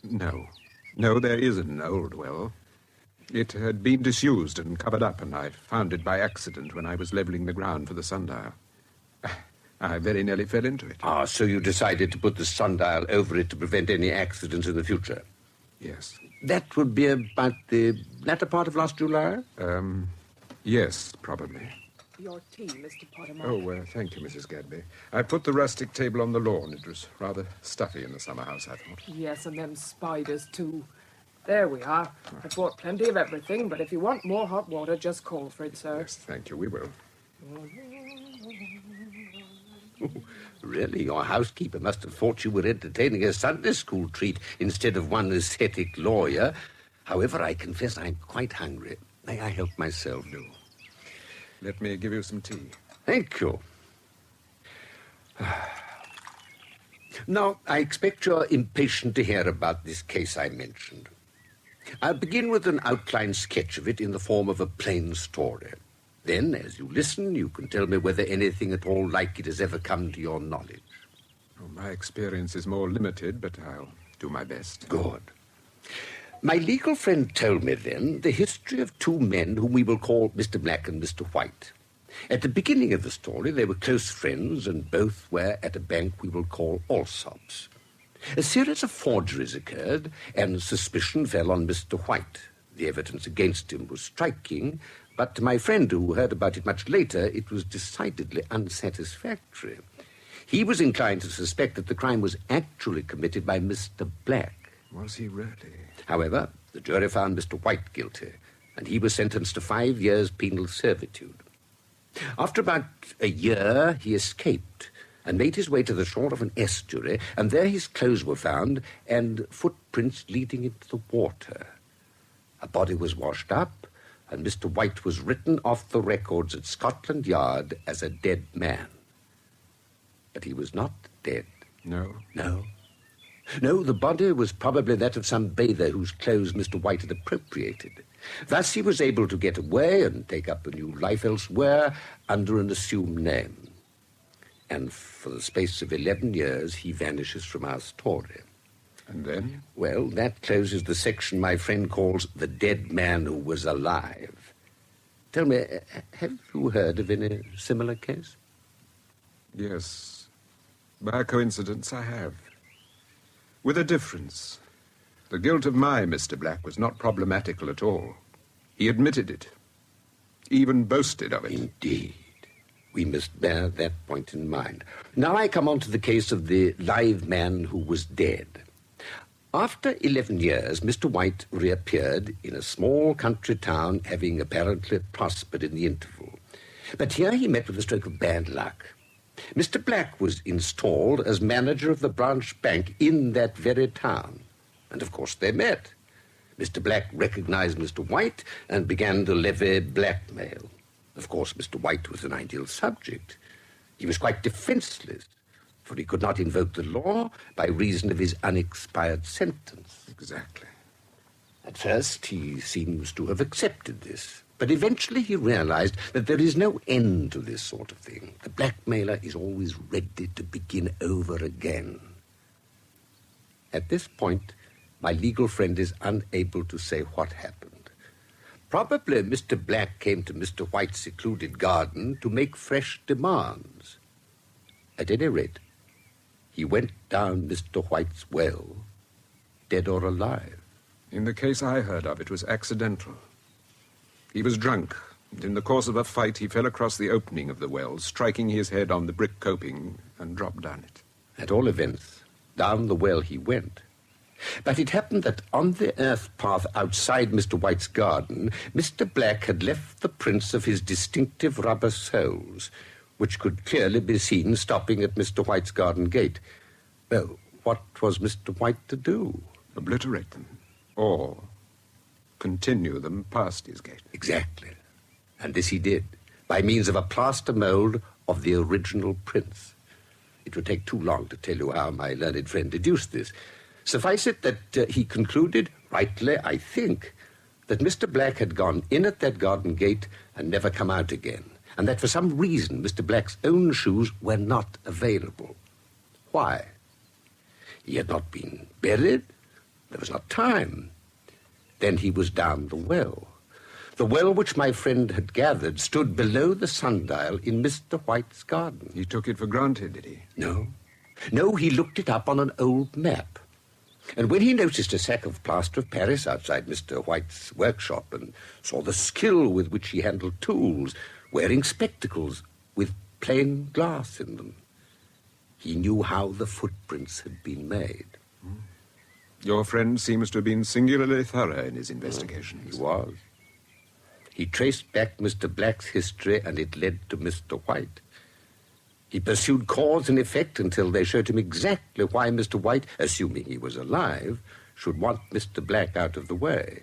No. No, there is an old well. It had been disused and covered up, and I found it by accident when I was levelling the ground for the sundial. I very nearly fell into it. Ah, so you decided to put the sundial over it to prevent any accidents in the future? Yes. That would be about the latter part of last July? Yes, probably. Your tea, Mr. Potomac. Oh, thank you, Mrs. Gadby. I put the rustic table on the lawn. It was rather stuffy in the summer house, I thought. Yes, and them spiders, too. There we are. I've bought plenty of everything, but if you want more hot water, just call for it, sir. Yes, thank you, we will. Really, your housekeeper must have thought you were entertaining a Sunday school treat instead of one ascetic lawyer. However, I confess I'm quite hungry. May I help myself? No. Let me give you some tea. Thank you. Now, I expect you're impatient to hear about this case I mentioned. I'll begin with an outline sketch of it in the form of a plain story. Then, as you listen, you can tell me whether anything at all like it has ever come to your knowledge. Oh, my experience is more limited, but I'll do my best. Good. My legal friend told me then the history of two men whom we will call Mr. Black and Mr. White. At the beginning of the story, they were close friends, and both were at a bank we will call Allsops. A series of forgeries occurred, and suspicion fell on Mr. White. The evidence against him was striking, but to my friend, who heard about it much later, it was decidedly unsatisfactory. He was inclined to suspect that the crime was actually committed by Mr. Black. Was he really? However, the jury found Mr. White guilty, and he was sentenced to 5 years' penal servitude. After about a year, he escaped and made his way to the shore of an estuary, and there his clothes were found and footprints leading into the water. A body was washed up, and Mr. White was written off the records at Scotland Yard as a dead man. But he was not dead. No? No. No, the body was probably that of some bather whose clothes Mr. White had appropriated. Thus he was able to get away and take up a new life elsewhere under an assumed name. And for the space of 11 years, he vanishes from our story. And then? Well, that closes the section my friend calls the dead man who was alive. Tell me, have you heard of any similar case? Yes. By coincidence, I have. With a difference. The guilt of my Mr. Black was not problematical at all. He admitted it. Even boasted of it. Indeed. We must bear that point in mind. Now I come on to the case of the live man who was dead. After 11 years, Mr. White reappeared in a small country town, having apparently prospered in the interval. But here he met with a stroke of bad luck. Mr. Black was installed as manager of the branch bank in that very town. And of course they met. Mr. Black recognized Mr. White and began to levy blackmail. Of course, Mr. White was an ideal subject. He was quite defenseless, for he could not invoke the law by reason of his unexpired sentence. Exactly. At first, he seems to have accepted this. But eventually he realized that there is no end to this sort of thing. The blackmailer is always ready to begin over again. At this point, my legal friend is unable to say what happened. Probably Mr. Black came to Mr. White's secluded garden to make fresh demands. At any rate, he went down Mr. White's well, dead or alive. In the case I heard of, it was accidental. He was drunk In the course of a fight, he fell across the opening of the well, striking his head on the brick coping and dropped down it. At all events, down the well he went. But it happened that on the earth path outside Mr. White's garden, Mr. Black had left the prints of his distinctive rubber soles, which could clearly be seen stopping at Mr. White's garden gate. Well, what was Mr. White to do? Obliterate them, or continue them past his gate. Exactly. And this he did, by means of a plaster mould of the original prints. It would take too long to tell you how my learned friend deduced this. Suffice it that he concluded, rightly, I think, that Mr. Black had gone in at that garden gate and never come out again, and that for some reason Mr. Black's own shoes were not available. Why? He had not been buried. There was not time. Then he was down the well. The well which my friend had gathered stood below the sundial in Mr. White's garden. He took it for granted, did he? No. No, he looked it up on an old map. And when he noticed a sack of plaster of Paris outside Mr. White's workshop and saw the skill with which he handled tools, wearing spectacles with plain glass in them, he knew how the footprints had been made. Your friend seems to have been singularly thorough in his investigations. He was. He traced back Mr. Black's history, and it led to Mr. White. He pursued cause and effect until they showed him exactly why Mr. White, assuming he was alive, should want Mr. Black out of the way.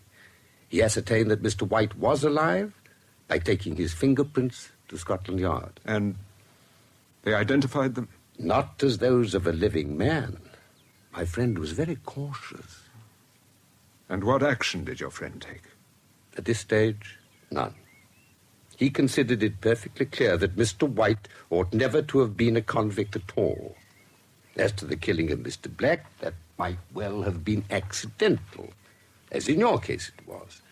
He ascertained that Mr. White was alive by taking his fingerprints to Scotland Yard. And they identified them? Not as those of a living man. My friend was very cautious. And what action did your friend take? At this stage, none. He considered it perfectly clear that Mr. White ought never to have been a convict at all. As to the killing of Mr. Black, that might well have been accidental, as in your case it was.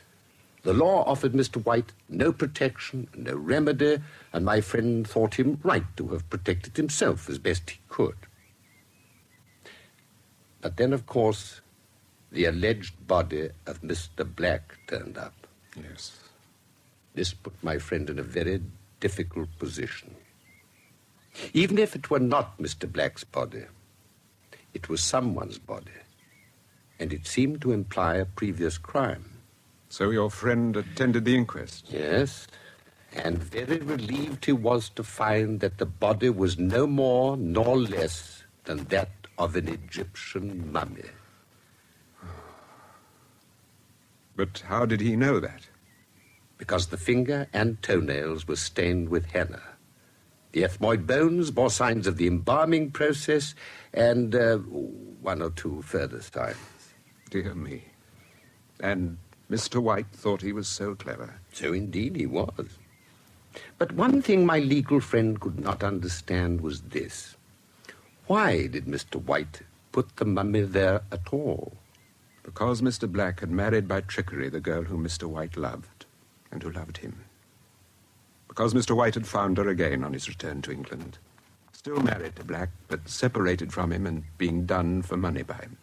The law offered Mr. White no protection, no remedy, and my friend thought him right to have protected himself as best he could. But then, of course, the alleged body of Mr. Black turned up. Yes. This put my friend in a very difficult position. Even if it were not Mr. Black's body, it was someone's body, and it seemed to imply a previous crime. So your friend attended the inquest? Yes, and very relieved he was to find that the body was no more nor less than that of an Egyptian mummy. But how did he know that? Because the finger and toenails were stained with henna. The ethmoid bones bore signs of the embalming process and one or two further signs. Dear me. And Mr. White thought he was so clever. So indeed he was. But one thing my legal friend could not understand was this. Why did Mr. White put the mummy there at all? Because Mr. Black had married by trickery the girl whom Mr. White loved, and who loved him. Because Mr. White had found her again on his return to England. Still married to Black, but separated from him and being done for money by him.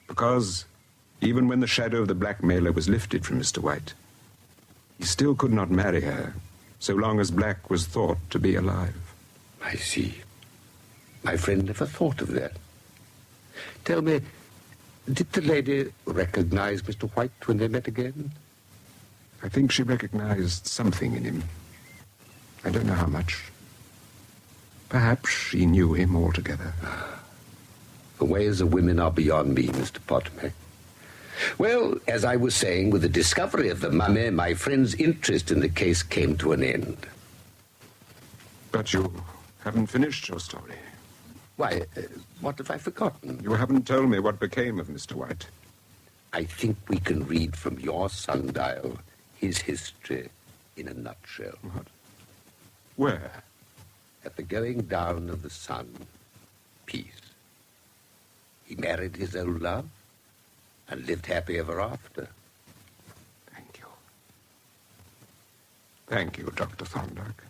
Because, even when the shadow of the blackmailer was lifted from Mr. White, he still could not marry her, so long as Black was thought to be alive. I see. My friend never thought of that. Tell me, did the lady recognize Mr. White when they met again? I think she recognized something in him. I don't know how much. Perhaps she knew him altogether. The ways of women are beyond me, Mr. Potomac. Well, as I was saying, with the discovery of the mummy, my friend's interest in the case came to an end. But you haven't finished your story. Why, what have I forgotten? You haven't told me what became of Mr. White. I think we can read from your sundial his history in a nutshell. What? Where? At the going down of the sun, peace. He married his old love and lived happy ever after. Thank you. Thank you, Dr. Thorndyke.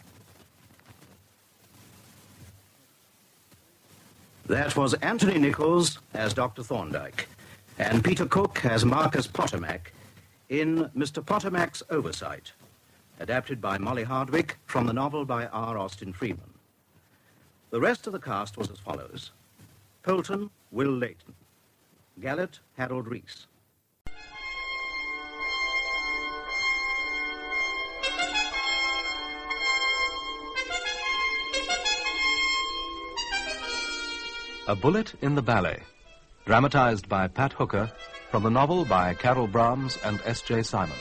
That was Anthony Nichols as Dr. Thorndyke and Peter Cook as Marcus Potomac in Mr. Potomac's Oversight, adapted by Molly Hardwick from the novel by R. Austin Freeman. The rest of the cast was as follows. Polton, Will Layton. Gallett, Harold Rees. A Bullet in the Ballet, dramatized by Pat Hooker from the novel by Carol Brahms and S.J. Simon.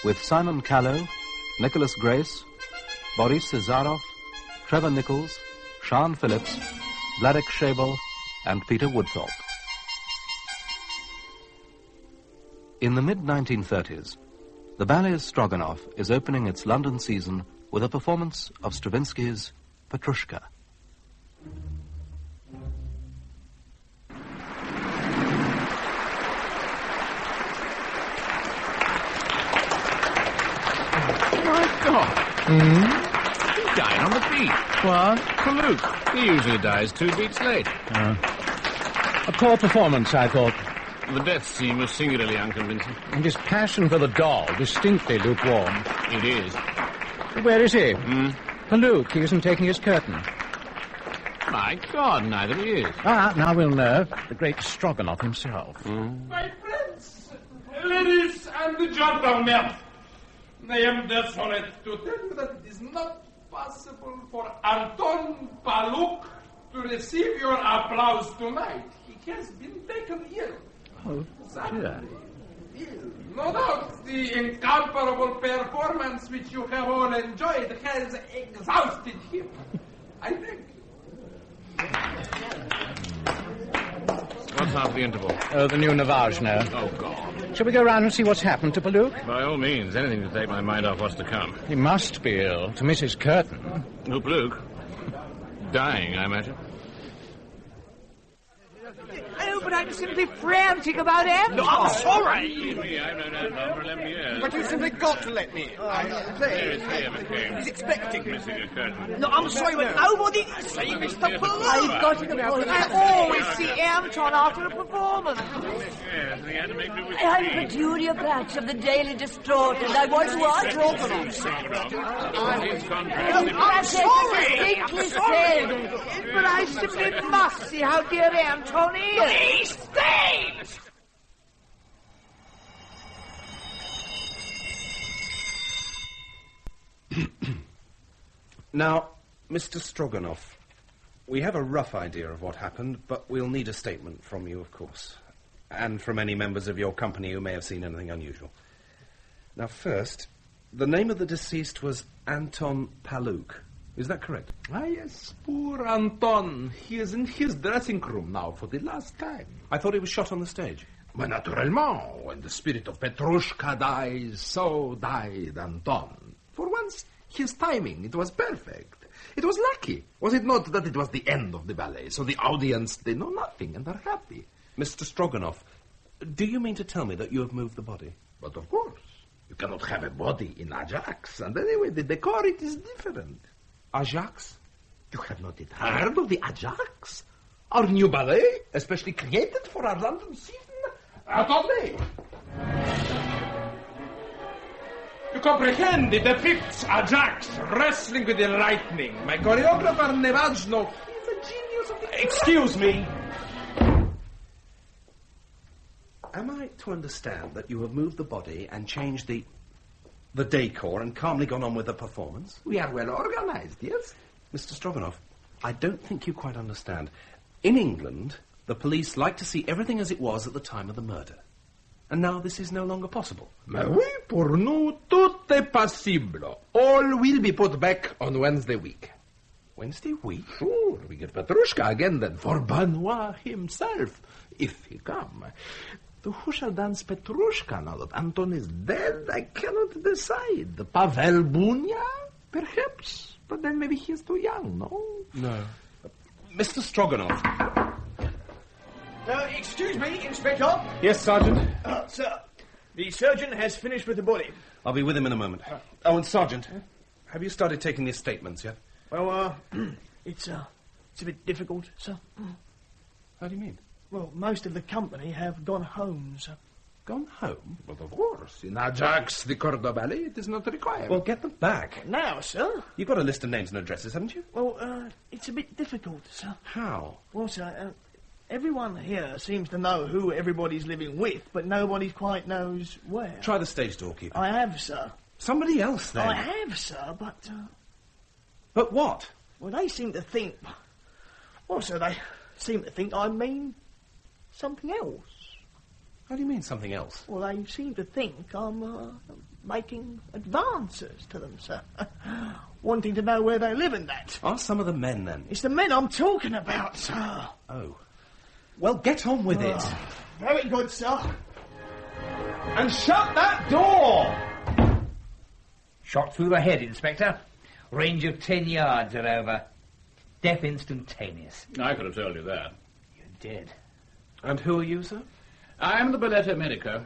With Simon Callow, Nicholas Grace, Boris Cesarov, Trevor Nichols, Sean Phillips, Vladek Shabel, and Peter Woodthorpe. In the mid-1930s, the ballet Stroganoff is opening its London season with a performance of Stravinsky's Petrushka. He died on the beat. What? Palouk. He usually dies 2 beats late. A poor performance, I thought. The death scene was singularly unconvincing. And his passion for the doll, distinctly lukewarm. It is. Where is he? Palouk, he isn't taking his curtain. My God, neither he is. Ah, now we'll know. The great Stroganoff himself. My friends, ladies and gentlemen, I am desolate to tell you that it is not possible for Anton Palouk to receive your applause tonight. He has been taken ill. Oh, dear. No doubt the incomparable performance which you have all enjoyed has exhausted him. I think. What's half the interval? Oh, the new Navage now. Oh, God. Shall we go round and see what's happened to Palouk? By all means, anything to take my mind off what's to come. He must be ill to miss his curtain. Who, Palouk? Dying, I imagine. Oh, but I'm simply frantic about Anton. No, I'm sorry. Excuse me, I've known Anton for 11 years. But you've simply got to let me. There is here, McCabe. He's expecting me. Missing a curtain. No, I'm sorry, but nobody can see Mr. Palouk. I've got to go. I always see Anton after a performance. Yes, and he had to make do with I'm me. Petunia Platch of the Daily Distorted. I want to ask His contract. I'm sorry. Said, but I simply must see how dear Anton is. He stays! Now, Mr. Stroganoff, we have a rough idea of what happened, but we'll need a statement from you, of course, and from any members of your company who may have seen anything unusual. Now, first, the name of the deceased was Anton Palouk. Is that correct? Ah, yes, poor Anton. He is in his dressing room now for the last time. I thought he was shot on the stage. But naturellement, when the spirit of Petrushka dies, so died Anton. For once, his timing, it was perfect. It was lucky. Was it not that it was the end of the ballet, so the audience, they know nothing and are happy? Mr. Stroganoff, do you mean to tell me that you have moved the body? But of course. You cannot have a body in Ajax. And anyway, the decor, it is different. Ajax? You have not yet heard of the Ajax? Our new ballet, especially created for our London season. Attendez! You comprehend, it depicts Ajax wrestling with the lightning. My choreographer, Nevajno, he's a genius of the... Excuse me. Am I to understand that you have moved the body and changed the decor and calmly gone on with the performance? We are well organized, yes? Mr. Stroganoff, I don't think you quite understand. In England, the police like to see everything as it was at the time of the murder. And now this is no longer possible. Mais oui, pour nous, tout est possible. All will be put back on Wednesday week. Wednesday week? Sure, we get Petrushka again then, for Benoit himself, if he come. To who shall dance Petrushka now that Anton is dead? I cannot decide. Pavel Bunia? Perhaps. But then maybe he is too young, no? No. Mr. Stroganoff. Excuse me, Inspector. Yes, Sergeant? Sir, the surgeon has finished with the body. I'll be with him in a moment. Oh, and Sergeant, have you started taking these statements yet? Well, it's a bit difficult, sir. How do you mean? Well, most of the company have gone home, sir. Gone home? But of course, in Ajax, the corps de ballet, it is not required. Well, get them back. Now, sir? You've got a list of names and addresses, haven't you? Well, it's a bit difficult, sir. How? Well, sir, everyone here seems to know who everybody's living with, but nobody quite knows where. Try the stage doorkeeper. I have, sir. Somebody else, then. I have, sir, but... But what? Well, they seem to think... Well, sir, they seem to think I mean something else. How do you mean, something else? Well, they seem to think I'm making advances to them, sir. Wanting to know where they live and that. Ask some of the men, then. It's the men I'm talking about, sir. Oh. Well, get on with it. Very good, sir. And shut that door! Shot through the head, Inspector. Range of 10 yards or over. Death instantaneous. I could have told you that. You're dead. And who are you, sir? I am the Balletto Medico.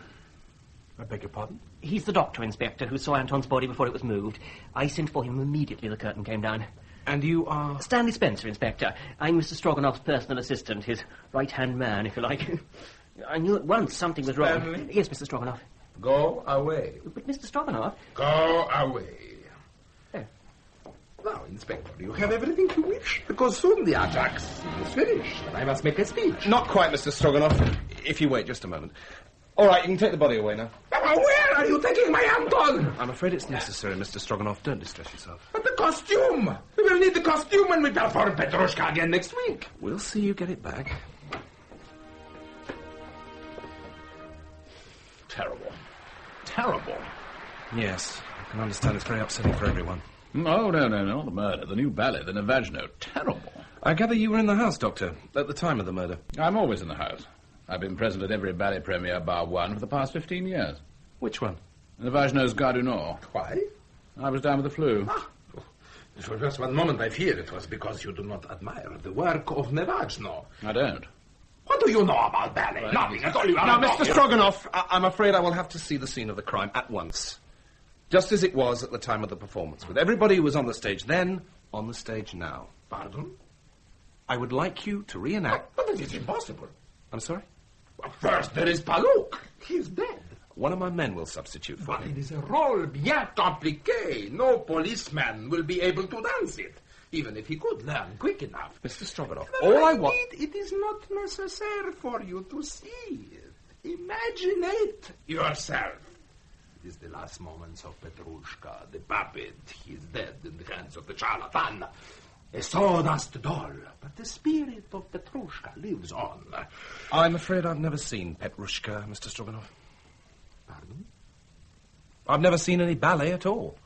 I beg your pardon? He's the doctor, Inspector, who saw Anton's body before it was moved. I sent for him immediately the curtain came down. And you are... Stanley Spencer, Inspector. I'm Mr. Stroganoff's personal assistant, his right-hand man, if you like. I knew at once something was wrong. Stanley? Yes, Mr. Stroganoff. Go away. But, Mr. Stroganoff... Go away. Now, Inspector, you have everything you wish, because soon the Ajax is finished, and I must make a speech. Not quite, Mr. Stroganoff. If you wait just a moment. All right, you can take the body away now. Where are you taking my Anton? I'm afraid it's necessary, Mr. Stroganoff. Don't distress yourself. But the costume! We will need the costume when we perform Petrushka again next week. We'll see you get it back. Terrible. Terrible. Yes, I can understand it's very upsetting for everyone. Oh, no, the murder. The new ballet, the Navagno. Terrible. I gather you were in the house, Doctor, at the time of the murder. I'm always in the house. I've been present at every ballet premiere bar one for the past 15 years. Which one? Navagno's Gare du Nord. Why? I was down with the flu. For just one moment I feared it was because you do not admire the work of Navagno. I don't. What do you know about ballet? Nothing at all. You are Now, not Mr. Stroganoff, I'm afraid I will have to see the scene of the crime at once. Just as it was at the time of the performance, with everybody who was on the stage then, on the stage now. Pardon? I would like you to reenact... But it is impossible. I'm sorry? Well, first there is Palouk. He is dead. One of my men will substitute for But me. it is a role bien compliqué. No policeman will be able to dance it, even if he could learn quick enough. Mr. Stroganoff, But all I want... It is not necessary for you to see it. Imagine it yourself. It is the last moments of Petrushka, the puppet. He is dead in the hands of the charlatan. A sawdust doll. But the spirit of Petrushka lives on. I'm afraid I've never seen Petrushka, Mr. Stroganoff. Pardon? I've never seen any ballet at all.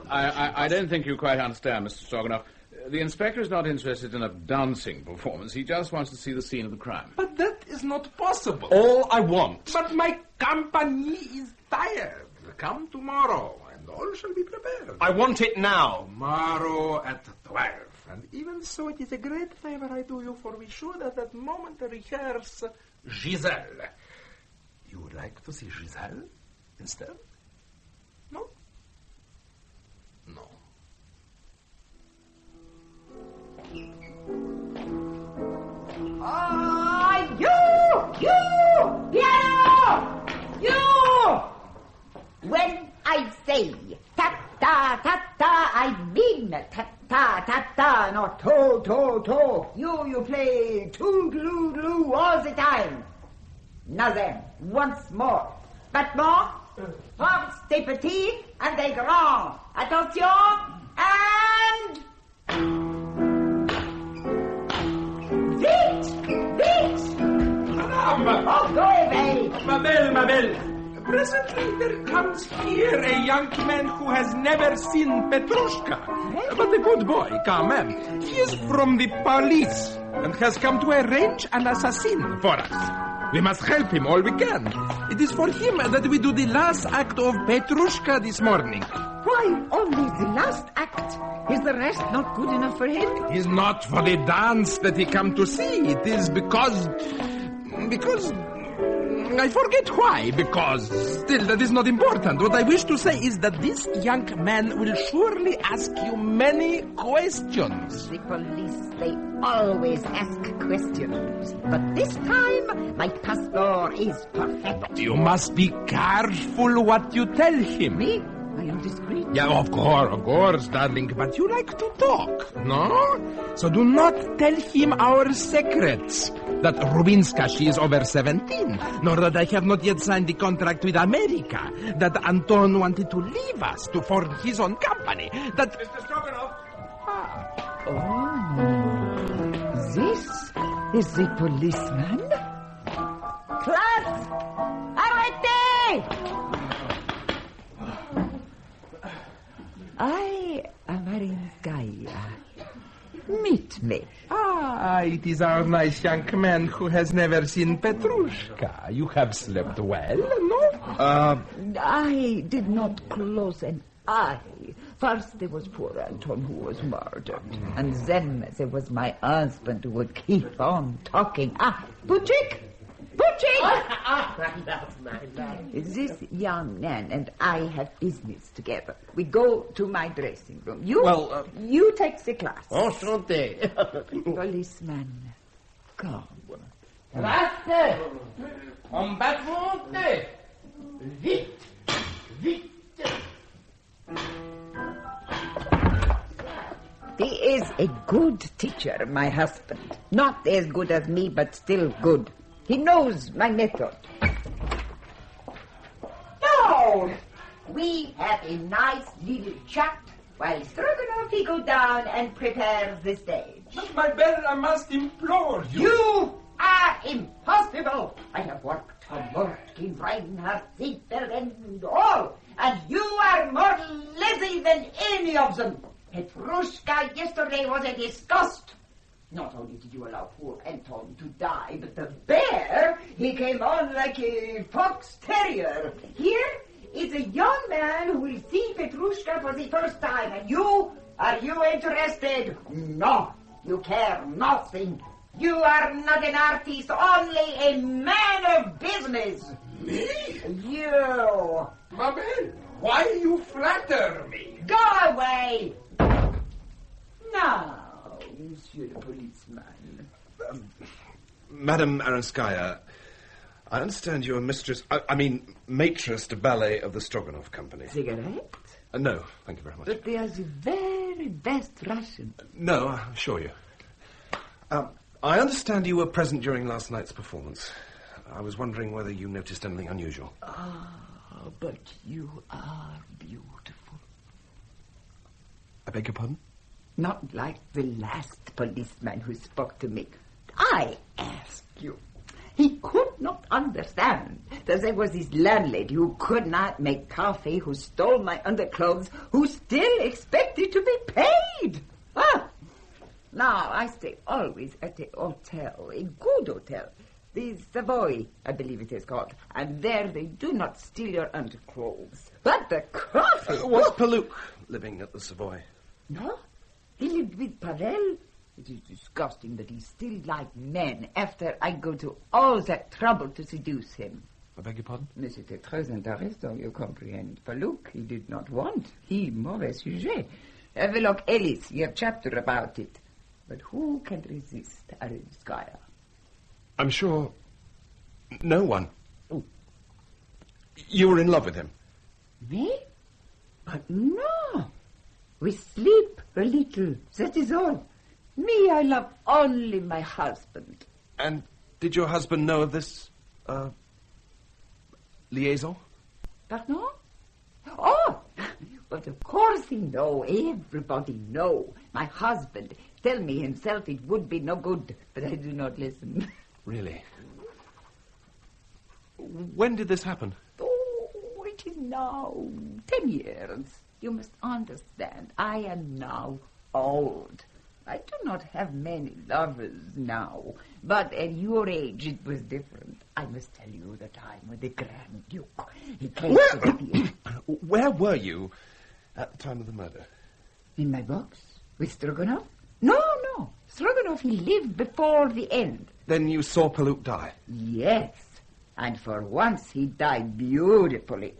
I don't think you quite understand, Mr. Stroganoff. The inspector is not interested in a dancing performance. He just wants to see the scene of the crime. But that is not possible. All I want... But my company is tired. Come tomorrow, and all shall be prepared. I want it now. Tomorrow at 12. And even so, it is a great favor I do you, for we should at that moment rehearse Giselle. You would like to see Giselle instead? No? No. When I say ta-ta-ta-ta, I mean ta-ta-ta-ta, not to-to-to. You play toodaloo all the time. Now then, once more. But more. Force des petits and des grands. Attention, and... Vite! Vite! Madame! Oh, go away! Ma belle! Presently there comes here a young man who has never seen Petrushka. But a good boy, quand même. He is from the police and has come to arrange an assassin for us. We must help him all we can. It is for him that we do the last act of Petrushka this morning. Why only the last act? Is the rest not good enough for him? It is not for the dance that he come to see. It is because... I forget why, because still that is not important. What I wish to say is that this young man will surely ask you many questions. The police, they always ask questions. But this time, my passport is perfect. You must be careful what you tell him. Me? I am discreet. Yeah, of course, darling, but you like to talk, no? So do not tell him our secrets. That Rubinska, she is over 17, nor that I have not yet signed the contract with America, that Anton wanted to leave us to form his own company, that... Mr. Stroganoff! Oh, this is the policeman? Class! Arrêtez! I am Marinskaya. Meet me. Ah, it is our nice young man who has never seen Petrushka. You have slept well, no? I did not close an eye. First there was poor Anton who was murdered. And then there was my husband who would keep on talking. Butchik! This young man and I have business together. We go to my dressing room. You take the class. Enchanté. Policeman, come. Reste! En bas de montée! Vite! Vite! He is a good teacher, my husband. Not as good as me, but still good. He knows my method. No! We have a nice little chat while Stroganoff he go down and prepares the stage. But my belle, I must implore you. You are impossible. I have worked for Murkin, Reinhardt, Ziegler, and all. And you are more lazy than any of them. Petrushka yesterday was a disgust. Not only did you allow poor Anton to die, but the bear, he came on like a fox terrier. Here is a young man who will see Petrushka for the first time, and are you interested? No, you care nothing. You are not an artist, only a man of business. Me? You. Mabel, why you flatter me? Go away. Now, Monsieur the policeman. Madame Aranskaya, I understand you're maitresse de ballet of the Stroganoff Company. Cigarette? No, thank you very much. But they are the very best Russian. No, I assure you. I understand you were present during last night's performance. I was wondering whether you noticed anything unusual. But you are beautiful. I beg your pardon? Not like the last policeman who spoke to me. I ask you. He could not understand that there was this landlady who could not make coffee, who stole my underclothes, who still expected to be paid. Now, I stay always at a hotel, a good hotel. The Savoy, I believe it is called. And there they do not steal your underclothes. But the coffee... Was Palouk living at the Savoy? No. He lived with Pavel. It is disgusting that he still like men after I go to all that trouble to seduce him. I beg your pardon? Mais c'était très intéressant, you comprehend. Palouk, he did not want. He, mauvais sujet. Havelock Ellis, you have chapter about it. But who can resist Aranskaya? I'm sure no one. You were in love with him? Me? No. We sleep a little, that is all. Me, I love only my husband. And did your husband know of this, liaison? Pardon? Oh, but of course he know. Everybody know. My husband tell me himself it would be no good, but I do not listen. Really? When did this happen? Oh, it is now 10 years. You must understand, I am now old. I do not have many lovers now, but at your age it was different. I must tell you the time with the Grand Duke. He came to me. Where were you at the time of the murder? In my box? With Stroganoff? No. Stroganoff, he lived before the end. Then you saw Palouk die? Yes. And for once he died beautifully,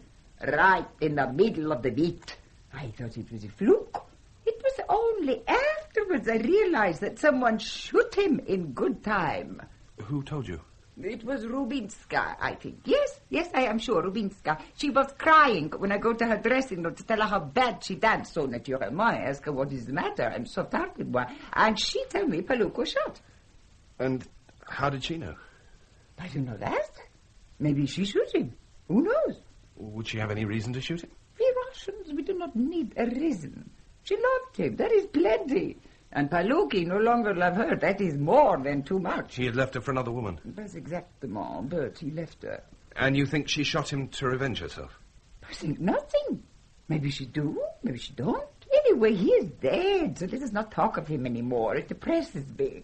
right in the middle of the beat. I thought it was a fluke. It was only afterwards I realized that someone shot him in good time. Who told you? It was Rubinska, I think. Yes, I am sure, Rubinska. She was crying when I go to her dressing room to tell her how bad she danced. So naturellement, I ask her what is the matter. I'm so tired, moi. And she tell me Paluk was shot. And how did she know? I don't know that. Maybe she shot him. Who knows? Would she have any reason to shoot him? We Russians, we do not need a reason. She loved him. That is plenty. And Paluki no longer love her. That is more than too much. He had left her for another woman. That's exactement, but he left her. And you think she shot him to revenge herself? I think nothing. Maybe she do, maybe she don't. Anyway, he is dead, so let us not talk of him anymore. It depresses me.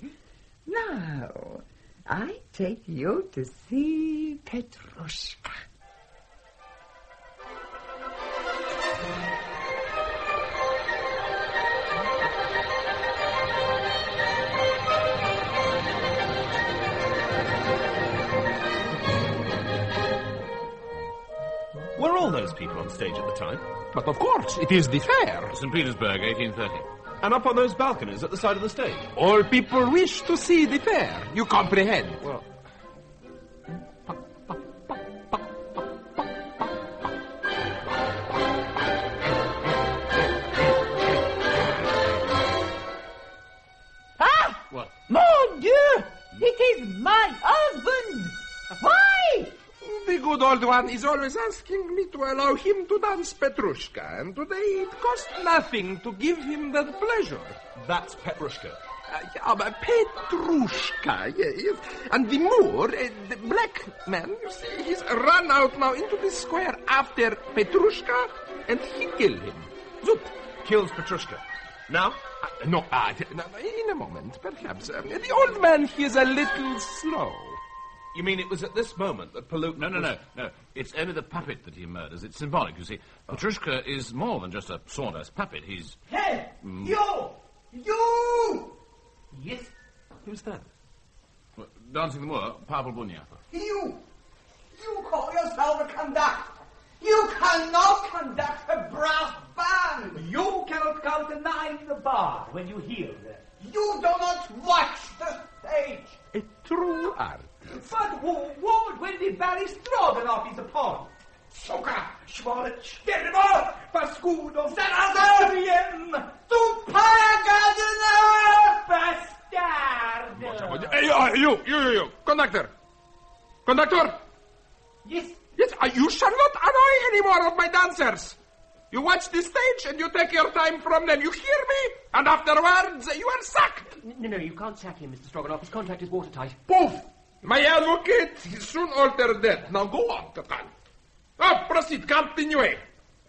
Now, I take you to see Petrushka. Were all those people on stage at the time? But of course, it is the fair. St. Petersburg, 1830. And up on those balconies at the side of the stage? All people wish to see the fair. You comprehend? Well, Ah! What? Mon Dieu! It is my husband! Why? the good old one is always asking me to allow him to dance Petrushka, and today it cost nothing to give him that pleasure. That's Petrushka. Petrushka, yes. And the Moor, the black man, you see, he's run out now into the square after Petrushka, and he killed him. Zut. Kills Petrushka. Now? No, in a moment, perhaps. The old man, he is a little slow. You mean it was at this moment that Paluk... No. It's only the puppet that he murders. It's symbolic, you see. Petrushka is more than just a sawdust puppet. He's... Hey! You! Yes? Who's that? Well, Dancing the Moor, Pavel Bunyapa. You call yourself a conductor. You cannot conduct a brass band. You cannot count to 9 in the bar when you hear them. You do not watch the stage. A true art. But who would when the Barry Stroganoff is upon? Suka, Schwarz, Gerber, Pascudo, Sarazarien, tu pagadena, bastard! Hey, you, conductor. Conductor! Yes? Yes, you shall not annoy any more of my dancers. You watch the stage and you take your time from them. You hear me? And afterwards, you are sacked. No, you can't sack him, Mr. Stroganoff. His contract is watertight. Poof! My advocate is soon alter that. Now go on, Kakan. Proceed, continue.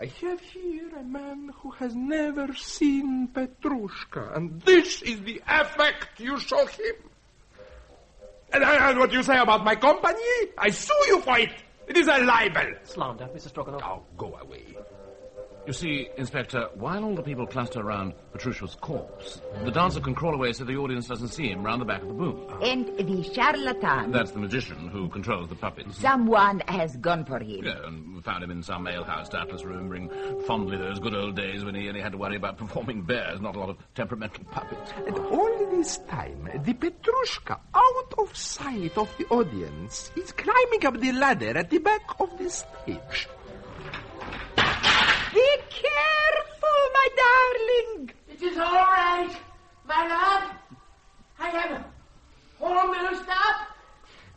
I have here a man who has never seen Petrushka, and this is the effect you show him. And what you say about my company? I sue you for it. It is a libel. Slander, Mr. Stroganoff. Oh, go away. You see, Inspector, while all the people cluster around Petrushka's corpse, the dancer can crawl away so the audience doesn't see him round the back of the booth. And the charlatan. That's the magician who controls the puppets. Someone has gone for him. Yeah, and we found him in some alehouse, doubtless remembering fondly those good old days when he only had to worry about performing bears, not a lot of temperamental puppets. And all this time, the Petrushka, out of sight of the audience, is climbing up the ladder at the back of the stage. Be careful, my darling. It is all right, my love. I am almost up.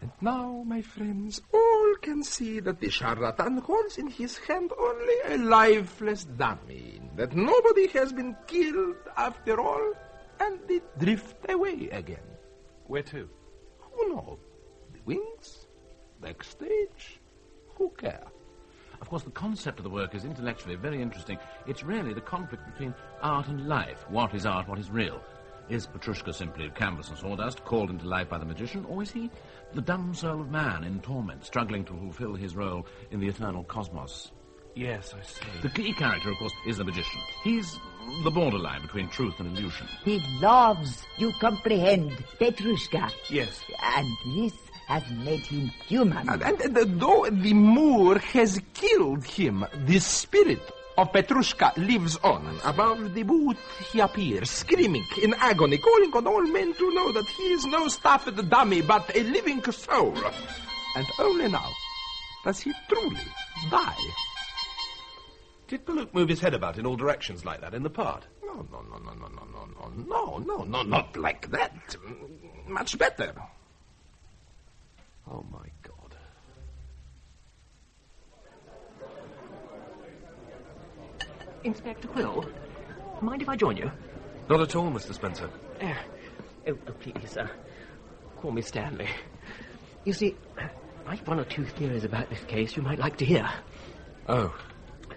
And now, my friends, all can see that the charlatan holds in his hand only a lifeless dummy, that nobody has been killed after all, and they drift away again. Where to? Who knows? The wings? Backstage? Who cares? Of course, the concept of the work is intellectually very interesting. It's really the conflict between art and life. What is art, what is real? Is Petrushka simply canvas and sawdust, called into life by the magician, or is he the dumb soul of man in torment, struggling to fulfill his role in the eternal cosmos? Yes, I see. The key character, of course, is the magician. He's the borderline between truth and illusion. He loves, you comprehend, Petrushka. Yes. And this has made him human. And though the Moor has killed him, the spirit of Petrushka lives on. Above the boot he appears, screaming in agony, calling on all men to know that he is no stuffed dummy, but a living soul. And only now does he truly die. Did Paluk move his head about in all directions like that in the part? No, not like that. Much better. Oh, my God. Inspector Quill, mind if I join you? Not at all, Mr. Spencer. Oh, please, call me Stanley. You see, I've one or two theories about this case you might like to hear. Oh.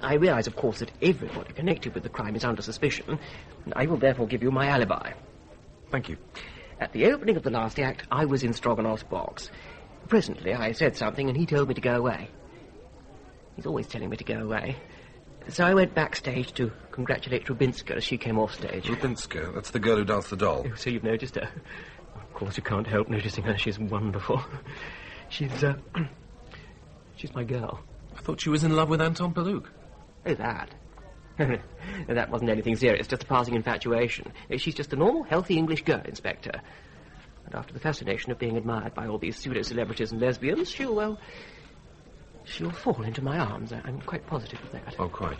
I realise, of course, that everybody connected with the crime is under suspicion, and I will therefore give you my alibi. Thank you. At the opening of the last act, I was in Stroganoff's box. Presently, I said something, and he told me to go away. He's always telling me to go away. So I went backstage to congratulate Rubinska as she came off stage. Rubinska? That's the girl who danced the doll. Oh, so you've noticed her? Of course, you can't help noticing her. She's wonderful. She's my girl. I thought she was in love with Anton Paluk. Oh, that? That wasn't anything serious, just a passing infatuation. She's just a normal, healthy English girl, Inspector. And after the fascination of being admired by all these pseudo-celebrities and lesbians, she'll fall into my arms. I'm quite positive of that. Oh, quite.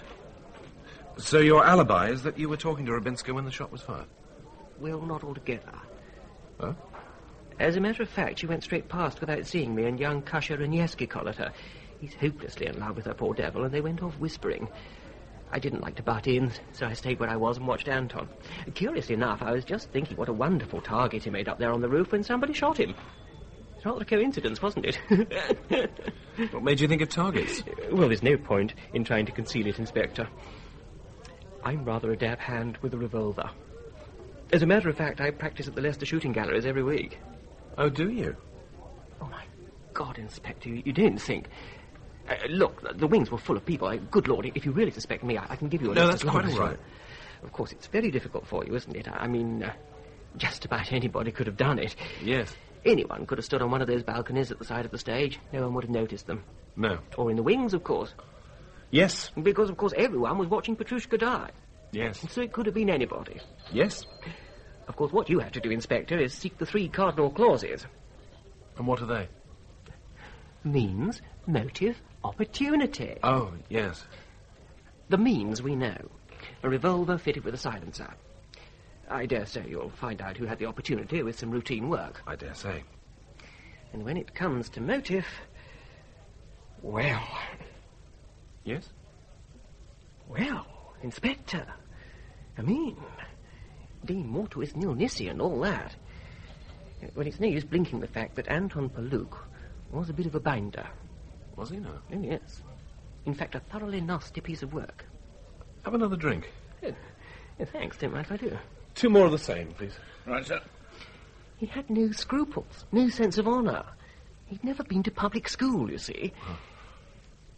So your alibi is that you were talking to Rubinska when the shot was fired? Well, not altogether. Oh? As a matter of fact, she went straight past without seeing me, and young Kusher Ranieski collared her. He's hopelessly in love with her, poor devil, and they went off whispering. I didn't like to butt in, so I stayed where I was and watched Anton. Curiously enough, I was just thinking what a wonderful target he made up there on the roof when somebody shot him. It's rather a coincidence, wasn't it? What made you think of targets? Well, there's no point in trying to conceal it, Inspector. I'm rather a dab hand with a revolver. As a matter of fact, I practice at the Leicester Shooting Galleries every week. Oh, do you? Oh, my God, Inspector, you didn't think... look, the wings were full of people. Good Lord, if you really suspect me, I can give you a list. No, that's quite all right. Of course, it's very difficult for you, isn't it? I mean, just about anybody could have done it. Yes. Anyone could have stood on one of those balconies at the side of the stage. No one would have noticed them. No. Or in the wings, of course. Yes. Because, of course, everyone was watching Petrushka die. Yes. So it could have been anybody. Yes. Of course, what you have to do, Inspector, is seek the 3 cardinal clauses. And what are they? Means, motive, opportunity. Oh, yes. The means we know. A revolver fitted with a silencer. I dare say you'll find out who had the opportunity with some routine work. I dare say. And when it comes to motive... well... Yes? Well, Inspector, I mean... de mortuis nil nisi and all that. Well, it's no use blinking the fact that Anton Paluk was a bit of a binder. Was he, no? Oh, yes. In fact, a thoroughly nasty piece of work. Have another drink. Thanks, don't mind if I do. 2 more of the same, please. Right, sir. He had no scruples, no sense of honour. He'd never been to public school, you see. Oh.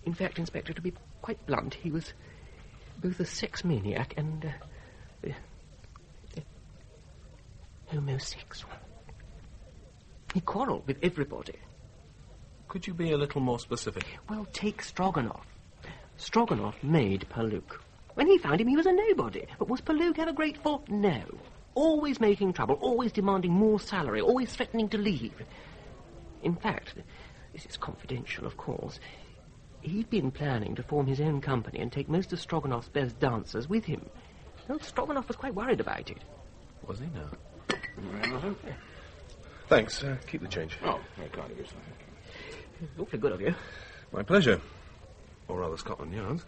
In fact, Inspector, to be quite blunt, he was both a sex maniac and homosexual. He quarrelled with everybody. Could you be a little more specific? Well, take Stroganoff. Stroganoff made Paluk. When he found him, he was a nobody. But was Paluk ever grateful? No. Always making trouble, always demanding more salary, always threatening to leave. In fact, this is confidential, of course, he'd been planning to form his own company and take most of Stroganoff's best dancers with him. Well, Stroganoff was quite worried about it. Was he now? Thanks. Keep the change. Oh, very kind of you, sir. Awfully good of you. My pleasure. Or rather, Scotland Yard's.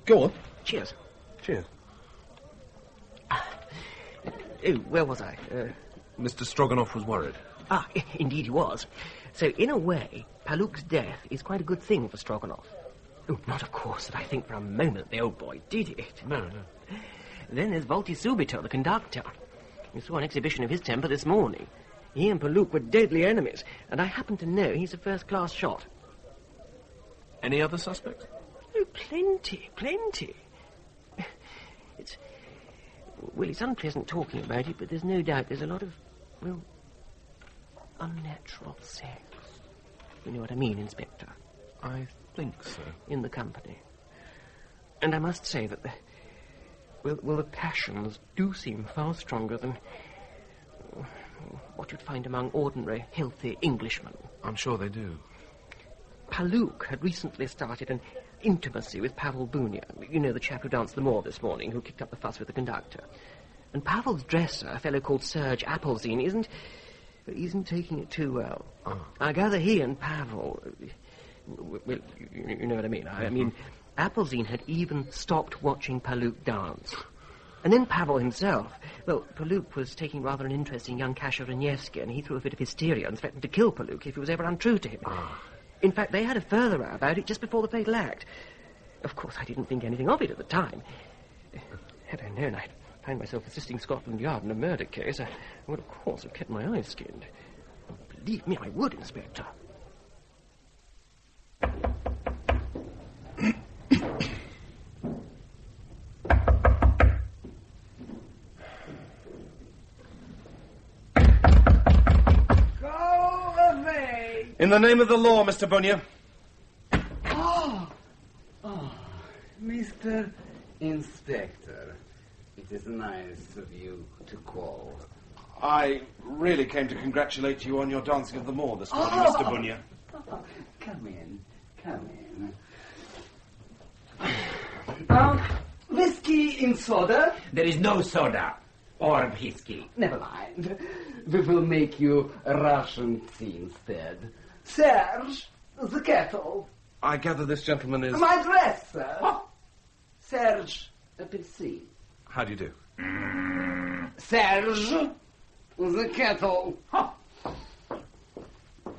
Go on. Cheers. Cheers. Oh, where was I? Mr. Stroganoff was worried. Ah, indeed he was. So, in a way, Paluk's death is quite a good thing for Stroganoff. Oh, not, of course, that I think for a moment the old boy did it. No. Then there's Volti Subito, the conductor. We saw an exhibition of his temper this morning. He and Paluk were deadly enemies, and I happen to know he's a first-class shot. Any other suspects? Oh, plenty. It's unpleasant talking about it, but there's no doubt there's a lot of, well, unnatural sex. You know what I mean, Inspector? I think so. In the company. And I must say that the passions do seem far stronger than what you'd find among ordinary, healthy Englishmen. I'm sure they do. Palouk had recently started an intimacy with Pavel Bunia. You know, the chap who danced the Moor this morning, who kicked up the fuss with the conductor. And Pavel's dresser, a fellow called Serge Appelzine, isn't taking it too well. Oh. I gather he and Pavel... Well, you know what I mean. I mean, Appelzine had even stopped watching Palouk dance. And then Pavel himself... Well, Palouk was taking rather an interest in young Kasha Ranievsky, and he threw a fit of hysteria and threatened to kill Palouk if he was ever untrue to him. In fact, they had a further row about it just before the fatal act. Of course, I didn't think anything of it at the time. Had I known I'd find myself assisting Scotland Yard in a murder case, I would, of course, have kept my eyes skinned. Believe me, I would, Inspector. In the name of the law, Mr. Bunya. Oh, Mr. Inspector, it is nice of you to call. I really came to congratulate you on your dancing of the Moor this morning, Mr. Bunya. Come in. Whiskey in soda? There is no soda or whiskey. Never mind. We will make you Russian tea instead. Serge, the kettle. I gather this gentleman is... My dresser. Serge Appelzine. How do you do? Serge, the kettle.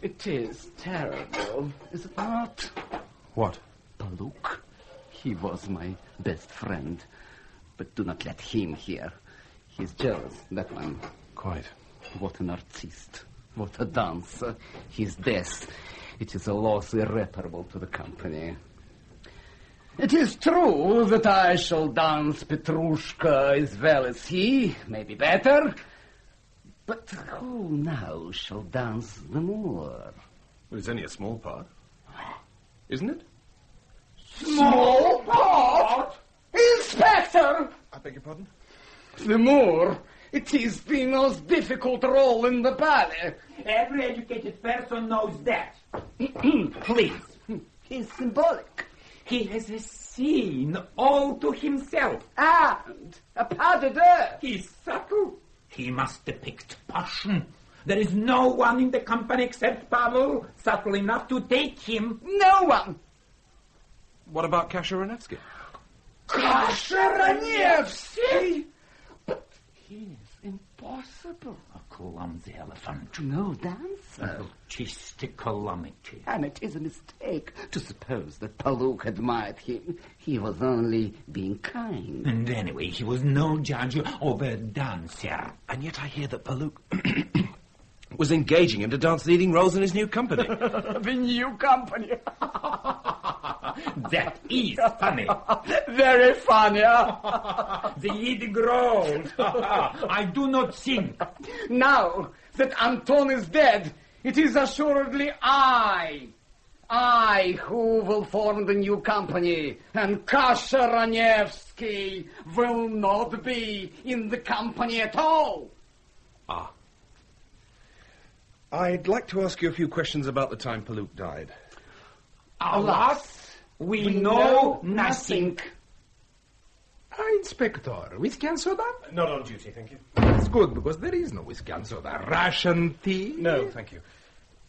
It is terrible, is it not? What? Palouk. He was my best friend. But do not let him hear. He's jealous, that one. Quite. What an artiste. What a dancer. His death. It is a loss irreparable to the company. It is true that I shall dance Petrushka as well as he, maybe better. But who now shall dance the Moor? Well, it's only a small part. Isn't it? Small part? Inspector! I beg your pardon? The Moor. It is the most difficult role in the ballet. Every educated person knows that. Please. He's symbolic. He has a scene all to himself. And a pas de deux. He's subtle. He must depict passion. There is no one in the company except Pavel subtle enough to take him. No one. What about Kasha Ranievsky? Kasha Ranievsky? But he is impossible. A clumsy elephant. No dancer. Just a calamity. And it is a mistake to suppose that Palouk admired him. He was only being kind. And anyway, he was no judge of a dancer. And yet I hear that Palouk was engaging him to dance leading roles in his new company. The new company. That is funny. Very funny. The leading roles. I do not think. Now that Anton is dead, it is assuredly I who will form the new company, and Kasha Ranievsky will not be in the company at all. Ah. I'd like to ask you a few questions about the time Palouk died. Alas, we know nothing. Inspector, whiskey and soda? Not on duty, thank you. That's good, because there is no whiskey and soda. Russian tea? No, thank you.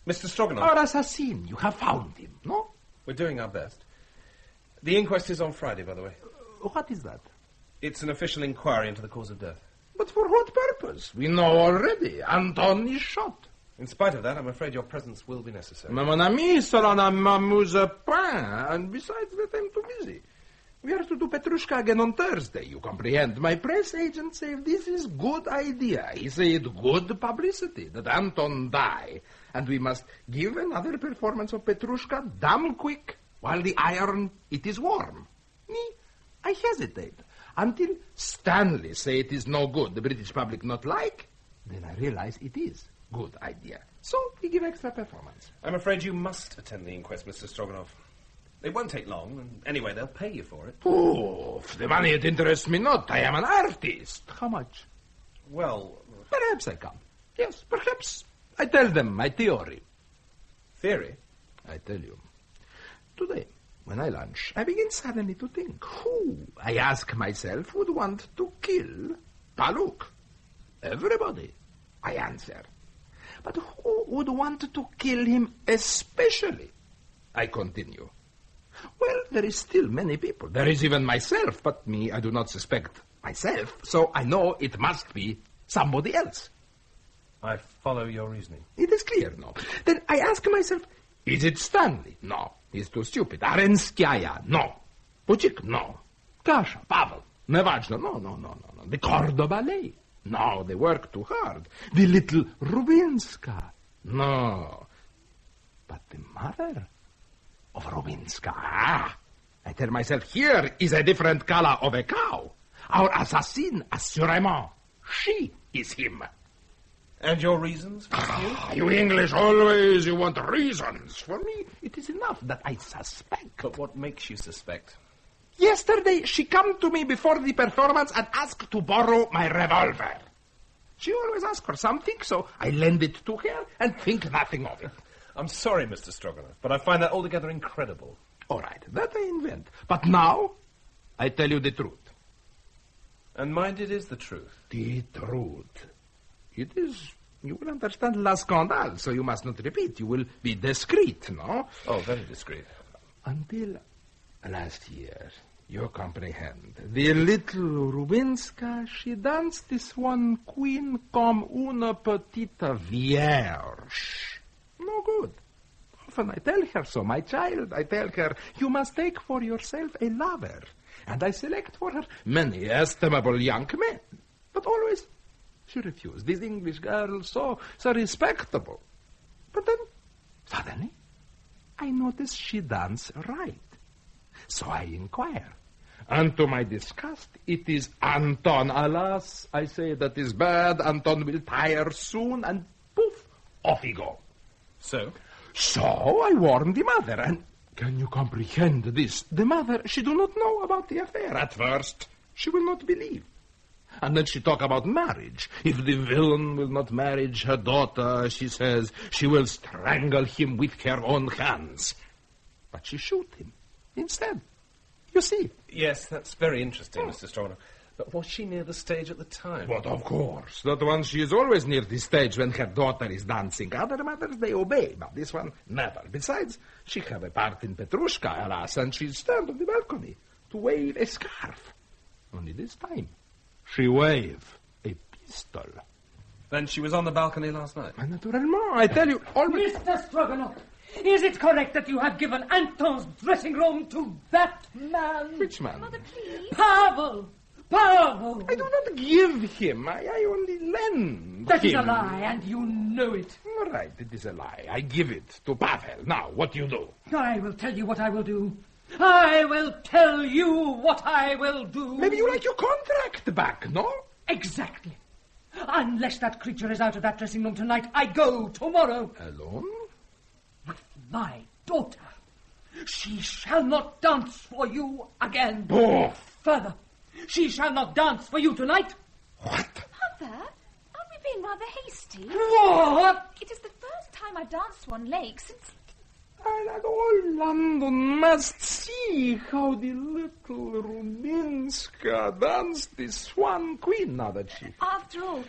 Mr. Stroganoff. Our assassin, you have found him, no? We're doing our best. The inquest is on Friday, by the way. What is that? It's an official inquiry into the cause of death. But for what purpose? We know already. Anton is shot. In spite of that, I'm afraid your presence will be necessary. Mon ami, cela ne m'amuse pas. And besides that, I'm too busy. We are to do Petrushka again on Thursday, you comprehend. My press agent said this is good idea. He said good publicity, that Anton die. And we must give another performance of Petrushka damn quick, while the iron, it is warm. Me, I hesitate. Until Stanley say it is no good, the British public not like, then I realize it is. Good idea. So we give extra performance. I'm afraid you must attend the inquest, Mr. Stroganoff. It won't take long, and anyway, they'll pay you for it. Oh, the money, it interests me not. I am an artist. How much? Well... Perhaps I come. Yes, perhaps. I tell them my theory. Theory? I tell you. Today, when I lunch, I begin suddenly to think, who, I ask myself, would want to kill Paluk? Everybody, I answer. But who would want to kill him especially? I continue. Well, there is still many people. There is even myself, but me, I do not suspect myself, so I know it must be somebody else. I follow your reasoning. It is clear, no? Then I ask myself, is it Stanley? No, he's too stupid. Arenskaya? No. Puchik? No. Kasha? Pavel? Nevajna? No. The Cordo Ballet? No, they work too hard. The little Rubinska? No. But the mother of Rubinska? Ah! I tell myself, here is a different color of a cow. Our assassin, assurément. She is him. And your reasons? You English always, you want reasons. For me, it is enough that I suspect. But what makes you suspect? Yesterday, she came to me before the performance and asked to borrow my revolver. She always asks for something, so I lend it to her and think nothing of it. I'm sorry, Mr. Stroganoff, but I find that altogether incredible. All right, that I invent. But now, I tell you the truth. And mind it is the truth. The truth. It is, you will understand la scandale, so you must not repeat. You will be discreet, no? Oh, very discreet. Until last year, you comprehend. The little Rubinska, she danced this one queen comme une petite vierge. No good. Often I tell her so, my child, I tell her, you must take for yourself a lover. And I select for her many estimable young men. But always she refused. This English girl, so respectable. But then, suddenly, I notice she dance right. So I inquire. And to my disgust, it is Anton. Alas, I say that is bad. Anton will tire soon, and poof, off he go. So? So I warned the mother, and can you comprehend this? The mother, she do not know about the affair. At first, she will not believe. And then she talk about marriage. If the villain will not marry her daughter, she says, she will strangle him with her own hands. But she shoot him instead. You see? Yes, that's very interesting, Mr. Stroganoff. But was she near the stage at the time? But of course. That one, she is always near the stage when her daughter is dancing. Other mothers, they obey, but this one, never. Besides, she have a part in Petrushka, alas, and she stand on the balcony to wave a scarf. Only this time, she wave a pistol. Then she was on the balcony last night? Naturellement, I tell you, always... Mr. Stroganoff, is it correct that you have given Anton's dressing room to that man? Which man? Mother, please. Pavel! Pavel! I do not give him. I only lend That him. is a lie, and you know it. All right, it is a lie. I give it to Pavel. Now, what you do? I will tell you what I will do. I will tell you what I will do. Maybe you like your contract back, no? Exactly. Unless that creature is out of that dressing room tonight, I go tomorrow. Alone? With my daughter. She shall not dance for you again. Oh. Further, she shall not dance for you tonight. What? Mother, aren't we being rather hasty? What? It is the first time I've danced Swan Lake since... And all London must see how the little Rubinska danced the Swan Queen now that she... After all,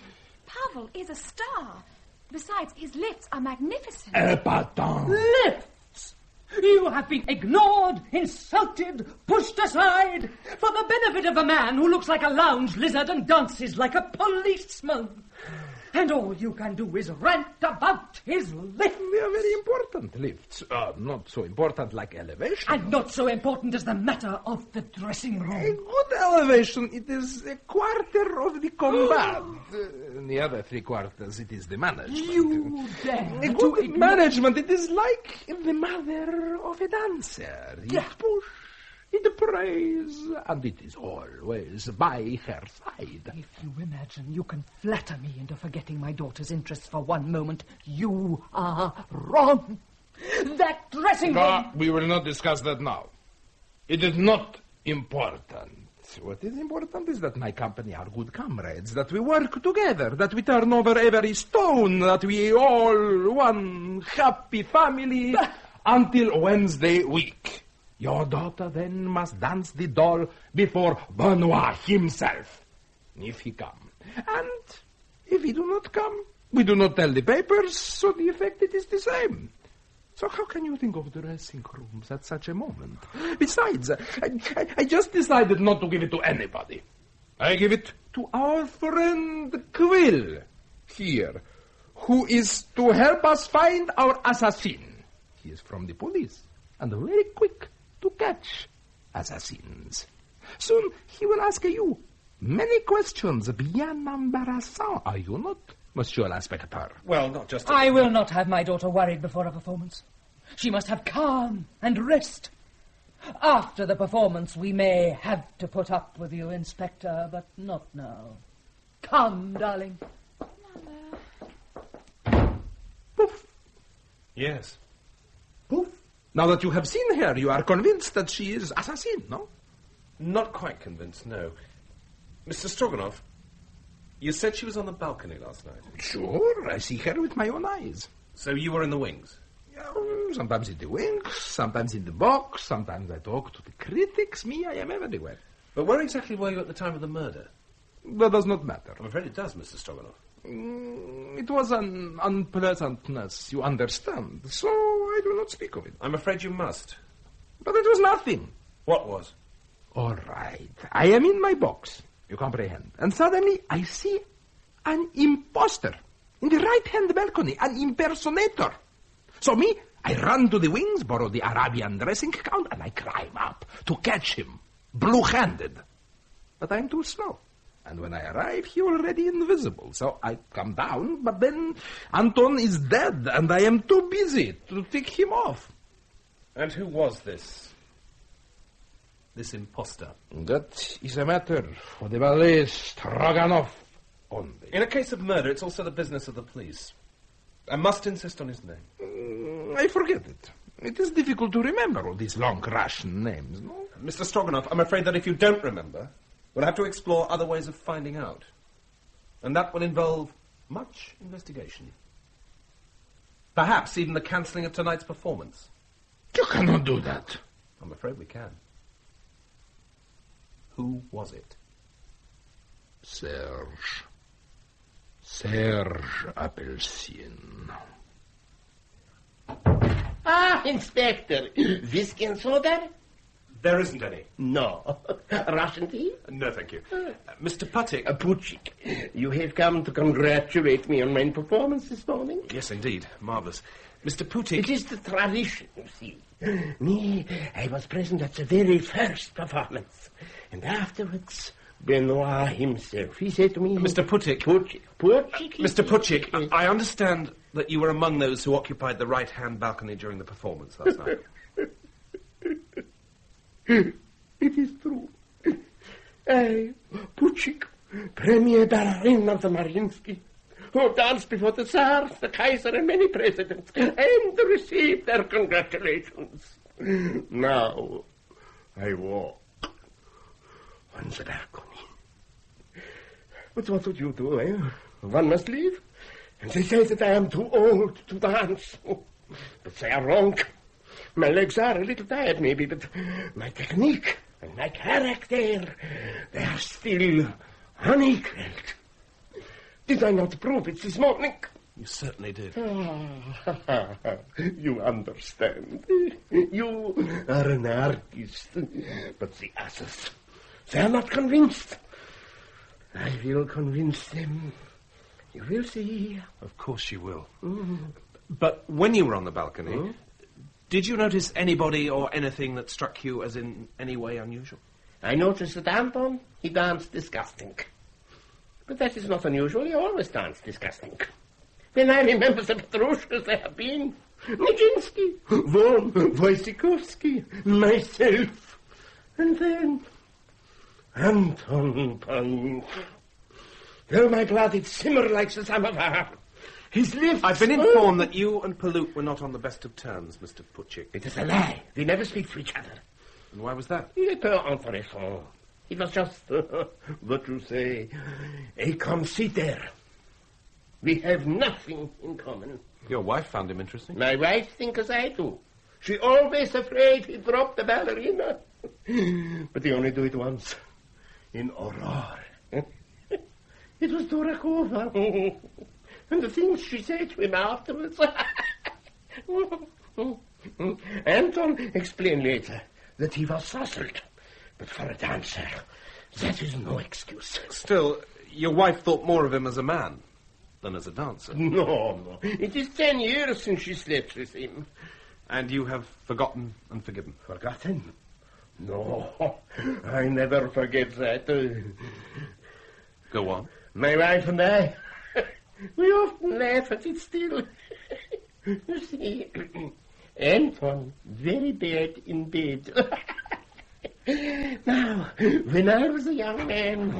Pavel is a star. Besides, his lifts are magnificent. Épatant. Lifts! You have been ignored, insulted, pushed aside for the benefit of a man who looks like a lounge lizard and dances like a policeman. And all you can do is rant about his lifts. They are very important lifts. Not so important like elevation. And not so important as the matter of the dressing room. A good elevation, it is a quarter of the combat. In the other 3 quarters, it is the management. You dare a good management, it is like the mother of a dancer. You push, It prays, and it is always by her side. If you imagine you can flatter me into forgetting my daughter's interests for one moment, you are wrong. That dressing room... We will not discuss that now. It is not important. What is important is that my company are good comrades, that we work together, that we turn over every stone, that we all one happy family until Wednesday week. Your daughter then must dance the doll before Benoit himself, if he come. And if he do not come, we do not tell the papers, so the effect it is the same. So how can you think of dressing rooms at such a moment? Besides, I just decided not to give it to anybody. I give it to our friend Quill here, who is to help us find our assassin. He is from the police, and very quick to catch assassins. Soon he will ask you many questions bien embarrassant, are you not, Monsieur l'Inspecteur? Well, not just... I will not have my daughter worried before a performance. She must have calm and rest. After the performance, we may have to put up with you, Inspector, but not now. Come, darling. Poof. Yes. Poof. Now that you have seen her, you are convinced that she is assassin, no? Not quite convinced, no. Mr. Stroganoff, you said she was on the balcony last night. Sure, I see her with my own eyes. So you were in the wings? Sometimes in the wings, sometimes in the box, sometimes I talk to the critics. Me, I am everywhere. But where exactly were you at the time of the murder? That does not matter. I'm afraid it does, Mr. Stroganoff. It was an unpleasantness, you understand, so I do not speak of it. I'm afraid you must. But it was nothing. What was? All right, I am in my box, you comprehend, and suddenly I see an imposter in the right-hand balcony, an impersonator. So me, I run to the wings, borrow the Arabian dressing gown, and I climb up to catch him, blue-handed. But I'm too slow. And when I arrive, he already invisible. So I come down, but then Anton is dead, and I am too busy to take him off. And who was this imposter? That is a matter for the ballet Stroganoff only. In a case of murder, it's also the business of the police. I must insist on his name. I forget it. It is difficult to remember all these long Russian names, no? Mr. Stroganoff, I'm afraid that if you don't remember, we'll have to explore other ways of finding out. And that will involve much investigation. Perhaps even the cancelling of tonight's performance. You cannot do that. I'm afraid we can. Who was it? Serge Appelsin. Ah, Inspector. Whiskey and soda? There isn't any. No. Russian tea? No, thank you. Mr. Putik. Putik, you have come to congratulate me on my performance this morning? Yes, indeed. Marvellous. Mr. Putik... It is the tradition, you see. Me, I was present at the very first performance. And afterwards, Benoit himself, he said to me... Mr. Putik. Putik? Mr. Putik, I understand that you were among those who occupied the right-hand balcony during the performance last night. It is true. I, Putik, Premier Ballerina of the Mariinsky, who danced before the Tsar, the Kaiser, and many presidents, and received their congratulations. Now, I walk on the balcony. But what would you do, eh? One must leave. And they say that I am too old to dance. But they are wrong. My legs are a little tired, maybe, but my technique and my character, they are still unequaled. Did I not prove it this morning? You certainly did. You understand. You are an artist. But the others, they are not convinced. I will convince them. You will see. Of course you will. But when you were on the balcony, did you notice anybody or anything that struck you as in any way unusual? I noticed that Anton, he danced disgusting. But that is not unusual. He always danced disgusting. When I remember the Petrushkas there have been, Nijinsky, Von Wojciechowski, myself, And then, Anton Paluk. Oh, my blood, it simmered like the samovar. His lips... I've been informed that you and Paluk were not on the best of terms, Mr. Puchik. It is a lie. We never speak for each other. And why was that? Il est peu intéressant. It was just, what you say, a consider. We have nothing in common. Your wife found him interesting. My wife thinks as I do. She always afraid he dropped the ballerina. But he only do it once. In Aurora. It was Durakova. And the things she said to him afterwards. Anton explained later that he was sussled. But for a dancer, that is no excuse. Still, your wife thought more of him as a man than as a dancer. No. It is 10 years since she slept with him. And you have forgotten and forgiven? Forgotten? No, I never forget that. Go on. My wife and I, we often laugh at it still. You see, Anton, very bad in bed. Now, when I was a young man...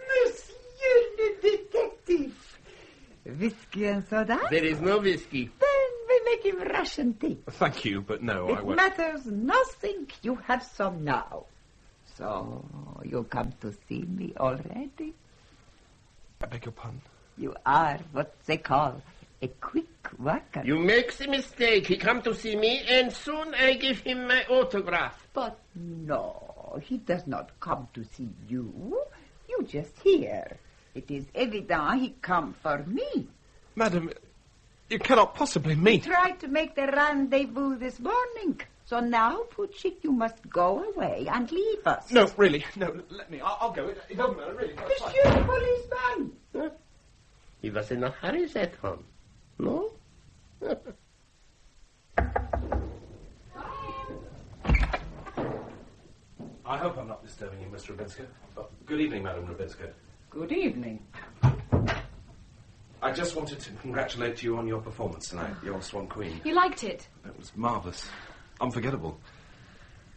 Monsieur le detective. Whiskey and soda? There is no whiskey. Then we make him Russian tea. Thank you, but no, I It won't. matters nothing. You have some now. So, you come to see me already? I beg your pardon? You are what they call a quick worker. You make the mistake. He come to see me, and soon I give him my autograph. But no, he does not come to see you. You just hear. It is evident he come for me. Madam, you cannot possibly mean... He tried to make the rendezvous this morning. So now, Puchik, you must go away and leave us. No, really, no, let me. I'll go. It doesn't matter, really. Monsieur policeman! Huh? He was in a hurry that home. No? I hope I'm not disturbing you, Miss Rubinska. Good evening, Madam Rubinska. Good evening. I just wanted to congratulate you on your performance tonight, your Swan Queen. You liked it? It was marvellous. Unforgettable.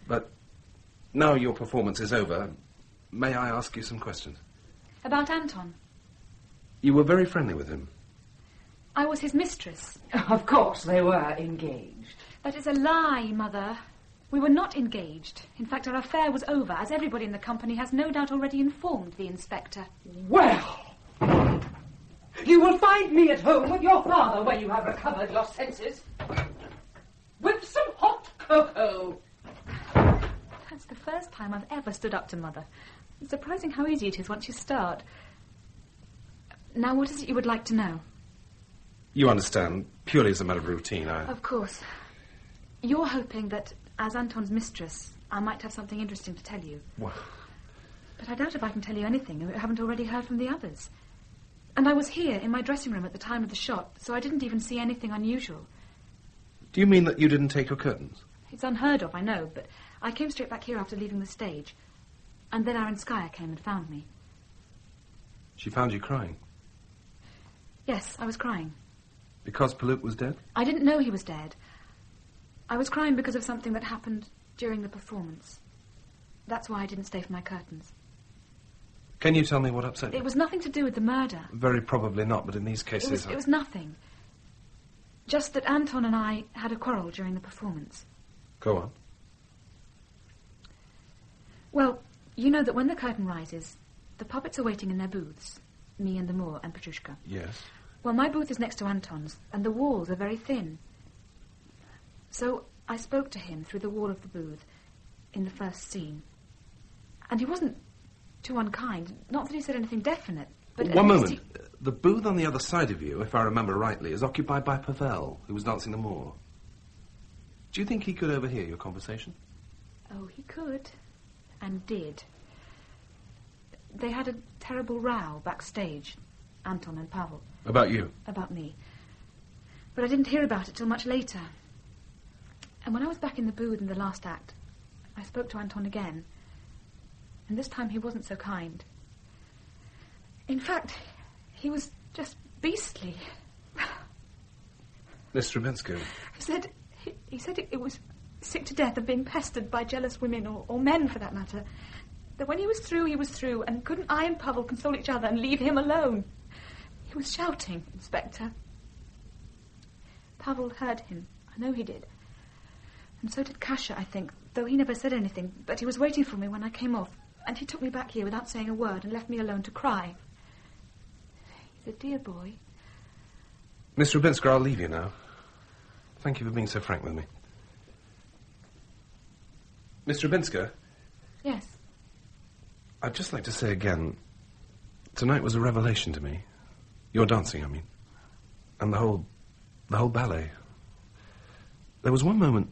But now your performance is over, may I ask you some questions? About Anton? You were very friendly with him. I was his mistress. Of course they were engaged. That is a lie, Mother. We were not engaged. In fact, our affair was over, as everybody in the company has no doubt already informed the inspector. Well, you will find me at home with your father when you have recovered your senses. With some hot cocoa. That's the first time I've ever stood up to Mother. It's surprising how easy it is once you start. Now, what is it you would like to know? You understand, purely as a matter of routine, Of course. You're hoping that, as Anton's mistress, I might have something interesting to tell you. Well... But I doubt if I can tell you anything you haven't already heard from the others. And I was here in my dressing room at the time of the shot, so I didn't even see anything unusual. Do you mean that you didn't take your curtains? It's unheard of, I know, but I came straight back here after leaving the stage. And then Aranskaya came and found me. She found you crying? Yes, I was crying. Because Paluk was dead? I didn't know he was dead. I was crying because of something that happened during the performance. That's why I didn't stay for my curtains. Can you tell me what upset you? It was nothing to do with the murder. Very probably not, but in these cases... It was nothing. Just that Anton and I had a quarrel during the performance. Go on. Well, you know that when the curtain rises, the puppets are waiting in their booths. Me and the Moor and Petrushka. Yes. Well, my booth is next to Anton's, and the walls are very thin. So I spoke to him through the wall of the booth in the first scene. And he wasn't too unkind. Not that he said anything definite, but... One moment. The booth on the other side of you, if I remember rightly, is occupied by Pavel, who was dancing the Moor. Do you think he could overhear your conversation? Oh, he could. And did. They had a terrible row backstage, Anton and Pavel. About you? About me. But I didn't hear about it till much later. And when I was back in the booth in the last act, I spoke to Anton again. And this time he wasn't so kind. In fact, he was just beastly. Miss Rubinska. He said it was sick to death of being pestered by jealous women, or men for that matter. That when he was through, and couldn't I and Pavel console each other and leave him alone? He was shouting, Inspector. Pavel heard him. I know he did. And so did Kasia, I think, though he never said anything, but he was waiting for me when I came off, and he took me back here without saying a word and left me alone to cry. He's a dear boy. Miss Rubinska, I'll leave you now. Thank you for being so frank with me. Miss Rubinska? Yes. I'd just like to say again, tonight was a revelation to me. Your dancing, I mean. And the whole ballet. There was one moment...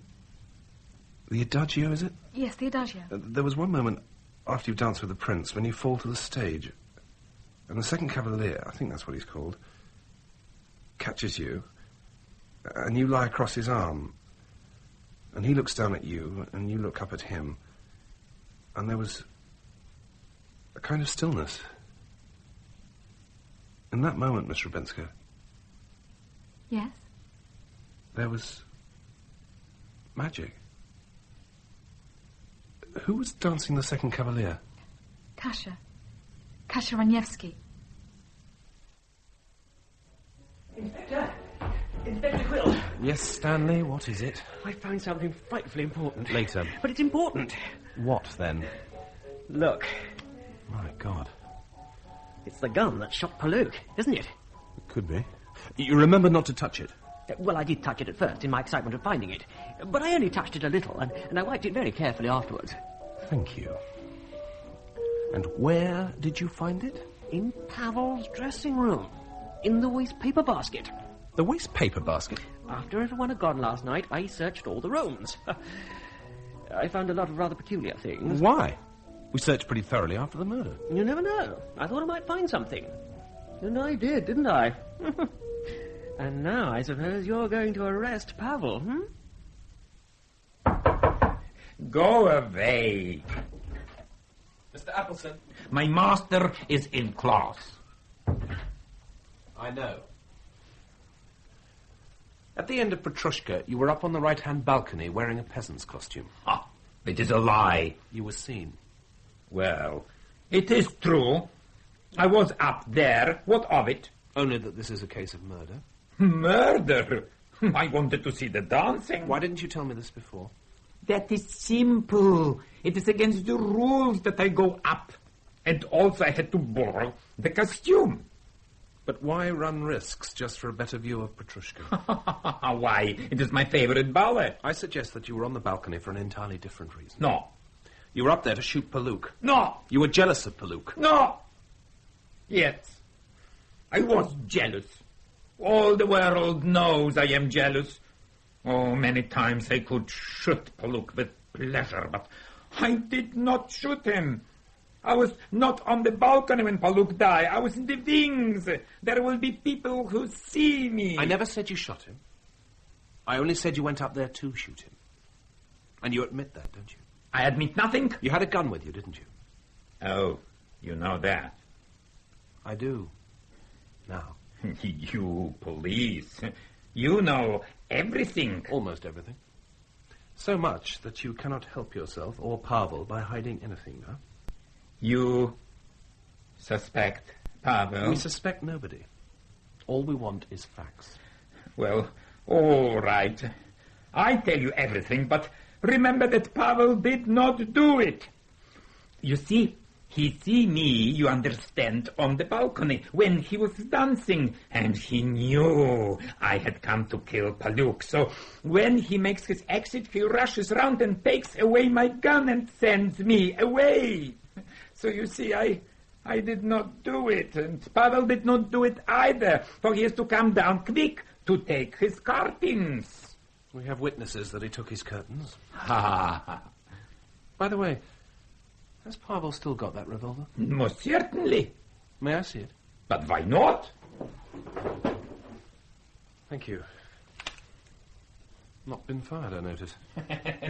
The Adagio, is it? Yes, the Adagio. There was one moment after you've danced with the prince when you fall to the stage. And the second cavalier, I think that's what he's called, catches you, and you lie across his arm. And he looks down at you, and you look up at him. And there was a kind of stillness. In that moment, Miss Rubinska, Yes? there was magic. Who was dancing the second cavalier? Kasia Raniewski. Inspector Quill. Yes, Stanley, what is it? I found something frightfully important. Later. But it's important. What, then? Look. My God. It's the gun that shot Paluk, isn't it? It could be. You remember not to touch it? Well, I did touch it at first in my excitement of finding it. But I only touched it a little, and I wiped it very carefully afterwards. Thank you. And where did you find it? In Pavel's dressing room. In the waste paper basket. The waste paper basket? After everyone had gone last night, I searched all the rooms. I found a lot of rather peculiar things. Why? We searched pretty thoroughly after the murder. You never know. I thought I might find something. And I did, didn't I? And now I suppose you're going to arrest Pavel, Go away. Mr. Appleton. My master is in class. I know. At the end of Petrushka, you were up on the right-hand balcony wearing a peasant's costume. Ah, it is a lie. You were seen. Well, it is true. I was up there. What of it? Only that this is a case of murder. Murder? I wanted to see the dancing. Why didn't you tell me this before? That is simple. It is against the rules that I go up. And also I had to borrow the costume. But why run risks just for a better view of Petrushka? Why? It is my favorite ballet. I suggest that you were on the balcony for an entirely different reason. No. You were up there to shoot Paluk. No. You were jealous of Paluk. No. Yes. I was jealous. All the world knows I am jealous. Oh, many times I could shoot Paluk with pleasure, but I did not shoot him. I was not on the balcony when Paluk died. I was in the wings. There will be people who see me. I never said you shot him. I only said you went up there to shoot him. And you admit that, don't you? I admit nothing. You had a gun with you, didn't you? Oh, you know that. I do. Now. You police. You know everything. Almost everything. So much that you cannot help yourself or Pavel by hiding anything, no? You suspect Pavel? We suspect nobody. All we want is facts. Well, all right. I tell you everything, but remember that Pavel did not do it. You see, he see me, you understand, on the balcony when he was dancing, and he knew I had come to kill Paluk. So when he makes his exit, he rushes round and takes away my gun and sends me away. So you see, I did not do it, and Pavel did not do it either, for he has to come down quick to take his curtains. We have witnesses that he took his curtains. Ha ha. By the way, has Pavel still got that revolver? Most certainly. May I see it? But why not? Thank you. Not been fired, I notice.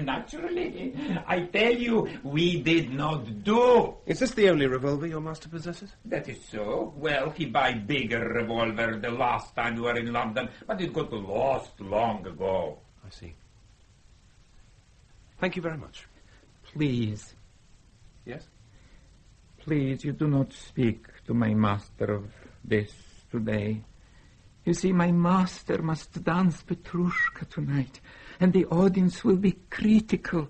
Naturally. I tell you, we did not do. Is this the only revolver your master possesses? That is so. Well, he buy bigger revolver the last time we were in London, but it got lost long ago. I see. Thank you very much. Please. Yes? Please, you do not speak to my master of this today. You see, my master must dance Petrushka tonight, and the audience will be critical.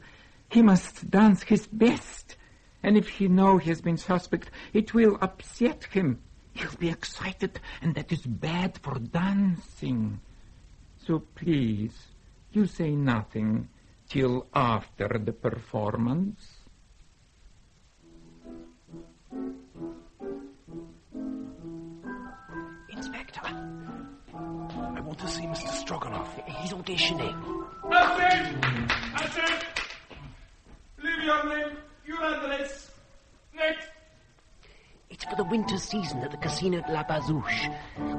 He must dance his best, and if he knows he has been suspect, it will upset him. He'll be excited, and that is bad for dancing. So please, you say nothing till after the performance. Inspector. I want to see Mr. Stroganoff. He's auditioning. That's it! Leave your name, your address. Next! It's for the winter season at the Casino de la Bazouche.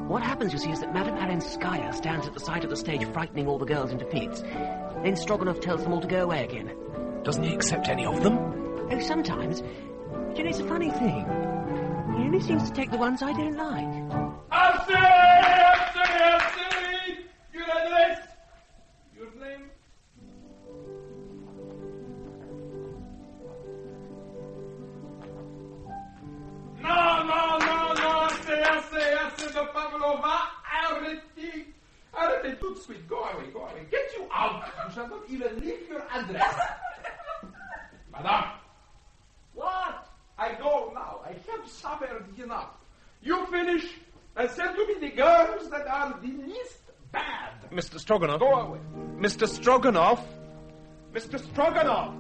What happens, you see, is that Madame Arenskaya stands at the side of the stage frightening all the girls into fits. Then Stroganoff tells them all to go away again. Doesn't he accept any of them? Oh, sometimes. You know, it's a funny thing. He only seems to take the ones I don't like. I'll say! Your address! Your name? No, say, the Pavlova, arrêtez tout de suite, go away, get you out, you shall not even leave your address. Madame. What? I go now, I have suffered enough. You finish and send to me the girls that are the least bad. Mr. Stroganoff. Go away. Mr. Stroganoff. Mr. Stroganoff.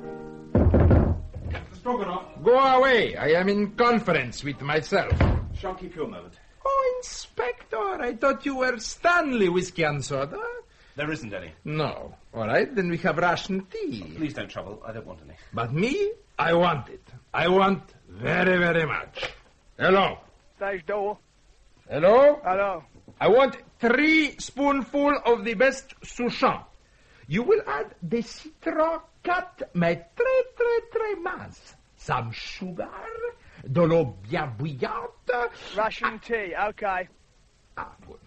Mr. Stroganoff. Go away. I am in conference with myself. Shall keep you a moment. Oh, Inspector, I thought you were Stanley whiskey and soda. There isn't any. No. All right, then we have Russian tea. Please don't trouble. I don't want any. But me, I want it. I want very, very much. Hello. Stage door. Hello? Hello. I want 3 spoonfuls of the best Souchon. You will add the citron cut, mais très mince. Some sugar, de l'eau bien bouillante. Russian tea, okay. Good.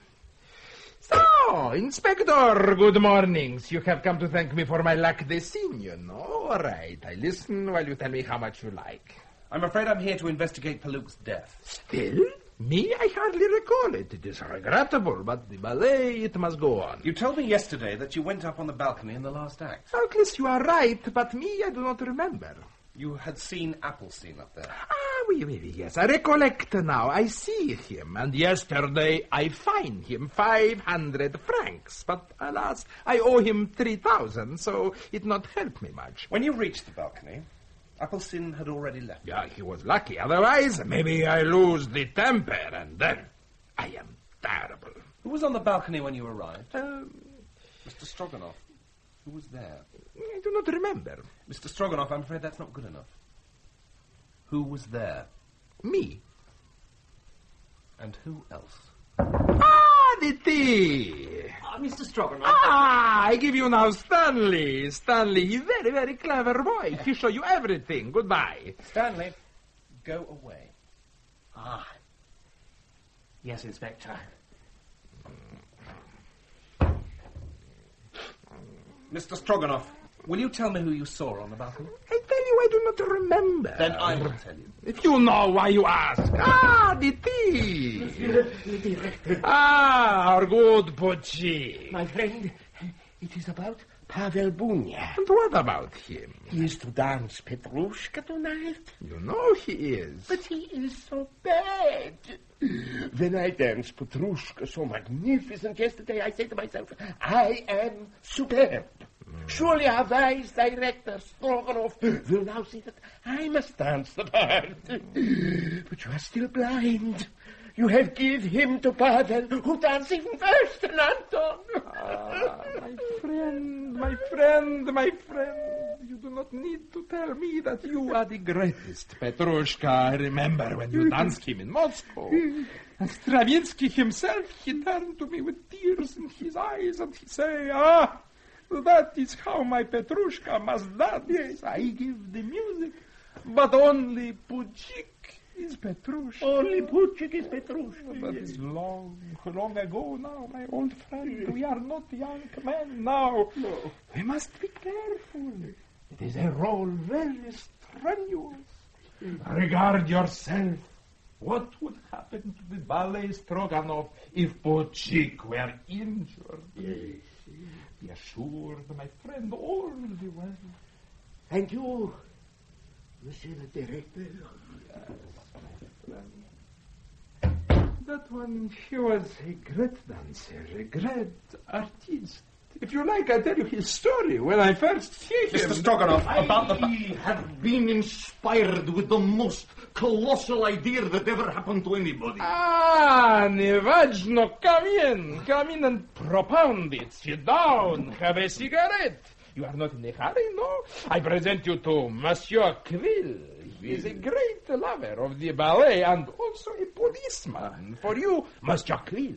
So, Inspector, good mornings. You have come to thank me for my lac de signe, you know. All right, I listen while you tell me how much you like. I'm afraid I'm here to investigate Paluk's death. Still? Me, I hardly recall it. It is regrettable, but the ballet, it must go on. You told me yesterday that you went up on the balcony in the last act. Doubtless you are right, but me, I do not remember. You had seen Appleseed up there. Oui, yes. I recollect now. I see him, and yesterday I fine him 500 francs. But alas, I owe him 3,000, so it not help me much. When you reached the balcony, Applesin had already left. Yeah, he was lucky. Otherwise, maybe I lose the temper, and then I am terrible. Who was on the balcony when you arrived? Mr. Stroganoff. Who was there? I do not remember. Mr. Stroganoff, I'm afraid that's not good enough. Who was there? Me. And who else? The tea. Mr. Stroganoff. I give you now Stanley. Stanley, he's very, very clever boy. He show you everything. Goodbye. Stanley, go away. Yes, Inspector. Mr. Stroganoff, will you tell me who you saw on the balcony? I tell you, I do not remember. Then I will tell you. If you know why you ask. The tea. Our good Pucci. My friend, it is about Pavel Bunia. And what about him? He is to dance Petrushka tonight. You know he is. But he is so bad. When I danced Petrushka so magnificent yesterday, I said to myself, I am superb. Surely our wise director, Stroganoff, will now see that I must dance the part. But you are still blind. You have given him to Pavel, who dances even worse than Anton. My friend. You do not need to tell me that you are the greatest Petrushka I remember when you danced him in Moscow. And Stravinsky himself, he turned to me with tears in his eyes and he say, that is how my Petrushka must dance. Yes, I give the music, but only Puchik is Petrushka. Only Puchik is Petrushka. That is long ago now, my old friend. We are not young men now. No. We must be careful. It is a role very strenuous. Regard yourself. What would happen to the ballet Stroganov if Pochik were injured? Yes. Be assured, my friend, all will be well. Thank you, Monsieur le Directeur. Yes, my friend. That one, he was a great dancer, a great artist. If you like, I'll tell you his story when I first see him. Mr. Stroganoff, I have been inspired with the most colossal idea that ever happened to anybody. Ah, Nevajno, come in and propound it. Sit down, have a cigarette. You are not in a hurry, no? I present you to Monsieur Quill. He is a great lover of the ballet and also a policeman. For you, Monsieur Quill,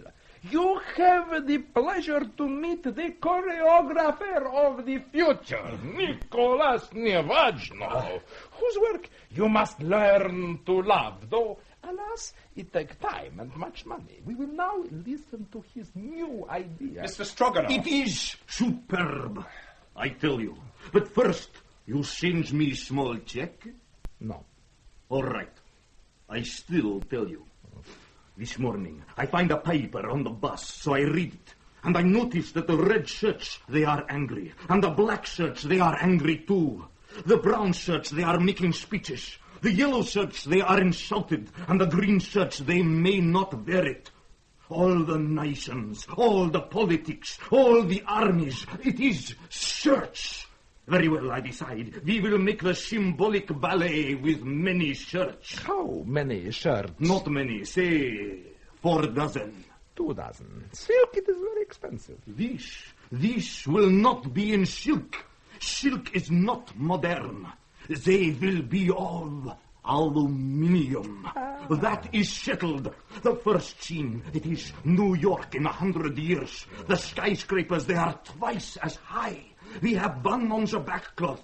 you have the pleasure to meet the choreographer of the future, Nicolas Nevajno, whose work you must learn to love, though, alas, it takes time and much money. We will now listen to his new idea. Mr. Stroganoff. It is superb, I tell you. But first, you send me small check? No. All right. I still tell you. This morning, I find a paper on the bus, so I read it. And I notice that the red shirts, they are angry. And the black shirts, they are angry too. The brown shirts, they are making speeches. The yellow shirts, they are insulted. And the green shirts, they may not wear it. All the nations, all the politics, all the armies, it is shirts. Very well, I decide. We will make the symbolic ballet with many shirts. How many shirts? Not many, say 4 dozen. 2 dozen. Silk, it is very expensive. This will not be in silk. Silk is not modern. They will be of aluminium. That is settled. The first scene, it is New York in 100 years. The skyscrapers, they are twice as high. We have bun on the back cloth.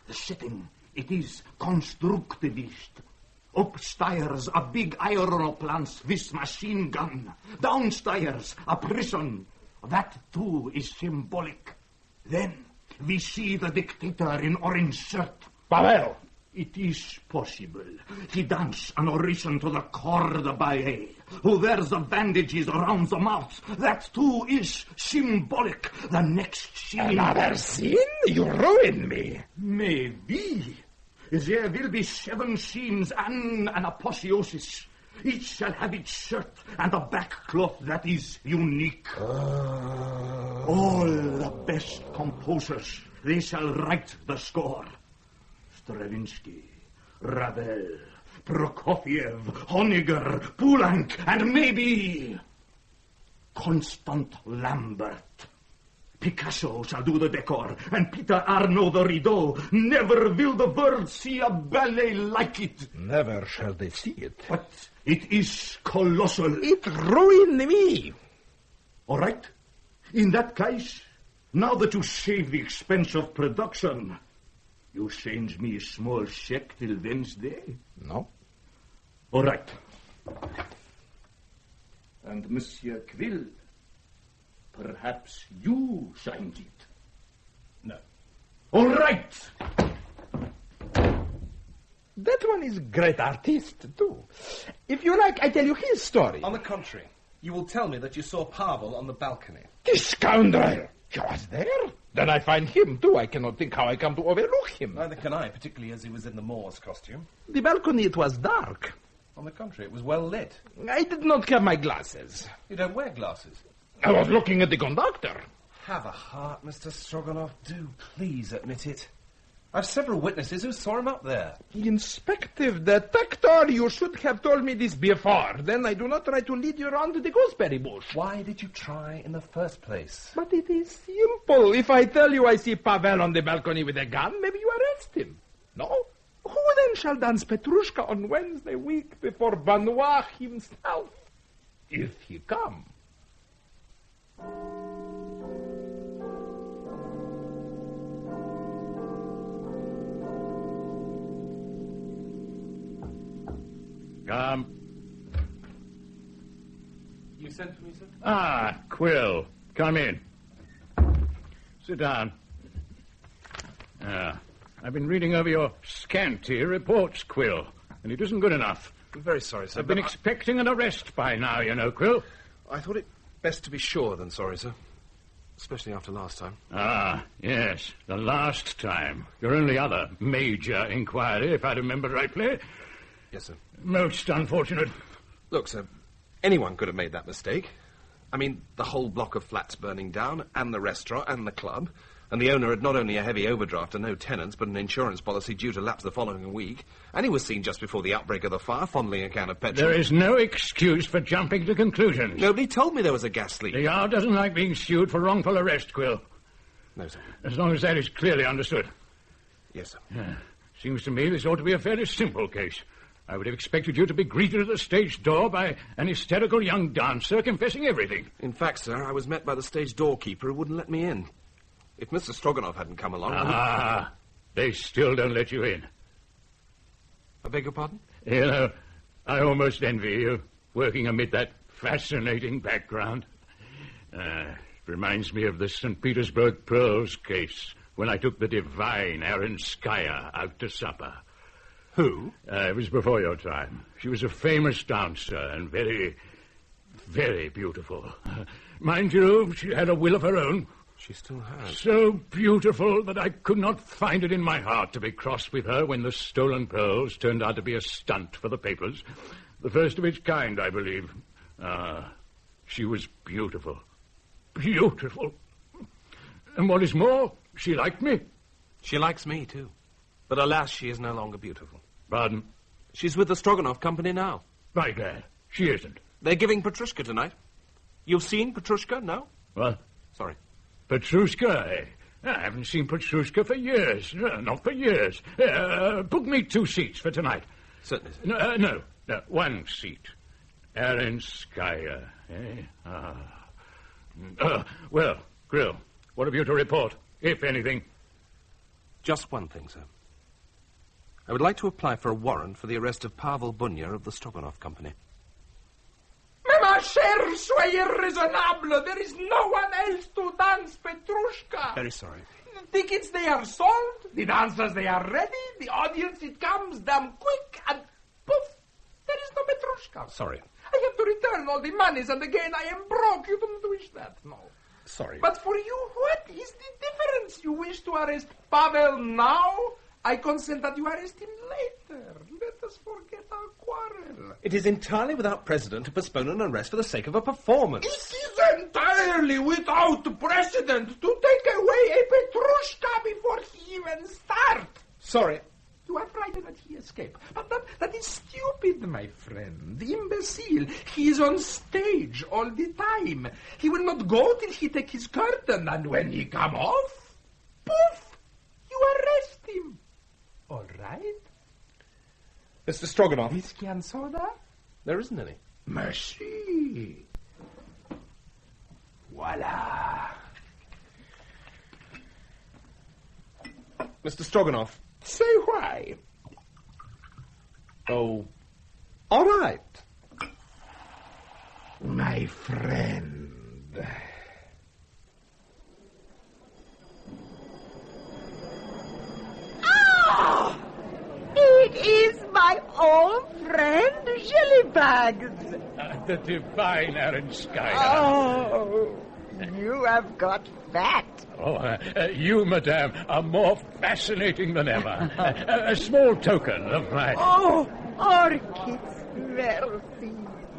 The setting, it is constructivist. Upstairs, a big aeroplane with machine gun. Downstairs, a prison. That too is symbolic. Then we see the dictator in orange shirt. Pavel! It is possible. He danced an oration to the corps de ballet, who wears the bandages around the mouth. That too is symbolic. The next scene... Another scene? You ruin me. Maybe. There will be 7 scenes and an apotheosis. Each shall have its shirt and a back cloth that is unique. All the best composers, they shall write the score. Stravinsky, Ravel, Prokofiev, Honegger, Poulenc, and maybe Constant Lambert. Picasso shall do the decor, and Peter Arnaud the rideau. Never will the world see a ballet like it. Never shall they see it. But it is colossal. It ruined me. All right. In that case, now that you save the expense of production, you send me a small check till Wednesday? No. All right. And Monsieur Quill, perhaps you signed it? No. All right. That one is great artist, too. If you like, I tell you his story. On the contrary, you will tell me that you saw Pavel on the balcony. This scoundrel! He was there? Then I find him, too. I cannot think how I come to overlook him. Neither can I, particularly as he was in the Moor's costume. The balcony, it was dark. On the contrary, it was well lit. I did not have my glasses. You don't wear glasses? I was looking at the conductor. Have a heart, Mr. Stroganoff. Do please admit it. I've several witnesses who saw him up there. Inspective detector, you should have told me this before. Then I do not try to lead you around the gooseberry bush. Why did you try in the first place? But it is simple. If I tell you I see Pavel on the balcony with a gun, maybe you arrest him. No? Who then shall dance Petrushka on Wednesday week before Benoit himself? If he come. Come. You sent for me, sir? Ah, Quill. Come in. Sit down. I've been reading over your scanty reports, Quill, and it isn't good enough. I'm very sorry, sir. I've been expecting an arrest by now, you know, Quill. I thought it best to be sure than sorry, sir. Especially after last time. Ah, yes, the last time. Your only other major inquiry, if I remember rightly. Yes, sir. Most unfortunate. Look, sir, anyone could have made that mistake. I mean, the whole block of flats burning down, and the restaurant, and the club, and the owner had not only a heavy overdraft and no tenants, but an insurance policy due to lapse the following week, and he was seen just before the outbreak of the fire, fondling a can of petrol. There is no excuse for jumping to conclusions. Nobody told me there was a gas leak. The Yard doesn't like being sued for wrongful arrest, Quill. No, sir. As long as that is clearly understood. Yes, sir. Seems to me this ought to be a fairly simple case. I would have expected you to be greeted at the stage door by an hysterical young dancer confessing everything. In fact, sir, I was met by the stage doorkeeper who wouldn't let me in. If Mr. Stroganoff hadn't come along... They still don't let you in. I beg your pardon? You know, I almost envy you, working amid that fascinating background. It reminds me of the St. Petersburg Pearls case, when I took the divine Aronskaya out to supper. Who? It was before your time. She was a famous dancer and very, very beautiful. Mind you, she had a will of her own. She still has. So beautiful that I could not find it in my heart to be cross with her when the stolen pearls turned out to be a stunt for the papers. The first of its kind, I believe. She was beautiful. Beautiful. And what is more, she liked me. She likes me, too. But alas, she is no longer beautiful. Pardon? She's with the Stroganoff company now. By gad, she isn't. They're giving Petrushka tonight. You've seen Petrushka, no? What? Sorry. Petrushka, eh? I haven't seen Petrushka for years. Not for years. Book me 2 seats for tonight. Certainly, sir. No, 1 seat. Aronskaya, eh? Well, Grill, what have you to report, if anything? Just one thing, sir. I would like to apply for a warrant for the arrest of Pavel Bunya of the Stroganoff Company. Mais ma chère, soyez raisonnable. There is no one else to dance Petrushka. Very sorry. The tickets, they are sold. The dancers, they are ready. The audience, it comes damn quick. And poof, there is no Petrushka. Sorry. I have to return all the monies, and again I am broke. You don't wish that, no. Sorry. But for you, what is the difference? You wish to arrest Pavel now? I consent that you arrest him later. Let us forget our quarrel. It is entirely without precedent to postpone an arrest for the sake of a performance. It is entirely without precedent to take away a Petrushka before he even starts. Sorry. You are frightened that he escape. But that is stupid, my friend. The imbecile. He is on stage all the time. He will not go till he take his curtain, and when he come off, poof, you arrest him. All right? Mr. Stroganoff. Whiskey and soda? There isn't any. Merci. Voila. Mr. Stroganoff. Say why. Oh, all right. My friend. It is my old friend, Jellybags. The divine Aronskaya. Oh, you have got fat. Oh, you, madame, are more fascinating than ever. A small token of my... Oh, orchids, merci.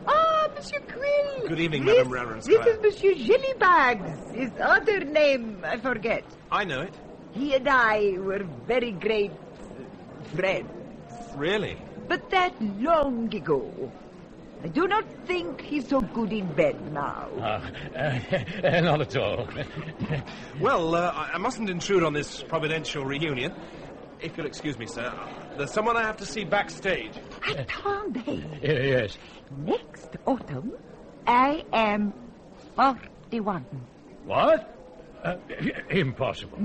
Ah, Monsieur Quill. Good evening, Madame Aronskaya. This is Monsieur Jellybags. His other name, I forget. I know it. He and I were very great friends. Really? But that long ago. I do not think he's so good in bed now. Not at all. Well, I mustn't intrude on this providential reunion. If you'll excuse me, sir, there's someone I have to see backstage. Attendez. Yes. Next autumn, I am 41. What? Impossible.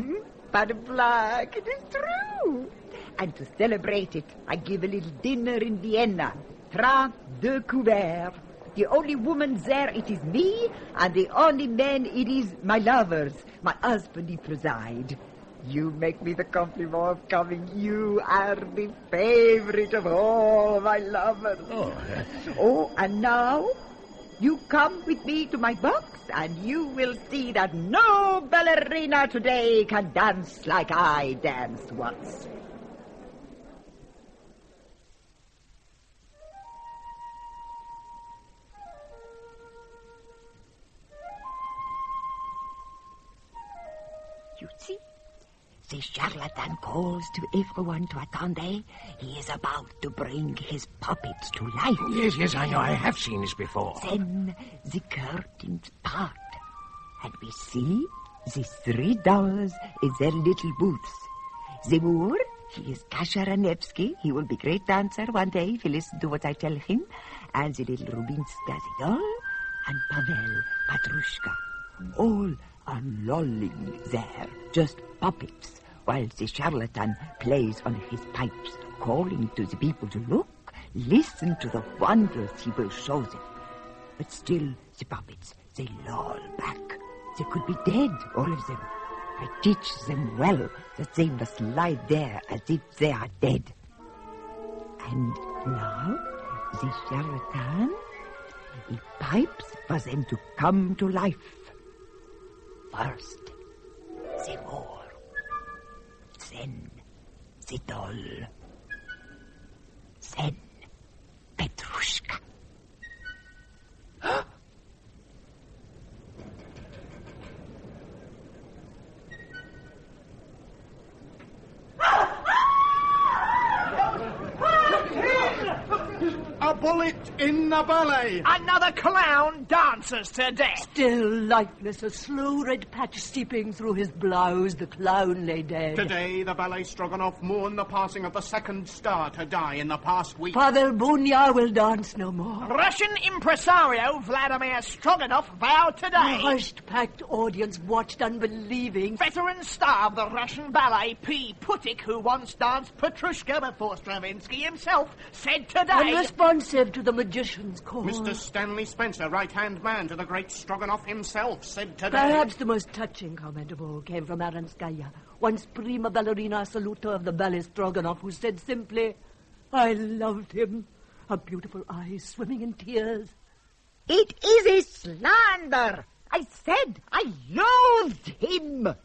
Pas de blague, it is true. And to celebrate it, I give a little dinner in Vienna. 32 couverts. The only woman there, it is me, and the only men, it is my lovers. My husband, he preside. You make me the compliment of coming. You are the favorite of all my lovers. Oh, and now you come with me to my box, and you will see that no ballerina today can dance like I danced once. You see, the charlatan calls to everyone to attend. He is about to bring his puppets to life. Yes, I know. I have seen this before. Then the curtains part, and we see the $3 in their little booths. The Moor, he is Kasharanevsky. He will be great dancer one day if you listen to what I tell him. And the little Rubinska, the doll, and Pavel, Petrushka. All are lolling there, just puppets, while the charlatan plays on his pipes, calling to the people to look, listen to the wonders he will show them. But still, the puppets, they loll back. They could be dead, all of them. I teach them well that they must lie there as if they are dead. And now, the charlatan, he pipes for them to come to life. First, the Moor, then the doll, then Petrushka. A bullet in the belly. Another clown dances to death. Still lifeless, a slow red patch steeping through his blouse, the clown lay dead. Today, the ballet Stroganoff mourned the passing of the second star to die in the past week. Pavel Bunya will dance no more. Russian impresario Vladimir Stroganoff vowed today. A hushed, packed audience watched unbelieving. Veteran star of the Russian ballet, P. Putik, who once danced Petrushka before Stravinsky himself, said today... Unresponsive to the magician's call. Mr. Stanley Spencer, right-hand man to the great Stroganoff himself, said today... Perhaps the most touching comment of all came from Aranskaya, once prima ballerina assoluta of the ballet Stroganoff, who said simply, "I loved him." Her beautiful eyes swimming in tears. It is a slander. I said I loathed him.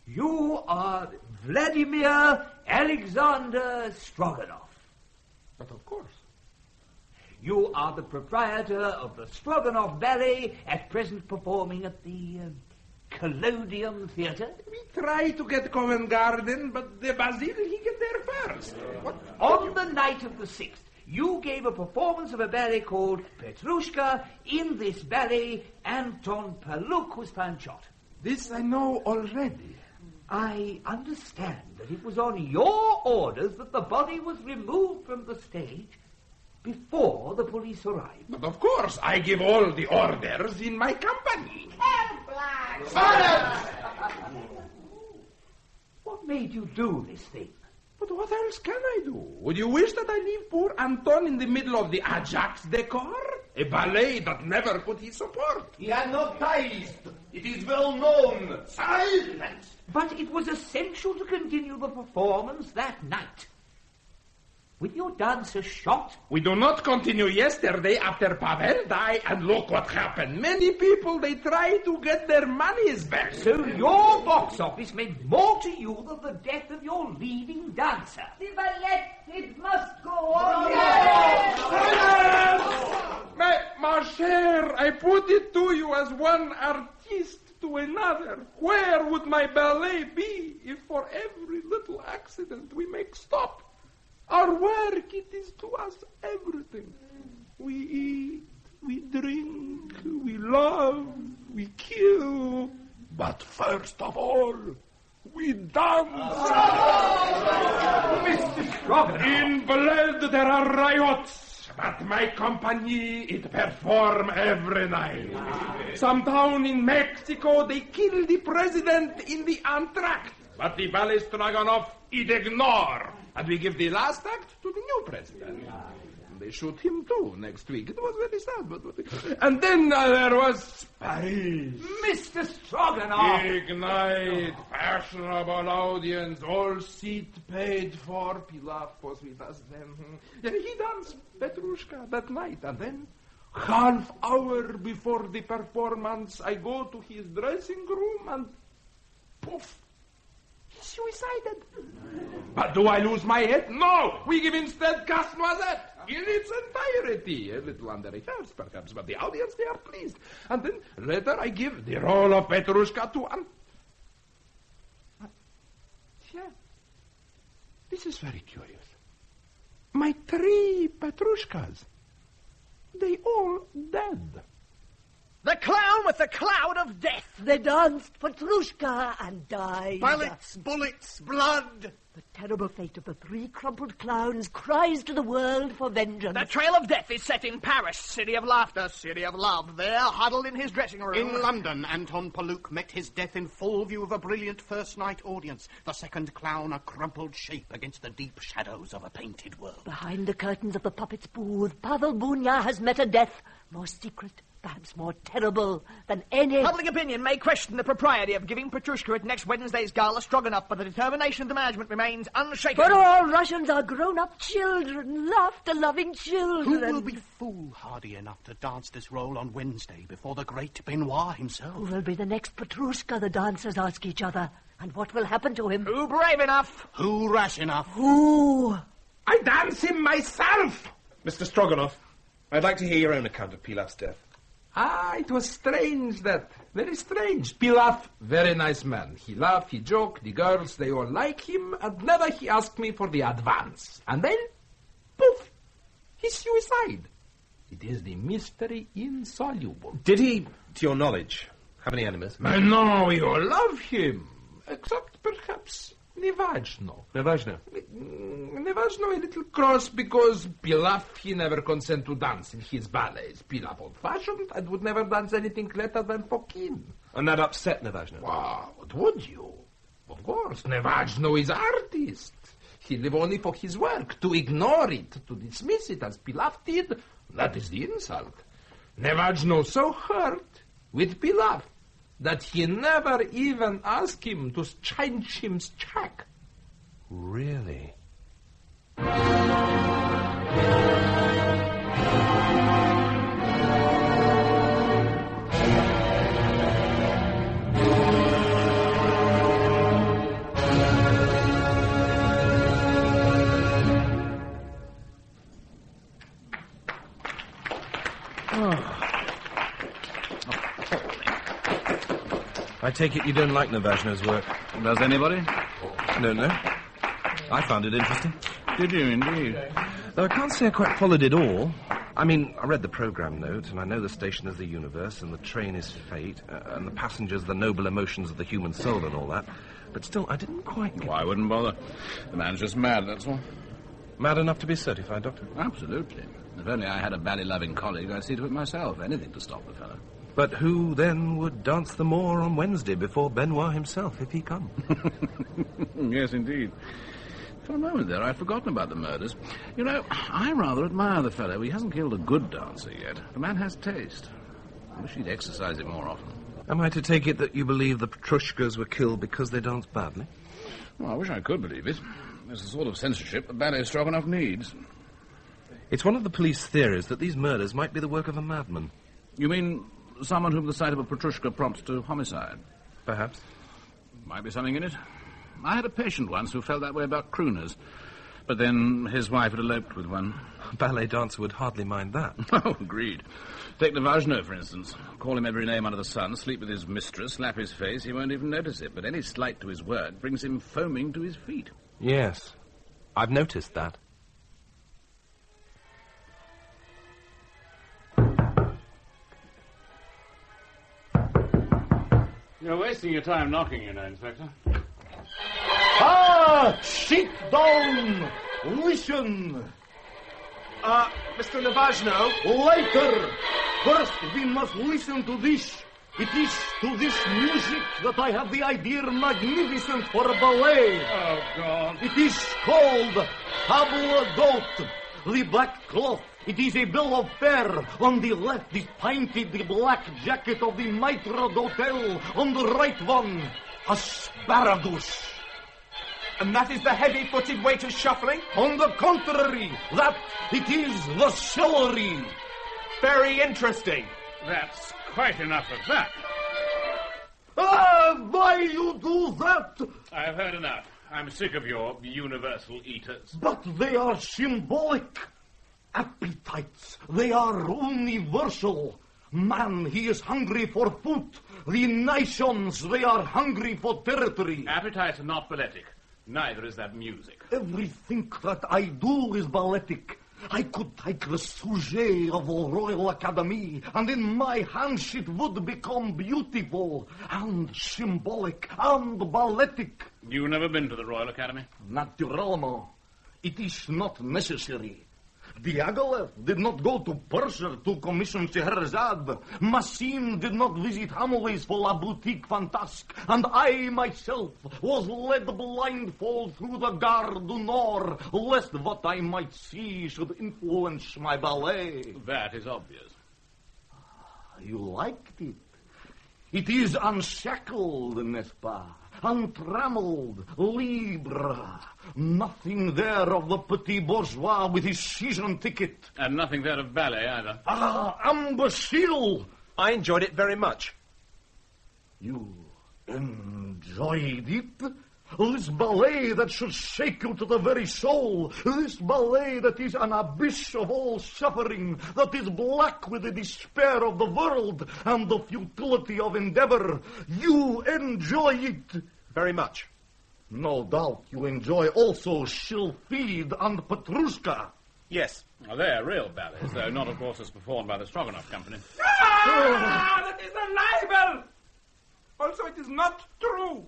You are Vladimir Alexander Stroganoff. But of course. You are the proprietor of the Stroganoff Ballet, at present performing at the Collodium Theatre. We try to get Covent Garden, but the Basil, he get there first. What? On the night of the 6th, you gave a performance of a ballet called Petrushka. In this ballet, Anton Paluk was found shot. This I know already. I understand that it was on your orders that the body was removed from the stage before the police arrived. But of course, I give all the orders in my company. Silence! What made you do this thing? But what else can I do? Would you wish that I leave poor Anton in the middle of the Ajax decor? A ballet that never could he support. He had no ties. It is well known. Silence! But it was essential to continue the performance that night. With your dancers shot? We do not continue yesterday after Pavel died, and look what happened. Many people, they try to get their monies back. So your box office meant more to you than the death of your leading dancer. The ballet, it must go on. Silence! Ma chère, I put it to you as one artiste to another. Where would my ballet be if for every little accident we make stop? Our work, it is to us everything. We eat, we drink, we love, we kill. But first of all, we dance. Mr. Stroganoff! In blood there are riots, but my company, it perform every night. Some town in Mexico, they kill the president in the entr'acte. But the ballet Stroganoff, it ignore. And we give the last act to the new president. They shoot him too next week. It was very sad. But and then there was Paris. Mr. Stroganoff! Big night, fashionable audience, all seat paid for. Pilaf was with us then. He danced Petrushka that night. And then, half hour before the performance, I go to his dressing room and poof. He suicided. But do I lose my head? No! We give instead Casse-Noisette in its entirety. A little under rehearsed, perhaps, but the audience, they are pleased. And then later I give the role of Petrushka to yeah. This is very curious. My 3 Petrushkas, they all dead. The clown with the cloud of death. They danced Petrushka and died. Bullets, blood. The terrible fate of the 3 crumpled clowns cries to the world for vengeance. The trail of death is set in Paris, city of laughter, city of love. There, huddled in his dressing room. In London, Anton Palouk met his death in full view of a brilliant first-night audience. The second clown a crumpled shape against the deep shadows of a painted world. Behind the curtains of the puppet's booth, Pavel Bunya has met a death more secret, perhaps more terrible than any... Public opinion may question the propriety of giving Petrushka at next Wednesday's gala Stroganoff, but the determination of the management remains unshaken. For all Russians are grown-up children, laughter-loving children. Who will be foolhardy enough to dance this role on Wednesday before the great Benoit himself? Who will be the next Petrushka, the dancers ask each other. And what will happen to him? Who brave enough? Who rash enough? Who? I dance him myself! Mr. Stroganoff, I'd like to hear your own account of Pilaf's death. It was strange that. Very strange. Pilaf, very nice man. He laughed, he joked, the girls, they all like him, and never he asked me for the advance. And then, poof, he suicide. It is the mystery insoluble. Did he, to your knowledge, have any enemies? No, we all love him, except perhaps Nevazhno. Nevazhno? Nevazhno a little cross because Pilaf, he never consent to dance in his ballets. Pilaf old-fashioned and would never dance anything later than Fokin. And that upset Nevazhno? Wow, what would you? Of course, Nevazhno is artist. He live only for his work. To ignore it, to dismiss it as Pilaf did, that is the insult. Nevazhno so hurt with Pilaf that he never even asked him to change his check. Really? I take it you don't like Nevazhno's work. Does anybody? No. I found it interesting. Did you, indeed? Though I can't say I quite followed it all. I mean, I read the program notes, and I know the station is the universe, and the train is fate, and the passengers the noble emotions of the human soul and all that. But still, I didn't quite get... Why, I wouldn't bother. The man's just mad, that's all. Mad enough to be certified, Doctor? Absolutely. If only I had a ballet-loving colleague, I'd see to it myself. Anything to stop the fellow. But who, then, would dance the more on Wednesday before Benoit himself, if he come? Yes, indeed. For a moment there, I'd forgotten about the murders. You know, I rather admire the fellow. He hasn't killed a good dancer yet. The man has taste. I wish he'd exercise it more often. Am I to take it that you believe the Petrushkas were killed because they danced badly? Well, I wish I could believe it. There's the sort of censorship that Ballet Stroganoff needs. It's one of the police theories that these murders might be the work of a madman. You mean someone whom the sight of a Petrushka prompts to homicide? Perhaps. Might be something in it. I had a patient once who felt that way about crooners. But then his wife had eloped with one. A ballet dancer would hardly mind that. Oh, agreed. Take Nevazhno, for instance. Call him every name under the sun, sleep with his mistress, slap his face, he won't even notice it. But any slight to his work brings him foaming to his feet. Yes, I've noticed that. You're wasting your time knocking, you know, Inspector. Sit down! Listen! Mr. Nevazhno? Later! First, we must listen to this. It is to this music that I have the idea magnificent for a ballet. Oh, God. It is called Table d'Hôte, the black cloth. It is a bill of fare. On the left is painted the black jacket of the maitre d'hotel. On the right one, asparagus. And that is the heavy-footed waiter shuffling? On the contrary, that it is the celery. Very interesting. That's quite enough of that. Why you do that? I've heard enough. I'm sick of your universal eaters. But they are symbolic. Appetites, they are universal. Man, he is hungry for food. The nations, they are hungry for territory. Appetites are not balletic. Neither is that music. Everything that I do is balletic. I could take the sujet of the Royal Academy, and in my hands it would become beautiful and symbolic and balletic. You've never been to the Royal Academy? Naturellement. It is not necessary. Diaghilev did not go to Purser to commission Scheherazade. Massim did not visit Hamleys for La Boutique Fantasque. And I myself was led blindfold through the Gare du Nord, lest what I might see should influence my ballet. That is obvious. You liked it. It is unshackled, n'est-ce pas? Untrammeled, libre. Nothing there of the petit bourgeois with his season ticket. And nothing there of ballet either. Imbecile! I enjoyed it very much. You enjoyed it? This ballet that should shake you to the very soul. This ballet that is an abyss of all suffering, that is black with the despair of the world and the futility of endeavor. You enjoy it. Very much. No doubt you enjoy also Sylphide and Petrushka. Yes. Well, they're real ballets, though not, of course, as performed by the Stroganoff Company. That is a libel! Also, it is not true.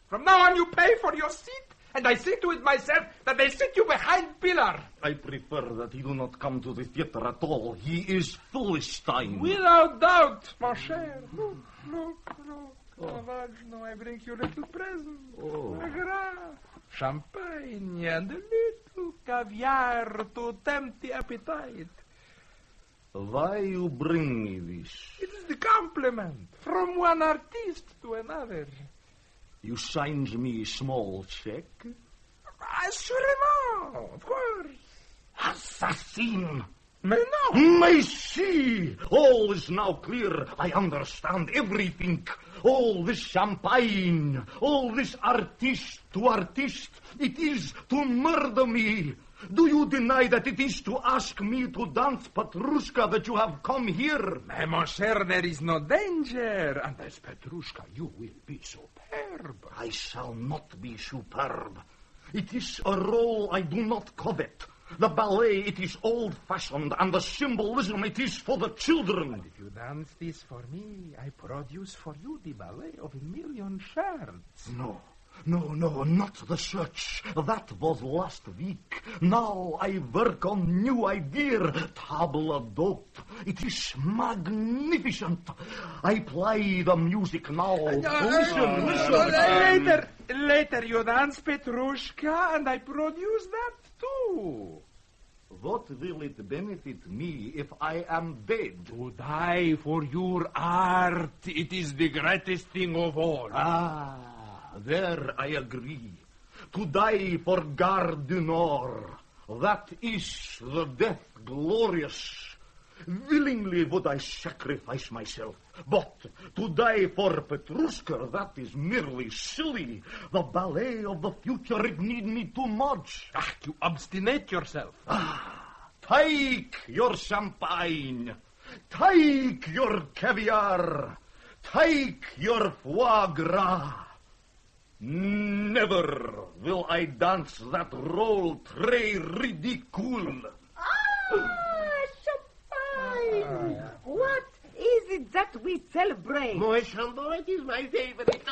From now on, you pay for your seat, and I see to it myself that they sit you behind pillar. I prefer that he do not come to the theater at all. He is Philistine. Without doubt, mon cher. Look. Savagno, I bring you a little present. Champagne and a little caviar to tempt the appetite. Why you bring me this? It is the compliment from one artist to another. You signs me a small check? Assurément, of course. Assassin! Mais non! Merci! All is now clear. I understand everything. All this champagne, all this artiste to artiste, it is to murder me. Do you deny that it is to ask me to dance Petrushka that you have come here? Mais, mon cher, there is no danger. And as Petrushka, you will be superb. I shall not be superb. It is a role I do not covet. The ballet, it is old-fashioned, and the symbolism, it is for the children. And if you dance this for me, I produce for you the ballet of 1,000,000 shards. No, not the church. That was last week. Now I work on new idea. Table d'Hôte. It is magnificent. I play the music now. Listen. Later you dance Petrushka, and I produce that too. What will it benefit me if I am dead? To die for your art. It is the greatest thing of all. There I agree. To die for Gare du Nord. That is the death glorious. Willingly would I sacrifice myself. But to die for Petrushka, that is merely silly. The ballet of the future, it need me too much. You obstinate yourself. Take your champagne. Take your caviar. Take your foie gras. Never will I dance that role très ridicule. Champagne! What is it that we celebrate? Mon Chambon, it is my favorite.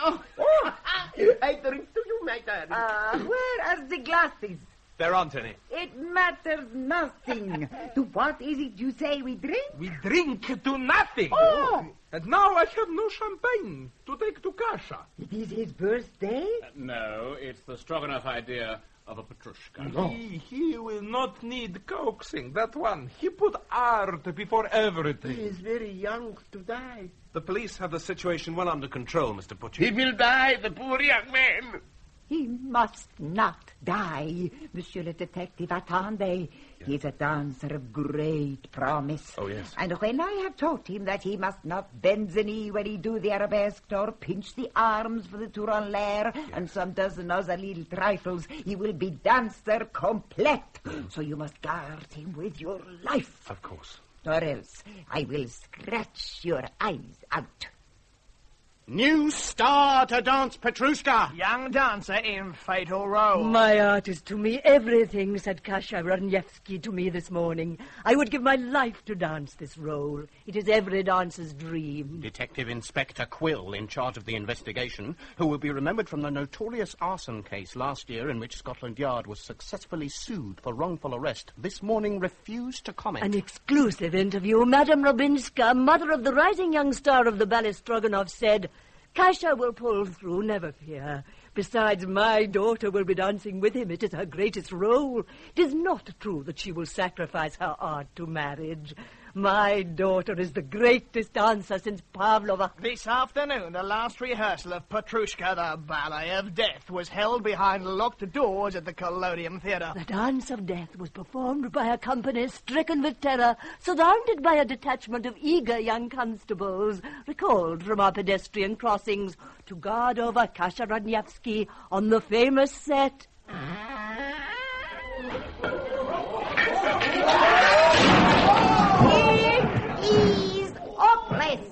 I drink to you, my darling. Where are the glasses? There aren't any. It matters nothing. To what is it you say we drink? We drink to nothing. Oh! And now I have no champagne to take to Kasha. It is his birthday? No, it's the Stroganoff idea of a Petrushka. No. He will not need coaxing, that one. He put art before everything. He is very young to die. The police have the situation well under control, Mr. Pucci. He will die, the poor young man. He must not die, Monsieur le Detective. Attendez. He is a dancer of great promise. Oh, yes. And when I have taught him that he must not bend the knee when he do the arabesque, nor pinch the arms for the tour en l'air, and some dozen other little trifles, he will be dancer complete. So you must guard him with your life. Of course. Or else I will scratch your eyes out. New star to dance Petrushka. Young dancer in fatal role. My art is to me everything, said Kasha Radnievsky to me this morning. I would give my life to dance this role. It is every dancer's dream. Detective Inspector Quill, in charge of the investigation, who will be remembered from the notorious arson case last year in which Scotland Yard was successfully sued for wrongful arrest, this morning refused to comment. An exclusive interview. Madame Robinska, mother of the rising young star of the ballet Stroganoff, said, Kasha will pull through, never fear. Besides, my daughter will be dancing with him. It is her greatest role. It is not true that she will sacrifice her art to marriage. My daughter is the greatest dancer since Pavlova. This afternoon, the last rehearsal of Petrushka, the Ballet of Death, was held behind locked doors at the Collodium Theatre. The dance of death was performed by a company stricken with terror, surrounded by a detachment of eager young constables, recalled from our pedestrian crossings to guard over Kasha Radnievsky on the famous set. It is hopeless.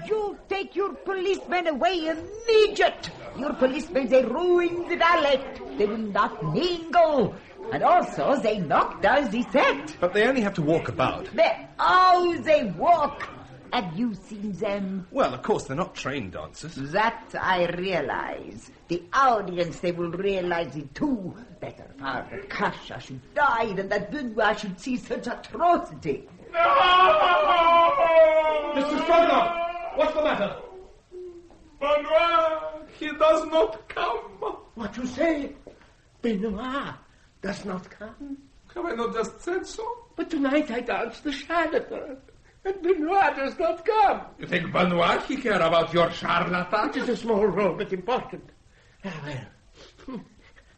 You take your policemen away immediate. Your policemen, they ruin the ballet. They will not mingle. And also, they knock down the set. But they only have to walk about. How they walk. Have you seen them? Well, of course, they're not trained dancers. That I realize. The audience, they will realize it too. Better far that Kasha should die than that Benoit should see such atrocity. No! Mr. Stroganoff, what's the matter? Benoit, he does not come. What you say? Benoit does not come? Have I not just said so? But tonight I dance the charlatan, and Benoit does not come. You think Benoit he care about your charlatan? It is a small role, but important. Well,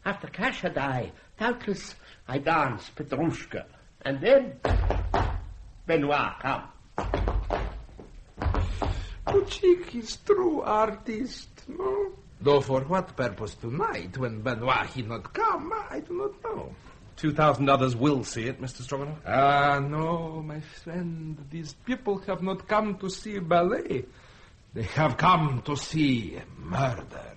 after Kasha die, doubtless I dance Petrushka, and then Benoit come. Pucik is true artist, no? Though for what purpose tonight, when Benoit he not come, I do not know. 2,000 others will see it, Mr. Stroganoff. Ah, no, my friend. These people have not come to see ballet. They have come to see murder.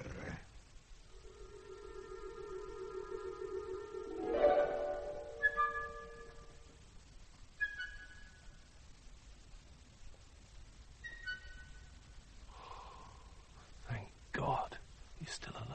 Thank God he's still alive.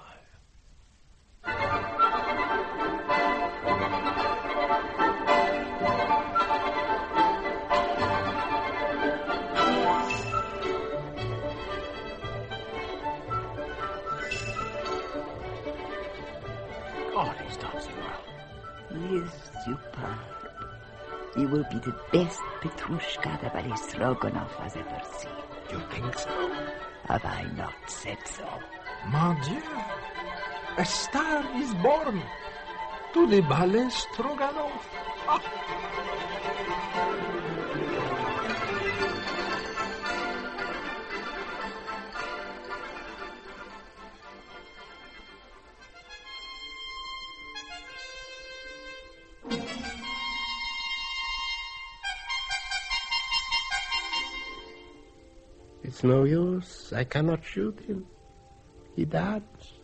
God, he's dancing well. He is superb. He will be the best Petrushka the Ballet Stroganoff has ever seen. You think so? Have I not said so? Mon Dieu, a star is born to the Ballet Stroganoff. It's no use. I cannot shoot him. He danced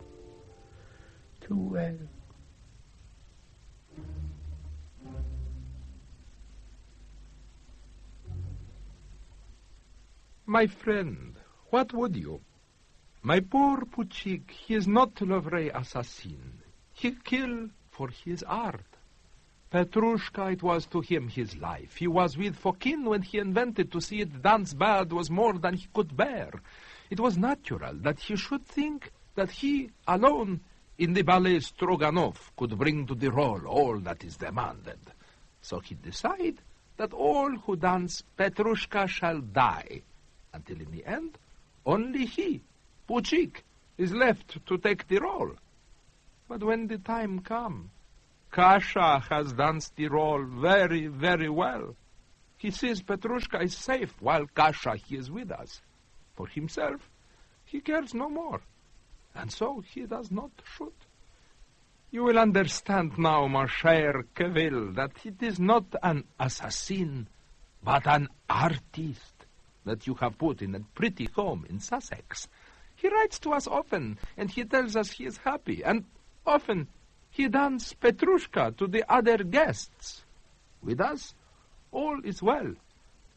too well. My friend, what would you? My poor Pucik, he is not le vrai assassin. He kill for his art. Petrushka, it was to him his life. He was with Fokin when he invented to see it dance bad was more than he could bear. It was natural that he should think that he alone in the ballet Stroganov could bring to the role all that is demanded. So he decided that all who dance Petrushka shall die, until in the end only he, Puchik, is left to take the role. But when the time come, Kasha has danced the role very, very well. He sees Petrushka is safe while Kasha he is with us. For himself, he cares no more, and so he does not shoot. You will understand now, mon cher Queville, that it is not an assassin, but an artist that you have put in a pretty home in Sussex. He writes to us often, and he tells us he is happy, and often he dances Petrushka to the other guests. With us, all is well.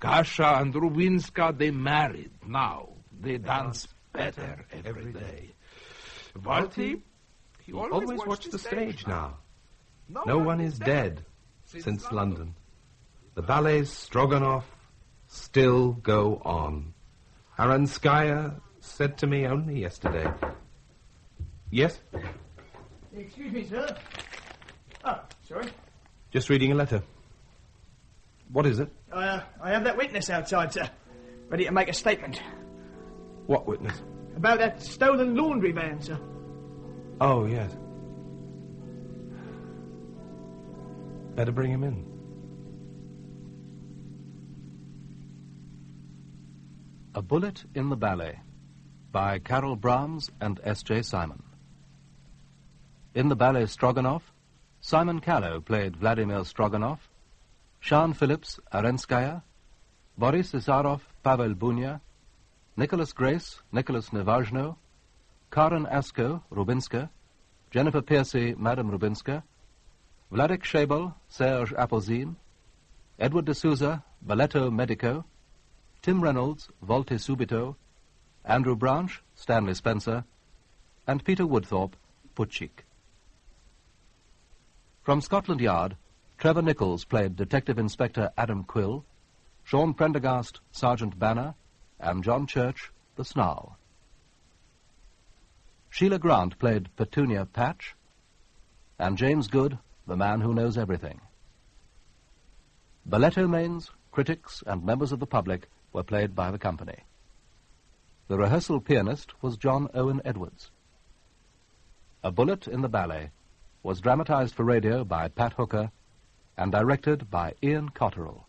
Kasha and Rubinska, they married now. They dance better every day. Walty, he always watched the stage now. No one is dead since London. The ballets Stroganov still go on. Aranskaya said to me only yesterday. Yes? Excuse me, sir. Oh, sorry. Just reading a letter. What is it? I have that witness outside, sir. Ready to make a statement. What witness? About that stolen laundry van, sir. Oh, yes. Better bring him in. A Bullet in the Ballet by Carol Brahms and S.J. Simon. In the ballet Stroganov, Simon Callow played Vladimir Stroganov, Sean Phillips, Arenskaya, Boris Isarov, Pavel Bunya, Nicholas Grace, Nicholas Nevajno, Karen Asko, Rubinska, Jennifer Piercy, Madame Rubinska, Vladek Shebel, Serge Apozine, Edward D'Souza, Balletto Medico, Tim Reynolds, Volte Subito, Andrew Branch, Stanley Spencer, and Peter Woodthorpe, Puchik. From Scotland Yard, Trevor Nichols played Detective Inspector Adam Quill, Sean Prendergast, Sergeant Banner, and John Church, the Snarl. Sheila Grant played Petunia Patch, and James Good, the man who knows everything. Balletto mains, critics, and members of the public were played by the company. The rehearsal pianist was John Owen Edwards. A Bullet in the Ballet was dramatized for radio by Pat Hooker and directed by Ian Cotterill.